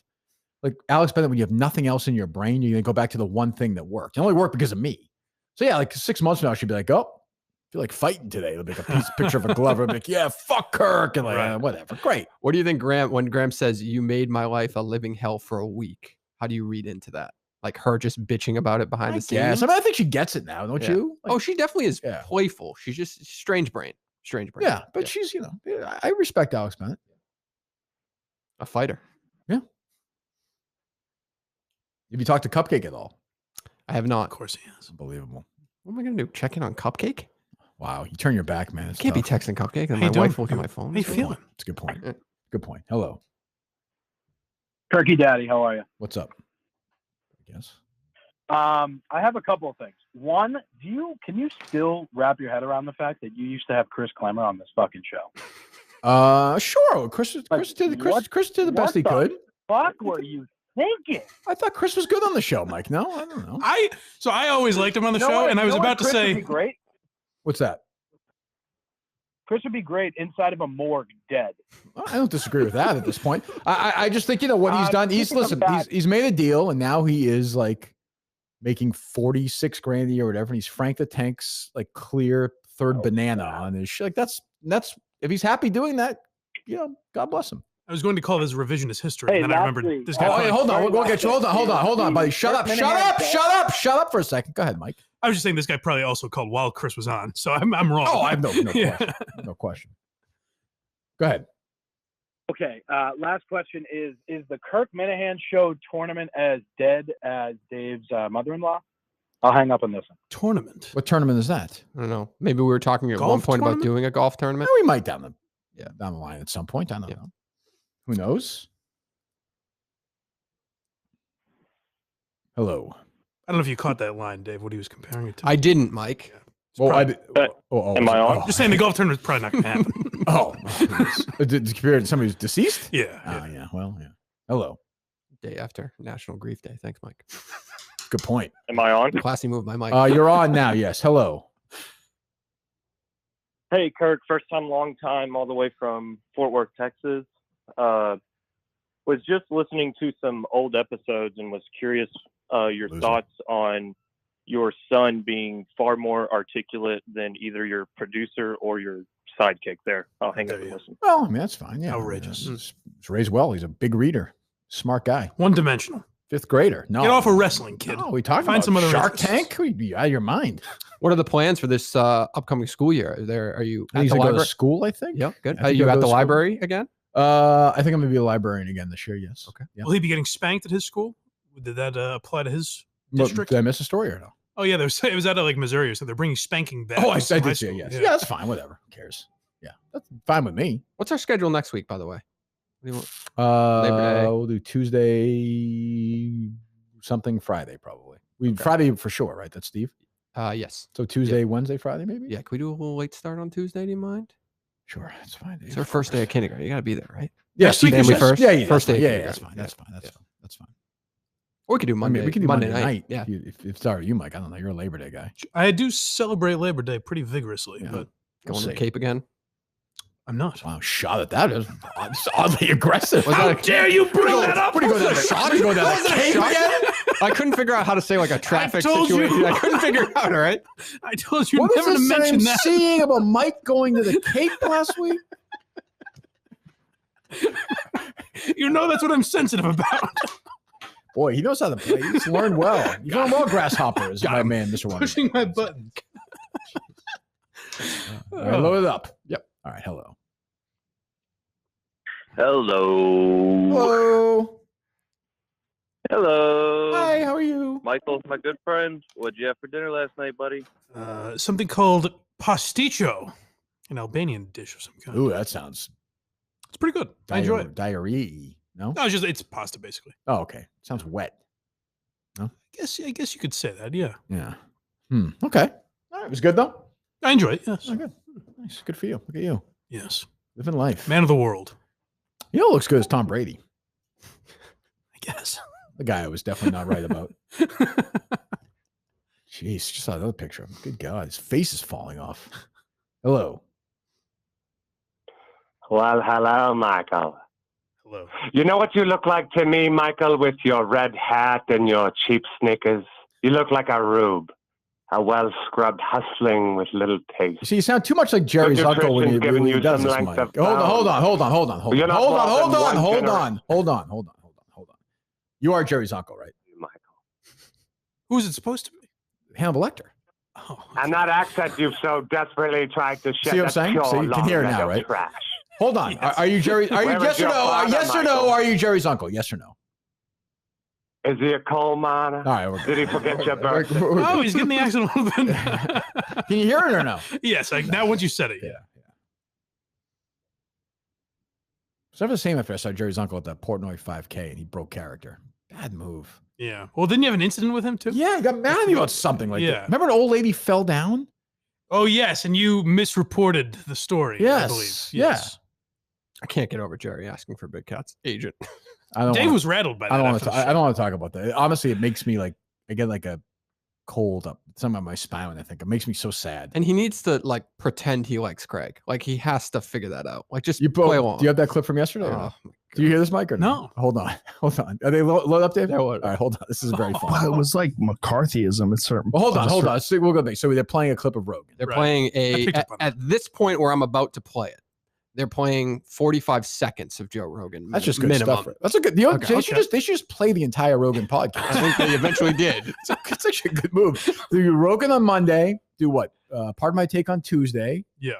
Like Alex Bennett, when you have nothing else in your brain, you're going to go back to the one thing that worked. It only worked because of me. So yeah, like 6 months from now, she'd be like, oh, I feel like fighting today. It'll be like a picture of a glove. It'll be like, yeah, fuck Kirk. And like, whatever. Great. What do you think, Graham, when Graham says you made my life a living hell for a week? How do you read into that? Like her just bitching about it behind the scenes? Yes. I mean, I think she gets it now, don't Yeah. you? Like, Oh, she definitely is Yeah. playful. She's just strange brain. Strange brain. yeah, but she's, I respect Alex Bennett. A fighter. Yeah. Have you talked to Cupcake at all? I have not. Of course he is. Unbelievable. What am I going to do? Check in on Cupcake? Wow. You turn your back, man. It's Can't be tough. texting Cupcake. And How my you wife doing? will look at my phone. How you feeling? It's a good point. Good point. Hello. Turkey Daddy, how are you? What's up? I guess. I have a couple of things. One, can you still wrap your head around the fact that you used to have Chris Klemmer on this fucking show? Sure. Chris did the best he could. Fuck were you thinking? I thought Chris was good on the show, Mike. No, I don't know. I always liked him on the You know show, what? and I was You know what? about to Chris would say, be great. What's that? Chris would be great inside of a morgue, dead. I don't disagree with that at this point. I just think what he's done. He's thinking about- he's made a deal, and now he is like making $46,000 a year or whatever. And he's Frank the Tank's like clear third banana on his shit. Like that's if he's happy doing that, God bless him. I was going to call this revisionist history, Hey, and then I remembered lastly- this guy. Oh, hey, hold on. We'll get you. Hold on, buddy. Shut up for a second. Go ahead, Mike. I was just saying this guy probably also called while Chris was on, so I'm wrong. Oh, I have no Yeah. question. No question. Go ahead. Okay, last question is the Kirk Minahan show tournament as dead as Dave's mother-in-law? I'll hang up on this one. Tournament? What tournament is that? I don't know. Maybe we were talking at Golf one point tournament? about doing a golf tournament. We might down the line at some point. I don't know. Who knows? Hello. I don't know if you caught that line, Dave, what he was comparing it to. I didn't, Mike. Well, probably- Am I on? Just saying the golf tournament's probably not going to happen. Did you compare it to somebody who's deceased? Yeah. Yeah. Well, yeah. Hello. Day after National Grief Day. Thanks, Mike. Good point. Am I on? Classy move by Mike. You're on now. Yes. Hello. Hey, Kirk. First time, long time, all the way from Fort Worth, Texas. Was just listening to some old episodes and was curious your thoughts on your son being far more articulate than either your producer or your sidekick there. I'll hang up and listen. Well, I mean, that's fine. Yeah. Outrageous. He's raised well. He's a big reader. Smart guy. One-dimensional. 5th grader. No. Get off of wrestling, kid. No, we talking Find about some other Shark interests. Tank? We'd be out of your mind. What are the plans for this upcoming school year? Are you I at usually the go to library? school, I think. Yep, good. I Are think you I'll at go the to school. library again? I think I'm gonna be a librarian again this year. Yes. Okay. Yeah. Will he be getting spanked at his school? Did that apply to his But district? did I miss a story or no? Oh yeah, it was out of like Missouri, so they're bringing spanking back. Oh, I to some high did see it. school. Yes. Yeah, that's fine. Whatever. Who cares? Yeah, that's fine with me. What's our schedule next week, by the way? What do you want? Labor Day. We'll do Tuesday, something Friday probably. Friday for sure, right? That's Steve. Yes. So Tuesday, Wednesday, Friday, maybe. Yeah. Can we do a little late start on Tuesday? Do you mind? Sure, that's fine. It's our first day of kindergarten. You got to be there, right? Yeah, Next week family is first. Yeah, first day. Yeah, that's fine. That's fine. That's fine. Or we could do Monday. I mean, we can do Monday night. Yeah. If sorry, you, Mike. I don't know. You're a Labor Day guy. I do celebrate Labor Day pretty vigorously, but Going to the Cape again? I'm not. Wow, shot at that is oddly aggressive. How dare you bring that up? What are you going down the shot? You going down the Cape again? I couldn't figure out how to say like a traffic told you. situation. I couldn't figure it out. All right. I told you What never was to this mention I'm that. seeing about Mike going to the Cape last week? You know that's what I'm sensitive about. Boy, he knows how to play. He's learned well. You learned well, Grasshopper, is my man, Mr. Wonderman. Pushing my button. All right, load it up. Yep. All right, hello. Hello. Hello. Hi, how are you? Michael, my good friend. What'd you have for dinner last night, buddy? Something called pasticho, an Albanian dish of some kind. Ooh, that sounds. It's pretty good. I enjoy it. Diarrhea. No? No, it's pasta basically. Oh, okay. Sounds wet. I guess you could say that. Yeah. Yeah. Okay. All right. It was good though. I enjoy it. Yes. Oh, good. Nice. Good for you. Look at you. Yes. Living life. Man of the world. You know what looks good as Tom Brady. I guess. The guy I was definitely not right about. Jeez, just saw another picture of him. Good God, his face is falling off. Hello. Well, hello, Michael. Hello. You know what you look like to me, Michael, with your red hat and your cheap sneakers? You look like a rube. A well-scrubbed hustling with little taste. See, you sound too much like Jerry's Good uncle when nutrition's he giving does you this, some Mike. length of Hold on. You're not more than one Hold on. You are Jerry's uncle, right? Michael. Who's it supposed to be? Hannibal Lecter. Oh. And that accent you've so desperately tried to shed. See what I'm saying? Pure See, you can hear it now, long right? trash. Hold on. Yes. Are you Jerry? Are you Where is yes or your no? father, Yes or no? Michael? Are you Jerry's uncle? Yes or no? Is he a coal miner? All right. We're Did he forget your birthday? Oh, he's getting the accent a little bit. Can you hear it or no? Yes. Now once you said it. Yeah. So I was the same after I saw Jerry's uncle at the Portnoy 5K and he broke character. Bad move. Yeah. Well, didn't you have an incident with him too? Yeah, he got mad at me about something like Yeah. that. Remember an old lady fell down? Oh yes, and you misreported the story. I believe. Yes. Yes. I can't get over Jerry asking for Big Cat's agent. I don't Dave wanna- was rattled by that. I don't want after to. the show. I don't want to talk about that. Honestly, it makes me like I get like a cold up some of my spine. I think it makes me so sad. And he needs to like pretend he likes Craig. Like he has to figure that out. Like just You play both, along. do you have that clip from yesterday? or no? Do you hear this, Mike? Or no? Hold on. Are they load up, Dave? Yeah, All right, hold on. This is very fun. Well, it was like McCarthyism at certain. Well, hold on. at a Let's see, we'll go back. So they're playing a clip of Rogan. They're Right. playing I picked up on at this point where I'm about to play it. They're playing 45 seconds of Joe Rogan. That's just good minimum. stuff. That's a good. You know, Okay. they should just play the entire Rogan podcast. I think they eventually did. It's actually a good move. Do Rogan on Monday. Do what? Pardon my take on Tuesday. Yeah.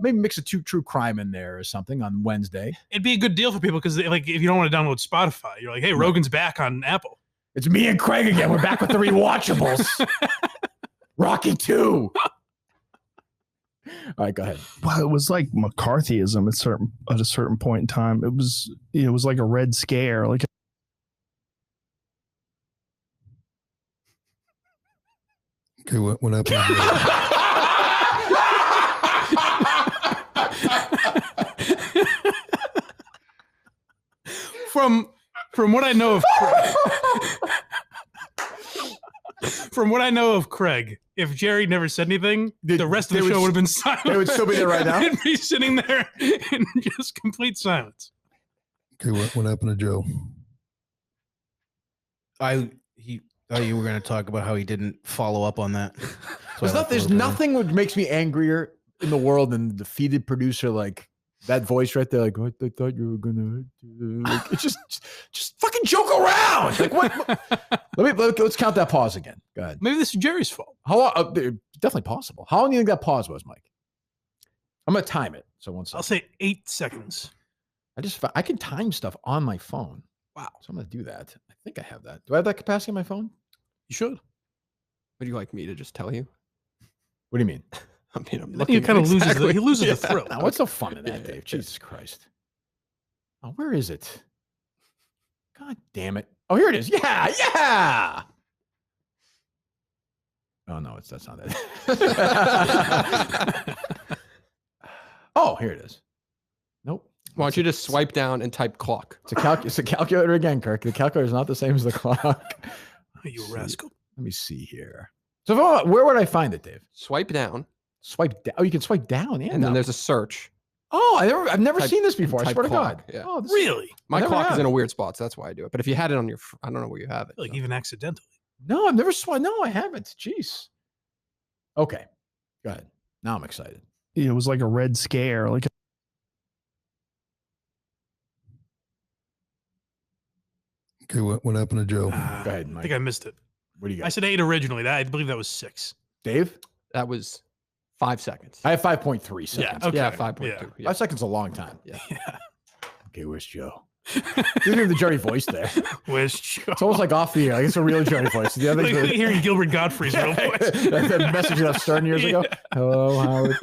Maybe mix a true crime in there or something on Wednesday. It'd be a good deal for people because like if you don't want to download Spotify, you're like, hey, Rogan's back on Apple. It's me and Craig again. We're back with the rewatchables. Rocky 2. All right, go ahead. Well, it was like McCarthyism at a certain point in time. It was like a Red Scare. Like Okay, what happened? From what I know of from what I know of Craig, if Jerry never said anything, the rest of the show would have been silent. They would still be there right now? They'd be sitting there in just complete silence. Okay, what happened to Joe? He thought you were going to talk about how he didn't follow up on that. So There's nothing which makes me angrier in the world than the defeated producer like that voice right there, like what I thought you were gonna do. Like, it's just fucking joke around. Like what? Let's count that pause again. Go ahead. Maybe this is Jerry's fault. How long? Definitely possible. How long do you think that pause was, Mike? I'm gonna time it. So 1 second. I'll say 8 seconds. I can time stuff on my phone. Wow. So I'm going to do that. I think I have that. Do I have that capacity on my phone? You should. Would you like me to just tell you? What do you mean? I mean, I'm He looking. kind of exactly. loses the thrill. Now, what's so fun in that, Dave? Jesus Christ. Oh, where is it? God damn it. Oh, here it is. Yeah, yeah. Oh, no, that's not it. Oh, here it is. Nope. Why don't you just swipe down and type clock? It's a calculator again, Kirk. The calculator is not the same as the clock. You rascal. Let me see here. So where would I find it, Dave? Swipe down. Swipe down. Oh, you can swipe down And then there's a search. Oh, I've never Type- seen this before. I type swear to clock, God. yeah. Oh, this Really? My never clock is have. in a weird spot, so that's why I do it. But if you had it on your, I don't know where you have it. Like so. even accidentally. No, I've never swiped. No, I haven't. Jeez. Okay. Go ahead. Now I'm excited. It was like a red scare. Like Okay, what happened to Joe? Go ahead, I Mike. think I missed it. What do you got? I said 8 originally. I believe that was 6. Dave? That was 5 seconds. I have 5.3 seconds. Yeah, okay. Yeah, 5.2. Yeah. Yeah. 5 seconds is a long time. Yeah. Okay, where's Joe? Didn't hear the Jerry voice there. Where's Joe? It's almost like off the air. Like it's a real Jerry voice. The other Like hearing Gilbert Gottfried's real voice. that message that Stern years ago. Hello, Howard.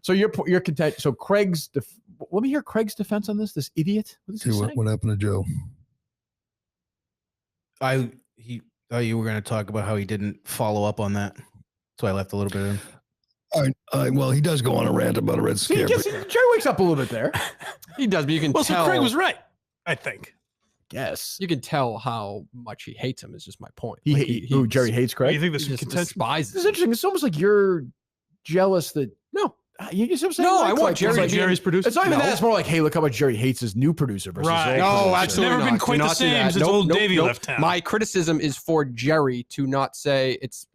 So you're content. So Craig's. Let me hear Craig's defense on this. This idiot. What is he Okay, saying? what happened to Joe? He thought you were going to talk about how he didn't follow up on that, so I left a little bit in. Well, he does go on a rant about a red See, scare. Jerry wakes up a little bit there. He does, but you can Well, tell. so Craig was right, I think. Yes. You can tell how much he hates him. Is just my point. Jerry hates Craig. You think this He is just contention? despises This is him. interesting. It's almost like you're jealous that No. You see what I'm saying? No, Like, I want like, Jerry it's to like be- Jerry's producer. It's not even No. that. It's more like, hey, look how much Jerry hates his new producer versus Right. old No, producer. absolutely Never not. been Do quite the not do same that. since old Davey left town. My criticism is for Jerry to not say it's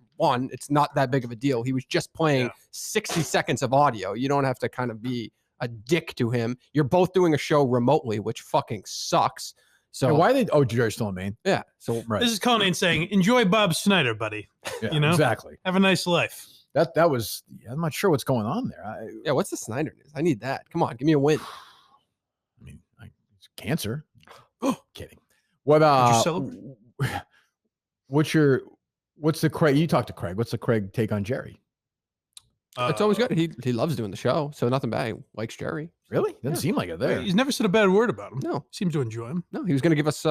not that big of a deal. He was just playing 60 seconds of audio. You don't have to kind of be a dick to him. You're both doing a show remotely, which fucking sucks. So Yeah, why they? Oh, Jerry's still in Maine. Yeah. So Right. This is Conan saying, enjoy Bob Snyder, buddy. Yeah, You know? exactly. Have a nice life. That was. I'm not sure what's going on there. yeah, what's the Snyder news? I need that. Come on, give me a win. I mean, it's cancer. Kidding. What? Did you celebrate? What's the Craig? You talked to Craig. What's the Craig take on Jerry? It's always good. He loves doing the show, so nothing bad. He likes Jerry. Really? Doesn't seem like it there. He's never said a bad word about him. No. Seems to enjoy him. No, he was going to give us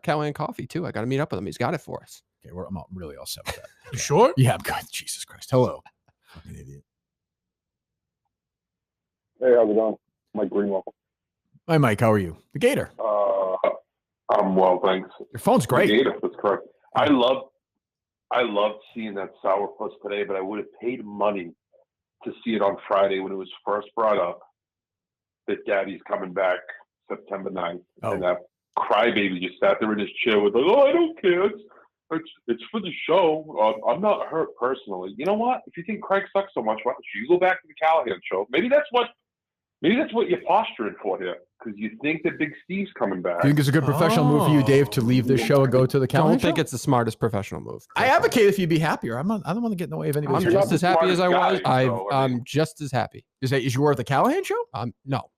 Callahan coffee too. I got to meet up with him. He's got it for us. Okay, I'm really all set with that. You sure? Yeah, I'm good. Jesus Christ. Hello. Fucking idiot. Hey, how's it going? Mike Greenwell. Hi, Mike. How are you? The Gator. I'm well, thanks. Your phone's great. The Gator, that's correct. I loved seeing that sourpuss today, but I would have paid money to see it on Friday when it was first brought up that Daddy's coming back September 9th. Oh. And that crybaby just sat there in his chair with like, oh, I don't care. It's for the show. I'm not hurt personally. You know what? If you think Craig sucks so much, why don't you go back to the Callahan show? Maybe that's what you're posturing for here, because you think that Big Steve's coming back. Do you think it's a good professional move for you, Dave, to leave this show and go to the I Callahan don't think show? it's the smartest professional move. I advocate if you'd be happier. I don't want to get in the way of I'm anybody's just as happy as I was. guy, so, I I'm just as happy. Is you were at the Callahan show? No,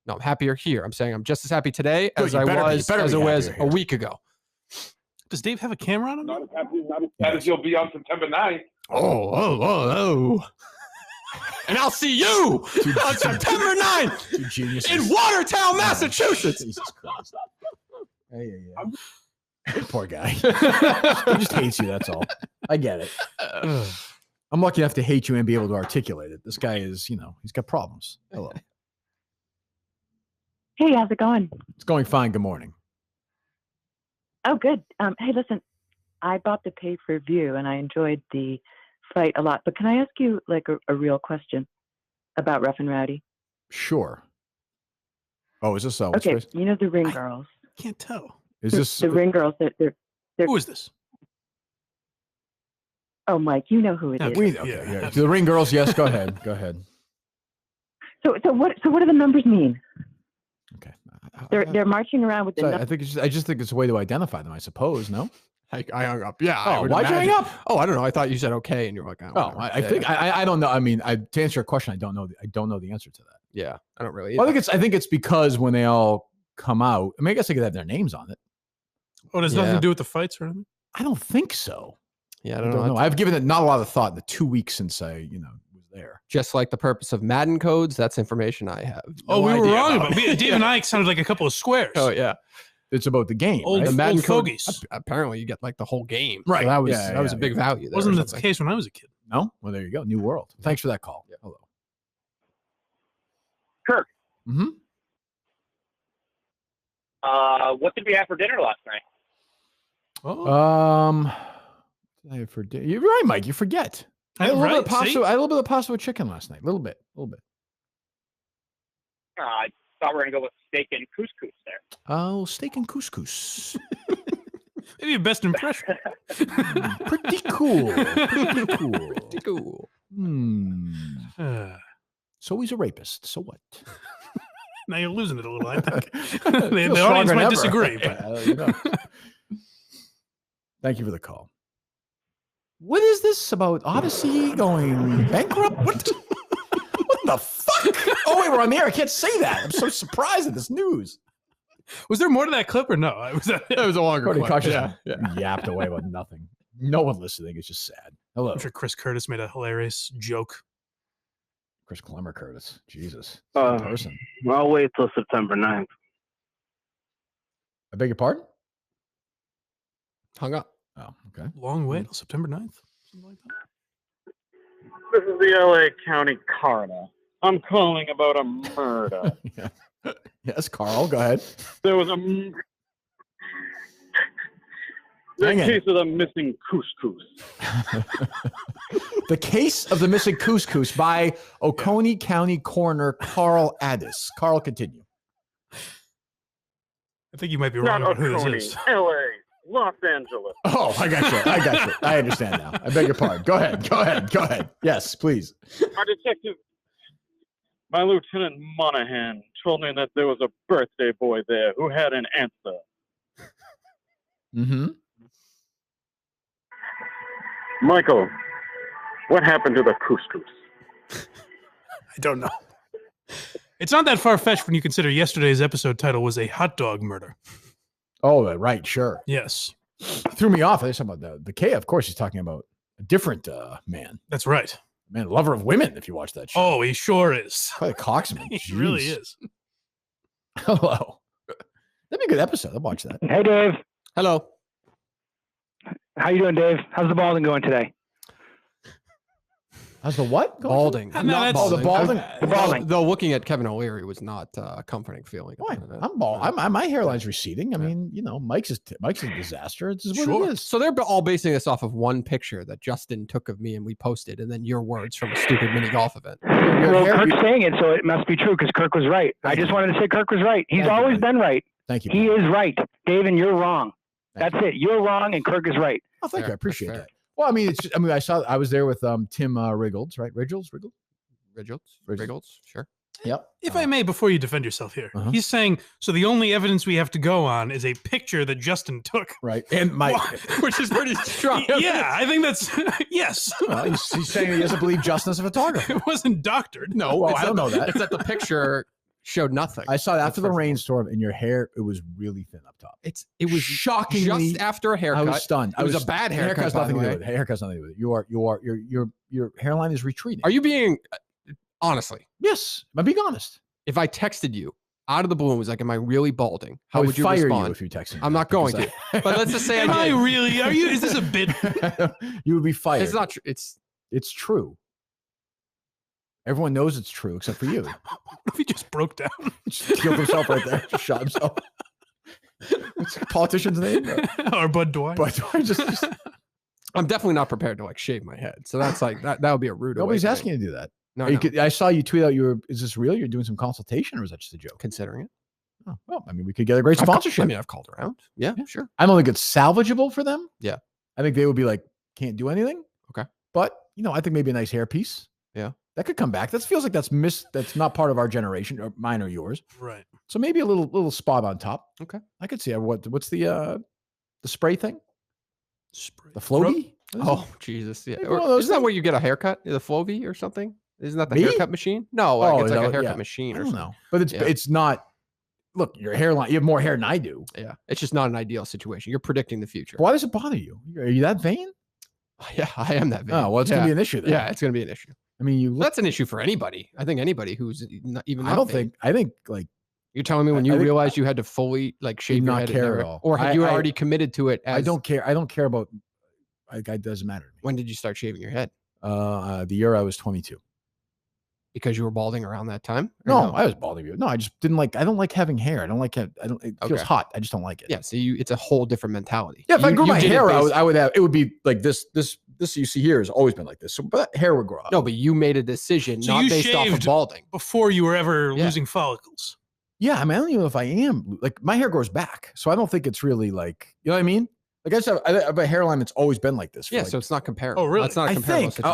I'm happier here. I'm saying I'm just as happy today Good, as you I better be- was you better as be it was happier a here. week ago. Does Dave have a camera on him? Not as happy as you'll be on September 9th. Oh. And I'll see you on September 9th Two geniuses. in Watertown, Massachusetts. Jesus Christ. Yeah. Poor guy. He just hates you, that's all. I get it. I'm lucky enough to hate you and be able to articulate it. This guy is, he's got problems. Hello. Hey, how's it going? It's going fine. Good morning. Oh, good. Hey, listen, I bought the pay-per-view and I enjoyed the fight a lot. But can I ask you like a real question about Rough and Rowdy? Sure. Oh, is this what's Okay, this? you know the ring girls. Can't tell. Is this the ring girls? They're Who is this? Oh, Mike, you know who it is. Yeah. The ring girls, yes, go ahead. Go ahead. So what do the numbers mean? Okay. They're marching around with the So numbers. I think I just think it's a way to identify them, I suppose, no? I hung up. Yeah. Oh, why'd you hang up? Oh, I don't know. I thought you said okay, and you're like, I think I don't know. I mean, to answer your question, I don't know the answer to that. Yeah, I don't really. Well, I think it's because when they all come out, I mean, I guess they could have their names on it. Oh, it has nothing to do with the fights or anything? I don't think so. Yeah, I don't know. I've given it not a lot of thought in the 2 weeks since I, was there. Just like the purpose of Madden codes, that's information I have. Oh, we were wrong about it. Dave and I sounded like a couple of squares. Oh, yeah. It's about the game. Old, right? The Madden old code, fogies. apparently, you get like the whole game. Right. So that was a big value. There Wasn't or that the something. case when I was a kid? No? Well, there you go. New world. Thanks for that call. Yeah. Hello. Kirk, Mm-hmm. what did we have for dinner last night? You're right, Mike. You forget. I had a little bit of pasta. see? I had a little bit of pasta with chicken last night. A little bit. I thought we were going to go with steak and couscous there. Oh, steak and couscous. Maybe your best impression. Pretty cool. Pretty cool. So he's a rapist. So what? Now you're losing it a little, I think. Feels the stronger audience than might ever. disagree. But. Thank you for the call. What is this about Audacy going bankrupt? What the fuck? Oh, wait, we're on the air. I can't say that. I'm so surprised at this news. Was there more to that clip or no? It was a longer Pretty clip. cautious. Yeah. Yapped away with nothing. No one listening. It's just sad. Hello. I'm sure Chris Curtis made a hilarious joke. Chris Klemmer Curtis. Jesus. Person. I'll wait till September 9th. I beg your pardon? Hung up. Oh, okay. Long way till September 9th. Something like that. This is the LA County coroner. I'm calling about a murder. Yeah. Yes, Carl, go ahead. There was the Hang case of the missing couscous. The case of the missing couscous by Oconee County Coroner Carl Addis. Carl, continue. I think you might be wrong Not about who Oconee, this is. LA, Los Angeles. Oh, I got you. I understand now. I beg your pardon. Go ahead. Yes, please. Our detective, my Lieutenant Monahan, told me that there was a birthday boy there who had an answer. Mm-hmm. Michael, what happened to the couscous? I don't know. It's not that far-fetched when you consider yesterday's episode title was a hot dog murder. Oh, right, sure. Yes. Threw me off. I was talking about the K. Of course, he's talking about a different man. That's right. Man, lover of women, if you watch that show. Oh, he sure is. Quite a coxman. He really is. Hello. That'd be a good episode. I'll watch that. Hey, Dave. Hello. How you doing, Dave? How's the balding going today? How's the what? Balding. No, Not that's- balding. the balding? The balding. Though looking at Kevin O'Leary was not a comforting feeling. Why? I'm bald. My hairline's receding. I mean, Mike's is a disaster. It's just what it is. So they're all basing this off of one picture that Justin took of me and we posted, and then your words from a stupid mini golf event. Well, Kirk's saying it, so it must be true because Kirk was right. I just wanted to say Kirk was right. He's always been right. Thank you. He is right. Dave, and you're wrong. That's it. You're wrong, and Kirk is right. Oh, thank you. I appreciate that. Well, I mean, it's just, I was there with Tim Riggles, right? Riggles? Sure. Yep. If I may, before you defend yourself here, he's saying, so the only evidence we have to go on is a picture that Justin took. Right. And Mike. Which is pretty strong. Yeah, I think that's, yes. Well, he's saying he doesn't believe Justin as a photographer. It wasn't doctored. No, well, I don't know that. It's that the picture showed nothing. I saw it after the rainstorm, and your hair, it was really thin up top. It was shockingly just after a haircut. I was stunned. It was a bad haircut. Haircut's by nothing the to way. do with it. Haircut's nothing to do with it. Your hairline is retreating. Are you being honestly? Yes, I'm being honest. If I texted you out of the blue and was like, "Am I really balding?" How I would you fire respond? you if you texted me? I'm not going to. But let's just say Am I did. really? Are you? Is this a bit? You would be fired. It's not true. It's true. Everyone knows it's true except for you. What if he just broke down? Just killed himself right there. Just shot himself. What's the politician's name? Or Bud Dwyer. Bud Dwyer just I'm definitely not prepared to like shave my head. So that's like that would be a rude nobody's awakening. asking you to do that. No, You no. could, I saw you tweet out is this real? You're doing some consultation or is that just a joke? Considering it. Oh, well, I mean, we could get a great sponsorship. I've called around. Yeah, sure. I don't think it's salvageable for them. Yeah. I think they would be like, can't do anything. Okay. But, I think maybe a nice hairpiece. Yeah. That could come back. That feels like that's not part of our generation, or mine or yours. Right. So maybe a little spot on top. Okay. I could see what's the spray thing? Spray. The floaty? Oh, Jesus. Yeah. Maybe one of those Isn't that where you get a haircut? The Flovey or something? Isn't that the Me? haircut machine? No, like, Oh, it's is like that a haircut yeah. machine I or don't something. know. But it's not. Look, your hairline. You have more hair than I do. Yeah, it's just not an ideal situation. You're predicting the future. Why does it bother you? Are you that vain? Yeah, I am that vain. Oh, well, it's gonna be an issue then. Yeah, it's gonna be an issue. I mean, you. That's an issue for anybody. I think anybody who's not even. I don't think. I think like. You're telling me when you realized you had to fully like shave your not head, care at all. or had you already committed to it? I don't care. I don't care about. Like, it doesn't matter to me. When did you start shaving your head? The year I was 22. Because you were balding around that time? No, I was balding. No, I just didn't like. I don't like having hair. I don't like. It feels hot. I just don't like it. Yeah. So it's a whole different mentality. Yeah. If I grew my hair out, I would have. It would be like this. This you see here has always been like this. So, but hair would grow out. No, but you made a decision So not you based off of shaved balding before you were ever losing follicles. Yeah, I mean, I don't even know if I am. Like, my hair grows back, so I don't think it's really like, you know what I mean? Like, I have a hairline that's always been like this. For so it's not comparable. Oh, really? That's not a I comparable think.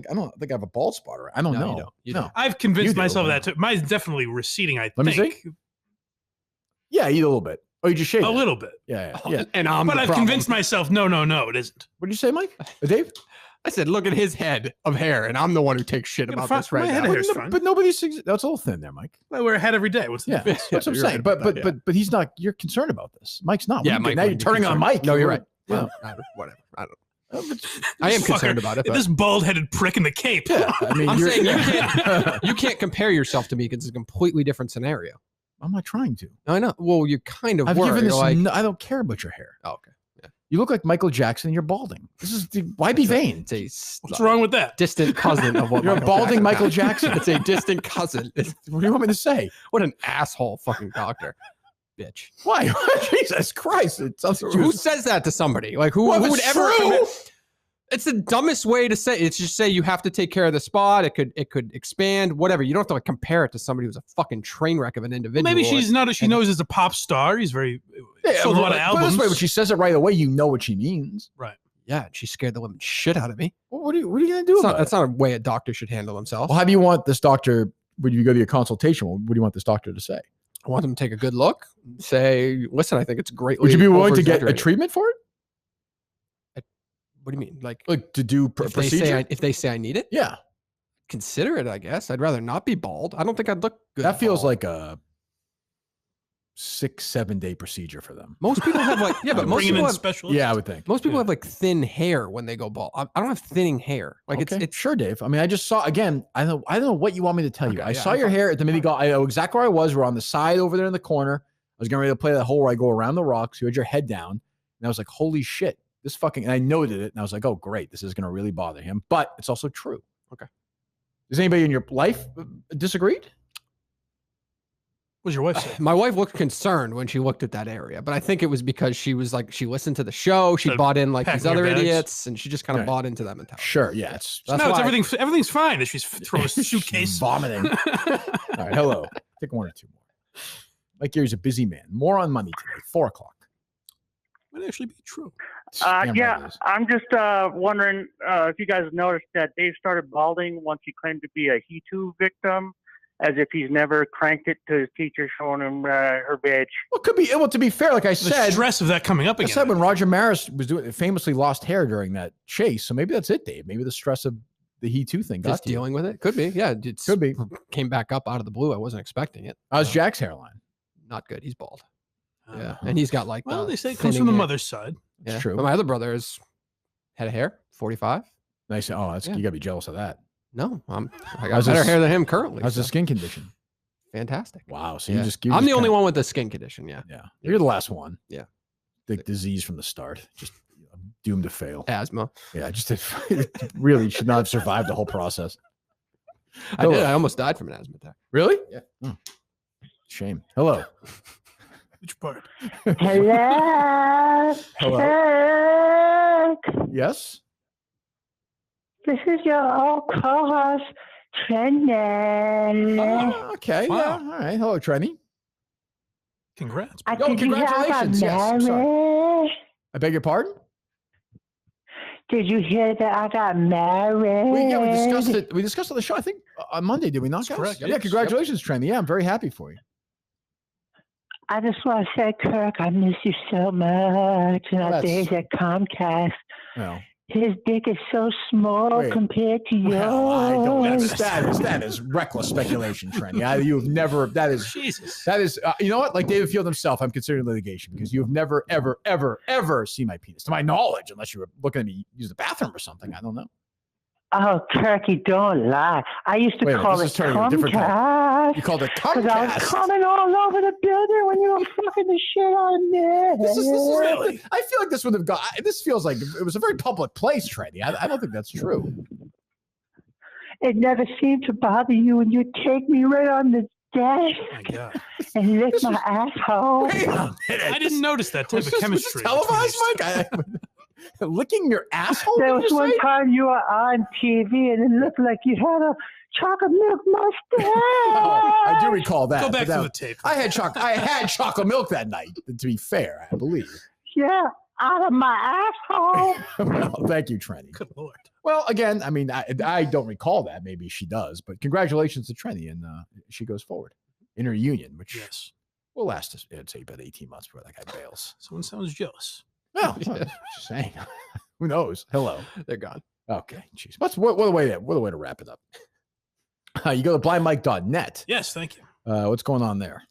I don't think I have a bald spot. I don't know. You no. don't. I've convinced myself of that too. Mine's definitely receding. I Let me think see. Yeah, eat a little bit. Oh, you just shaved a it. little bit. Yeah. And I'm. But the I've problem. convinced myself. No, it isn't. What did you say, Mike? Dave? I said, look at his head of hair, and I'm the one who takes shit about this right my head now. of hair's fine. But nobody's. That's a little thin there, Mike. I wear a hat every day. What's the Yeah, difference? that's what I'm saying. But he's not. You're concerned about this. Mike's not. Yeah, Mike. Mike Now you're wouldn't be turning on concerned. Mike. No, you're right. Yeah. Well, whatever. I don't. This I am fucker- concerned about it. But This bald-headed prick in the cape. Yeah, I mean, I'm saying you can't compare yourself to me because it's a completely different scenario. I'm not trying to. I know. Well, you kind of I've were. given You're this. like, I don't care about your hair. oh, okay. Yeah. You look like Michael Jackson. And you're balding. This is why be vain? It's a What's wrong with that? distant cousin of what You're a balding Michael Jackson. It's a distant cousin. What do you want me to say? What an asshole fucking doctor. Bitch. Why? Jesus Christ! It sounds like Who says that to somebody? Like who would ever? It's the dumbest way to say it. It's just say you have to take care of the spot. It could expand, whatever. You don't have to like compare it to somebody who's a fucking train wreck of an individual. Maybe she's not. She knows as a pop star. He's very sold a lot of Put it albums. this way, when she says it right away, you know what she means. Right. Yeah, and she scared the living shit out of me. Well, what are you gonna do about That's not a way a doctor should handle himself. Well, how do you want this doctor? When you go to your consultation, what do you want this doctor to say? I want them to take a good look. Say, listen, I think it's greatly. Would you be willing to get a over-exaggerated." treatment for it? What do you mean? Like to do a if procedure? if they say I need it? Yeah. Consider it, I guess. I'd rather not be bald. I don't think I'd look good. That feels bald. like a 6-7 day procedure for them. Most people have like most Bringing people in have specialists. Yeah, I would think. most people have like thin hair when they go bald. I don't have thinning hair. Like Okay, it's sure, Dave. I mean, I just saw again. I don't know what you want me to tell you. Okay, I yeah, saw I'm your fine. hair at the mini golf. I know exactly where I was. We're on the side over there in the corner. I was getting ready to play that hole where I go around the rocks. You had your head down, and I was like, "Holy shit, this fucking!" And I noted it, and I was like, "Oh, great, this is going to really bother him." But it's also true. Okay. Does anybody in your life disagreed? What's your wife say? My wife looked concerned when she looked at that area, but I think it was because she was like she listened to the show. She So bought in like these packing your other bags? idiots, and she just kind of Right. bought into that mentality. Sure. Yeah. It's That's No, it's why- everything's fine. If she's throwing a suitcase. vomiting. All right. Hello. Take one or two more. Mike Geary's a busy man. More on money today. 4:00. Might actually be true. Damn Yeah, right it is. I'm just wondering if you guys noticed that Dave started balding once he claimed to be a He Too victim, as if he's never cranked it to his teacher showing him her bitch. Well, it could be. Well, to be fair, like I The said, stress of that coming up I again. said when Roger Maris was doing, famously lost hair during that chase. So maybe that's it, Dave. Maybe the stress of the He Too thing got Just to you. dealing with it. Could be. Yeah, it Could be. came back up out of the blue. I wasn't expecting it. How's Jack's hairline? Not good. He's bald. Yeah, Uh-huh. and he's got like Well, they say it comes from the mother's side. Yeah. It's true. But my other brother is head of hair, 45. Nice. Oh, that's, Yeah. you gotta be jealous of that. No, I got How's better his- hair than him currently. How's the so skin condition? fantastic. Wow. So Yeah. you just. I'm the only one with the skin condition. Yeah. Yeah. You're the last one. Yeah. The disease from the start. Just doomed to fail. Asthma. Yeah. Just really should not have survived the whole process. I did. I almost died from an asthma attack. Really? Yeah. Oh. Shame. Hello. Which part? Hello. Hello. Kirk. Yes. This is your old co-host, Trendy. Oh, okay. Wow. Yeah. All right. Hello, Trenny. Congrats. I Oh, did you hear I got congratulations. Yes. I'm sorry. married? I beg your pardon? Did you hear that I got married? We discussed it. We discussed it on the show, I think, on Monday, did we not? That's guys? correct, Yeah, yes. congratulations, Trendy. Yeah, I'm very happy for you. I just want to say, Kirk, I miss you so much. And Well, our days at Comcast. Well, His dick is so small compared to yours. Well, I don't. That is reckless speculation, Trenny. You have never. That is Jesus. That is. You know what? Like David Field himself, I'm considering litigation because you have never, ever, ever, ever seen my penis, to my knowledge, unless you were looking at me use the bathroom or something. I don't know. Oh, Turkey, don't lie. I used to call it Comcast. You called it Because I was Comcast. coming all over the building when you were fucking the shit on there. This is really. I feel like this would have got. This feels like it was a very public place, Trenny. I don't think that's true. It never seemed to bother you when you take me right on the desk and lick my asshole. I didn't notice that type of chemistry. Televised, Mike? Licking your asshole? There was one time you were on TV and it looked like you had a chocolate milk mustache. I do recall that. Go back but to that- the tape. I had chocolate milk that night. To be fair, I believe. Yeah, out of my asshole. Well, thank you, Trenny. Good Lord. Well, again, I mean, I don't recall that. Maybe she does, but congratulations to Trenny, and she goes forward in her union, which will last us, I'd say, about 18 months before that guy bails. Someone sounds jealous. Well, just saying. Who knows? Hello. They're gone. Okay. Jeez. What a way to wrap it up. You go to blindmike.net. Yes, thank you. What's going on there?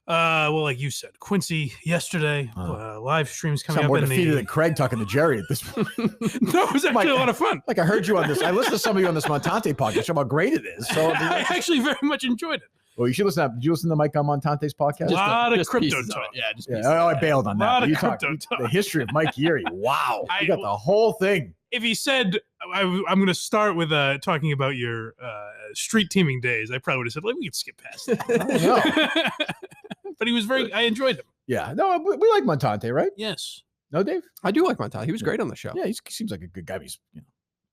Well, like you said, Quincy yesterday, live streams coming Sound up more in defeated the. than Craig talking to Jerry at this point. No, it was actually a lot of fun. Like I heard you on this. I listened to some of you on this Montante podcast. How great it is. So I actually very much enjoyed it. well, you should listen. Did you listen to Mike on Montante's podcast? A lot of crypto talk. I bailed on that. Lot of You talked- crypto talk. The history of Mike Erie. Wow, you got the whole thing. If he said, I'm going to start with talking about your street teaming days, I probably would have said, like, we can skip past that. But he was I enjoyed him. Yeah, no, we like Montante, right? Yes. No, Dave? I do like Montante. He was great on the show. Yeah, he seems like a good guy. He's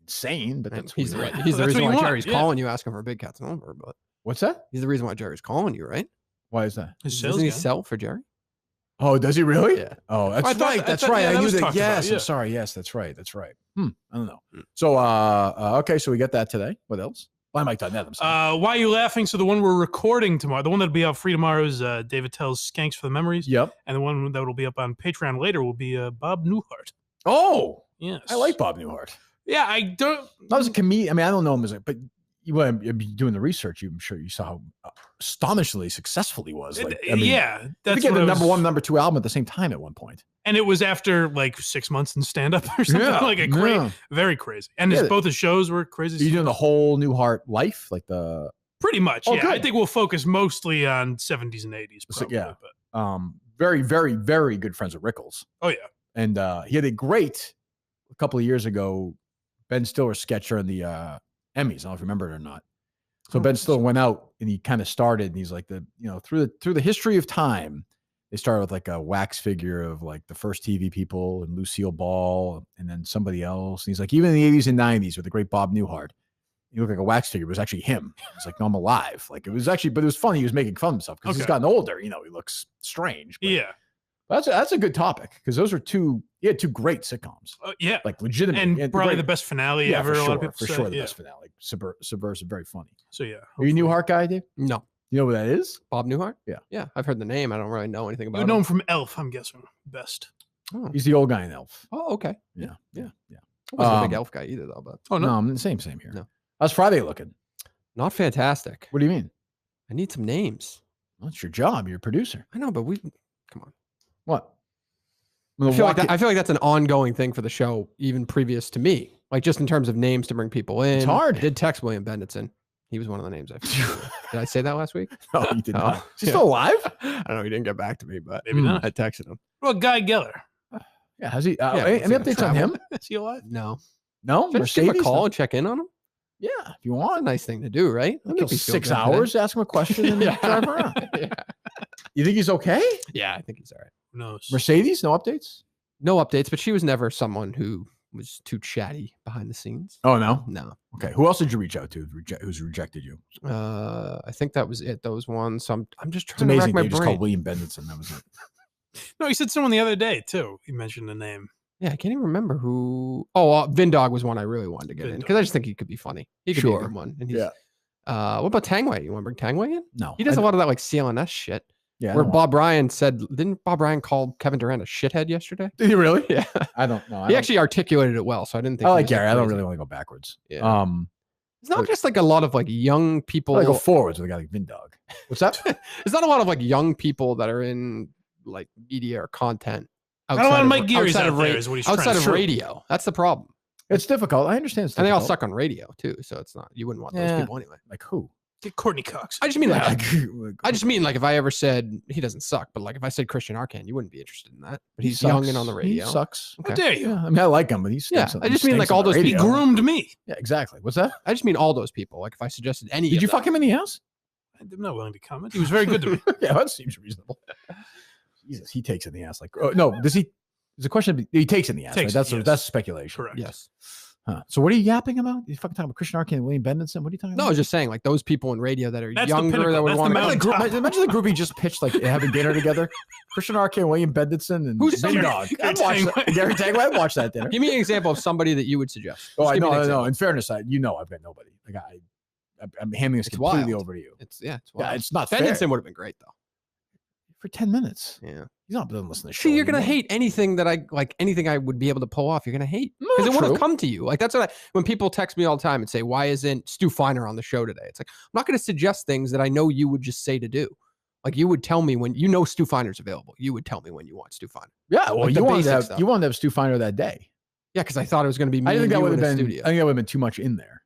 insane, but that's He's the weird. reason why Jerry's calling you asking for a Big Cat's number. But what's that? He's the reason why Jerry's calling you, right? Why is that? Doesn't he sell for Jerry? Oh, does he really? Yeah. Oh, that's I thought- right. I That's thought- right. yeah, I that knew was that. talked Yes, about, yeah. I'm sorry. Yes, that's right. That's right. I don't know. So, okay. So we got that today. What else? Blindmike.net. I'm sorry. Why are you laughing? So the one we're recording tomorrow, the one that'll be out free tomorrow is David Tell's Skanks for the Memories. Yep. And the one that will be up on Patreon later will be Bob Newhart. Oh, yes. I like Bob Newhart. Yeah, I don't. I was a comedian. I mean, I don't know him as a, but you were doing the research. I'm sure you saw how astonishingly successful he was. Like, I mean, yeah, that's that's what the I number was- one, number two album at the same time at one point. And it was after like 6 months in stand up or something Yeah, like a very crazy. And Yeah. both his shows were crazy. Are you doing the whole Newhart life, like the Pretty much, Oh, yeah. I good. think we'll focus mostly on 70s and 80s. So, Probably, yeah. but- Very, very, very good friends with Rickles. Oh yeah. And he had a couple of years ago, Ben Stiller sketch during the Emmys. I don't know if you remember it or not. So Ben Stiller went out and he kind of started, and he's like through the history of time, they started with like a wax figure of like the first TV people and Lucille Ball and then somebody else. And he's like, even in the 80s and 90s with the great Bob Newhart, he looked like a wax figure. It was actually him. It's like, no, I'm alive. Like it was actually, but it was funny. He was making fun of himself because he's Okay. gotten older. He looks strange. But Yeah. that's a good topic because those are two great sitcoms. Yeah. Like legitimate. And probably the best finale Yeah, ever. for a lot sure. of people For say. sure, the Yeah. best finale. Subversive, very funny. So yeah. Are you a Newhart guy, Dave? No. You know who that is? Bob Newhart? Yeah. Yeah, I've heard the name. I don't really know anything You about would him. know him from Elf, I'm guessing. Best. Oh. He's the old guy in Elf. Oh, okay. Yeah. I wasn't a big elf guy either, though. But No, I'm the same here. No. How's Friday looking? Not fantastic. What do you mean? I need some names. Well, it's your job. You're a producer. I know, but come on. What? I feel like that's an ongoing thing for the show, even previous to me. Like just in terms of names to bring people in. It's hard. I did text William Benditson. He was one of the names I did I say that last week? No, you did not. Is he yeah. still alive? I don't know. He didn't get back to me, but Maybe not. I texted him. Well, Guy Geller. Yeah. How's he? Yeah, any is he updates gonna on him? travel? Is he alive? No. No. Should I just give him a Mercedes? call and check in on him? Yeah, if you That's a want. nice thing to do, right? That Kill makes me feel 6 good, man. hours, ask him a question, and Yeah. drive around. Yeah. You think he's okay? Yeah, I think he's all right. Who knows? Mercedes, no updates? No updates, but she was never someone who was too chatty behind the scenes. Oh, no? No. Okay. Who else did you reach out to who's rejected you? I think that was it. Those ones. So I'm just It's trying to rack amazing. my They just brain. called William Benditson. That was it. No, he said someone the other day, too. He mentioned the name. Yeah, I can't even remember who. Oh, Vindog was one I really wanted to get in because I just think he could be funny. He could be a Sure. good one. And he's, Yeah. What about Tangway? You want to bring Tangway in? No. He does a lot of that like CLNS shit. Yeah. Where Bob Ryan said, didn't Bob Ryan call Kevin Durant a shithead yesterday? Did he really? Yeah. I don't know. He actually articulated it well, so I didn't think I he like was Gary. I don't crazy. really want to go backwards. Yeah. It's not just like a lot of like young people. I go forwards with a guy like Vindog. What's that? There's not a lot of like young people that are in like media or content. Not a lot of Mike Geary's out there is what he's outside trying to of say. radio. That's the problem. It's difficult. I understand. It's And they all difficult. suck on radio too, so it's not. You wouldn't want those Yeah. people anyway. Like who? Get Courtney Cox. I just mean Yeah, like if I ever said he doesn't suck, but like if I said Christian Arcane, you wouldn't be interested in that. But He he's young sucks. and on the He radio. sucks. How dare you? Yeah, I mean, I like him, but he stinks. Yeah, on- I he just mean stinks like on all the those He radio. groomed me. Yeah, exactly. What's that? I just mean all those people. Like if I suggested any, Did of you them. fuck him in the ass? I'm not willing to comment. He was very good to me. Yeah, that seems reasonable. Jesus, he takes it in the ass. Like, oh, no, does he? There's a question. He takes it in the ass. Right? Takes it, That's yes. that's speculation. Correct. Yes. Huh. So what are you yapping about? You fucking talking about Christian Arcane and William Bendonson? What are you talking No, I about? was just saying like those people in radio that are That's the younger pinnacle. that would That's the want to. mountain top. Imagine the group he just pitched, like having dinner together. Christian Arcane, William Bendonson, and Who's Vindog. I'd watch that. Gary Tangway. I'd watch that dinner. Give me an example of somebody that you would suggest. Oh, Just I give me know. an I know. example. In fairness, I've got nobody. Like I'm handing this It's completely wild. over to you. It's wild. Yeah, it's not Bendonson fair. would have been great though. For 10 minutes. Yeah. He's not doesn't listen to the show. See, you're gonna anymore. hate anything that anything I would be able to pull off. You're gonna hate No, because it would true. have come to you. Like that's what when people text me all the time and say, "Why isn't Stu Feiner on the show today?" It's like I'm not gonna suggest things that I know you would just say to do. Like you would tell me when you know Stu Feiner's available. You would tell me when you want Stu Feiner. Yeah, well, Like the you wanted basic to stuff. have Stu Feiner that day. Yeah, because I thought it was gonna be me I think and that you would in have the been. studio I think that would have been too much in there.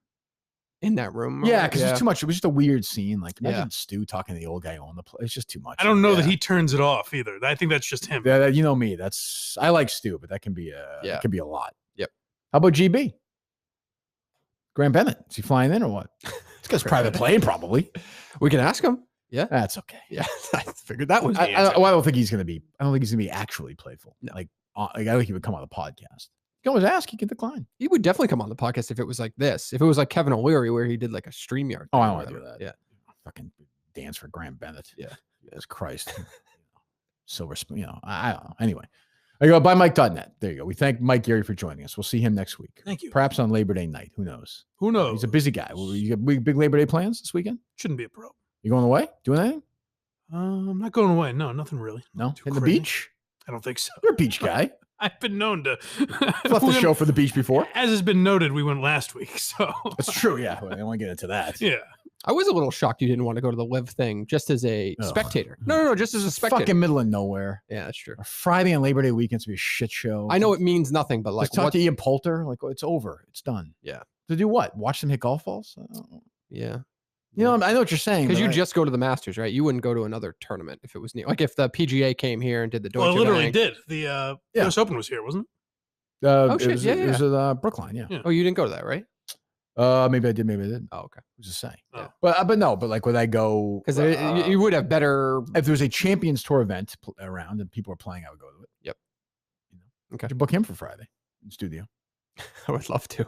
in that room. Yeah, because it's too much. It was just a weird scene. Like imagine Yeah. Stu talking to the old guy on the play. It's just too much. I don't know that Yeah. he turns it off either. I think that's just him. Yeah, you know me. I like Stu, but that can be that can be a lot. Yep. How about GB? Graham Bennett? Is he flying in or what? It's got his private plane, probably. We can ask him. Yeah, that's okay. Yeah, I figured that was. The I answer. don't think he's going to be. I don't think he's going to be actually playful. No. Like I think he would come on the podcast. You can always ask. He can decline. He would definitely come on the podcast if it was like this. If it was like Kevin O'Leary, where he did like a StreamYard. Oh, I thing don't or want to do whatever. that. Yeah. Fucking dance for Graham Bennett. Yeah. Jesus Christ. Silver spoon. I don't know. Anyway, I go by Mike.net. There you go. We thank Mike Geary for joining us. We'll see him next week. Thank you. Perhaps on Labor Day night. Who knows? Who knows? He's a busy guy. You got big Labor Day plans this weekend? Shouldn't be a problem. You going away? Doing anything? I'm not going away. No, nothing really. No? Too In the crazy. beach? I don't think so. You're a beach guy. I've been known to. Left the show for the beach before. As has been noted, we went last week. So That's true. Yeah. Well, I don't want to get into that. yeah. I was a little shocked you didn't want to go to the live thing just as a Ugh. spectator. No, just as a spectator. Fucking middle of nowhere. Yeah, that's true. A Friday and Labor Day weekends be a shit show. I know it means nothing, but like Just talk what? to Ian Poulter. Like, it's over. It's done. Yeah. To do what? Watch them hit golf balls? Yeah. You know, I know what you're saying. Because but you I- just go to the Masters, right? You wouldn't go to another tournament if it was new. Like if the PGA came here and did the Deutsche Well, it literally Bank. did. The US Open was here, wasn't it? Oh, shit. It was, Yeah, it was yeah. at Brookline. Yeah. Oh, you didn't go to that, right? Maybe I did. Maybe I didn't. Oh, okay. Who's to say? Oh. But no. But like, would I go? Because you would have better. If there was a Champions Tour event around and people were playing, I would go to it. Yep. Okay. You book him for Friday in studio. I would love to.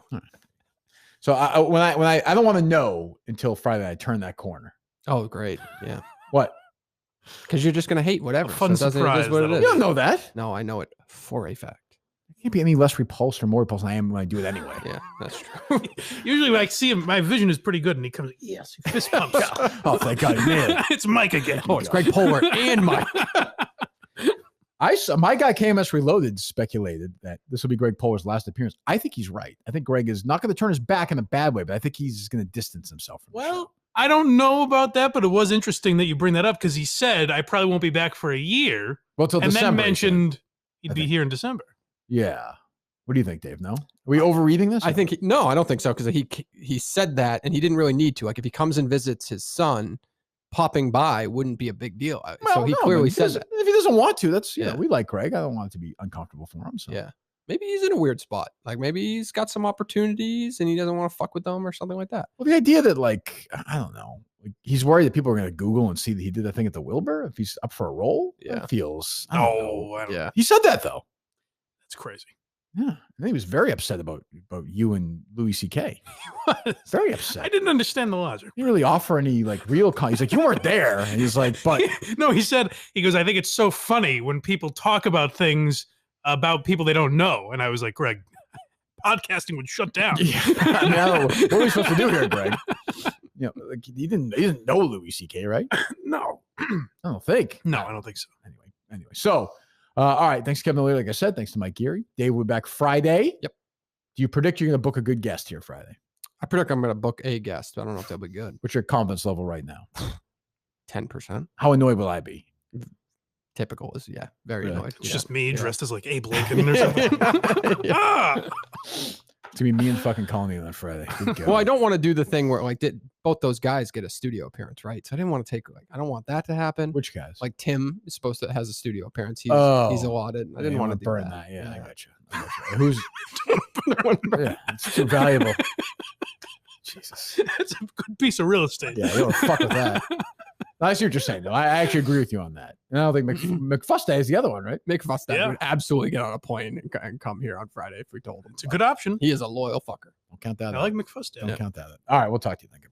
So when I don't want to know until Friday I turn that corner. Oh, great. Yeah. What? Because you're just gonna hate whatever. A fun so it doesn't- it is surprise, what it that'll is. be. You don't know that. No, I know it for a fact. I can't be any less repulsed or more repulsed than I am when I do it anyway. Yeah, that's true. Usually when I see him, my vision is pretty good, and he comes, yes, he fist pumps. Oh, thank God he did. It's Mike again. Oh, it's Greg Poehler and Mike. I saw my guy KMS Reloaded speculated that this will be Greg Poehler's last appearance. I think he's right. I think Greg is not going to turn his back in a bad way, but I think he's going to distance himself from the show. Well, I don't know about that, but it was interesting that you bring that up because he said I probably won't be back for a year. Well, till and December, then he said. mentioned he'd I be think. here in December. Yeah. What do you think, Dave? No? Are we overreading this? I think no, I don't think so because he said that and he didn't really need to. Like if he comes and visits his son, popping by wouldn't be a big deal. So Well, he no, clearly man, said that. If he doesn't want to, that's, Yeah. we like Greg. I don't want it to be uncomfortable for him. So. Yeah. Maybe he's in a weird spot. Like maybe he's got some opportunities and he doesn't want to fuck with them or something like that. Well, the idea that, like, I don't know, like, he's worried that people are going to Google and see that he did that thing at the Wilbur if he's up for a role. Yeah. That feels, I don't know. I don't Yeah. He said that, though. That's crazy. Yeah. And he was very upset about you and Louis C.K. Very upset. I didn't understand the logic. He didn't really offer any, like, real he's like, you weren't there. And he's like, but No, he goes, I think it's so funny when people talk about things about people they don't know. And I was like, Greg, podcasting would shut down. no, what are we supposed to do here, Greg? You know, like, he didn't know Louis C.K., right? No. I don't think. No, I don't think so. Anyway, so all right. Thanks, Kevin. Like I said, thanks to Mike Geary. Dave will be back Friday. Yep. Do you predict you're going to book a good guest here Friday? I predict I'm going to book a guest. I don't know if they'll be good. What's your confidence level right now? 10%. How annoyed will I be? Typical is, very annoyed. It's just me dressed as like Abe Lincoln or something. It's going to be me and fucking Colony on Friday. Well, I don't want to do the thing where like both those guys get a studio appearance, right? So I didn't want to I don't want that to happen. Which guys? Like Tim is supposed to has a studio appearance. He's allotted. I didn't want to burn that. Yeah, I got you. Who's it's too valuable. Jesus. It's a good piece of real estate. Yeah, you don't fuck with that. I see what you're saying, though. I actually agree with you on that. And I don't think McFusta is the other one, right? McFusta would absolutely get on a plane and come here on Friday if we told him. It's a good option. He is a loyal fucker. Don't count that. I like McFusta. Don't count that. All right, we'll talk to you then. Goodbye.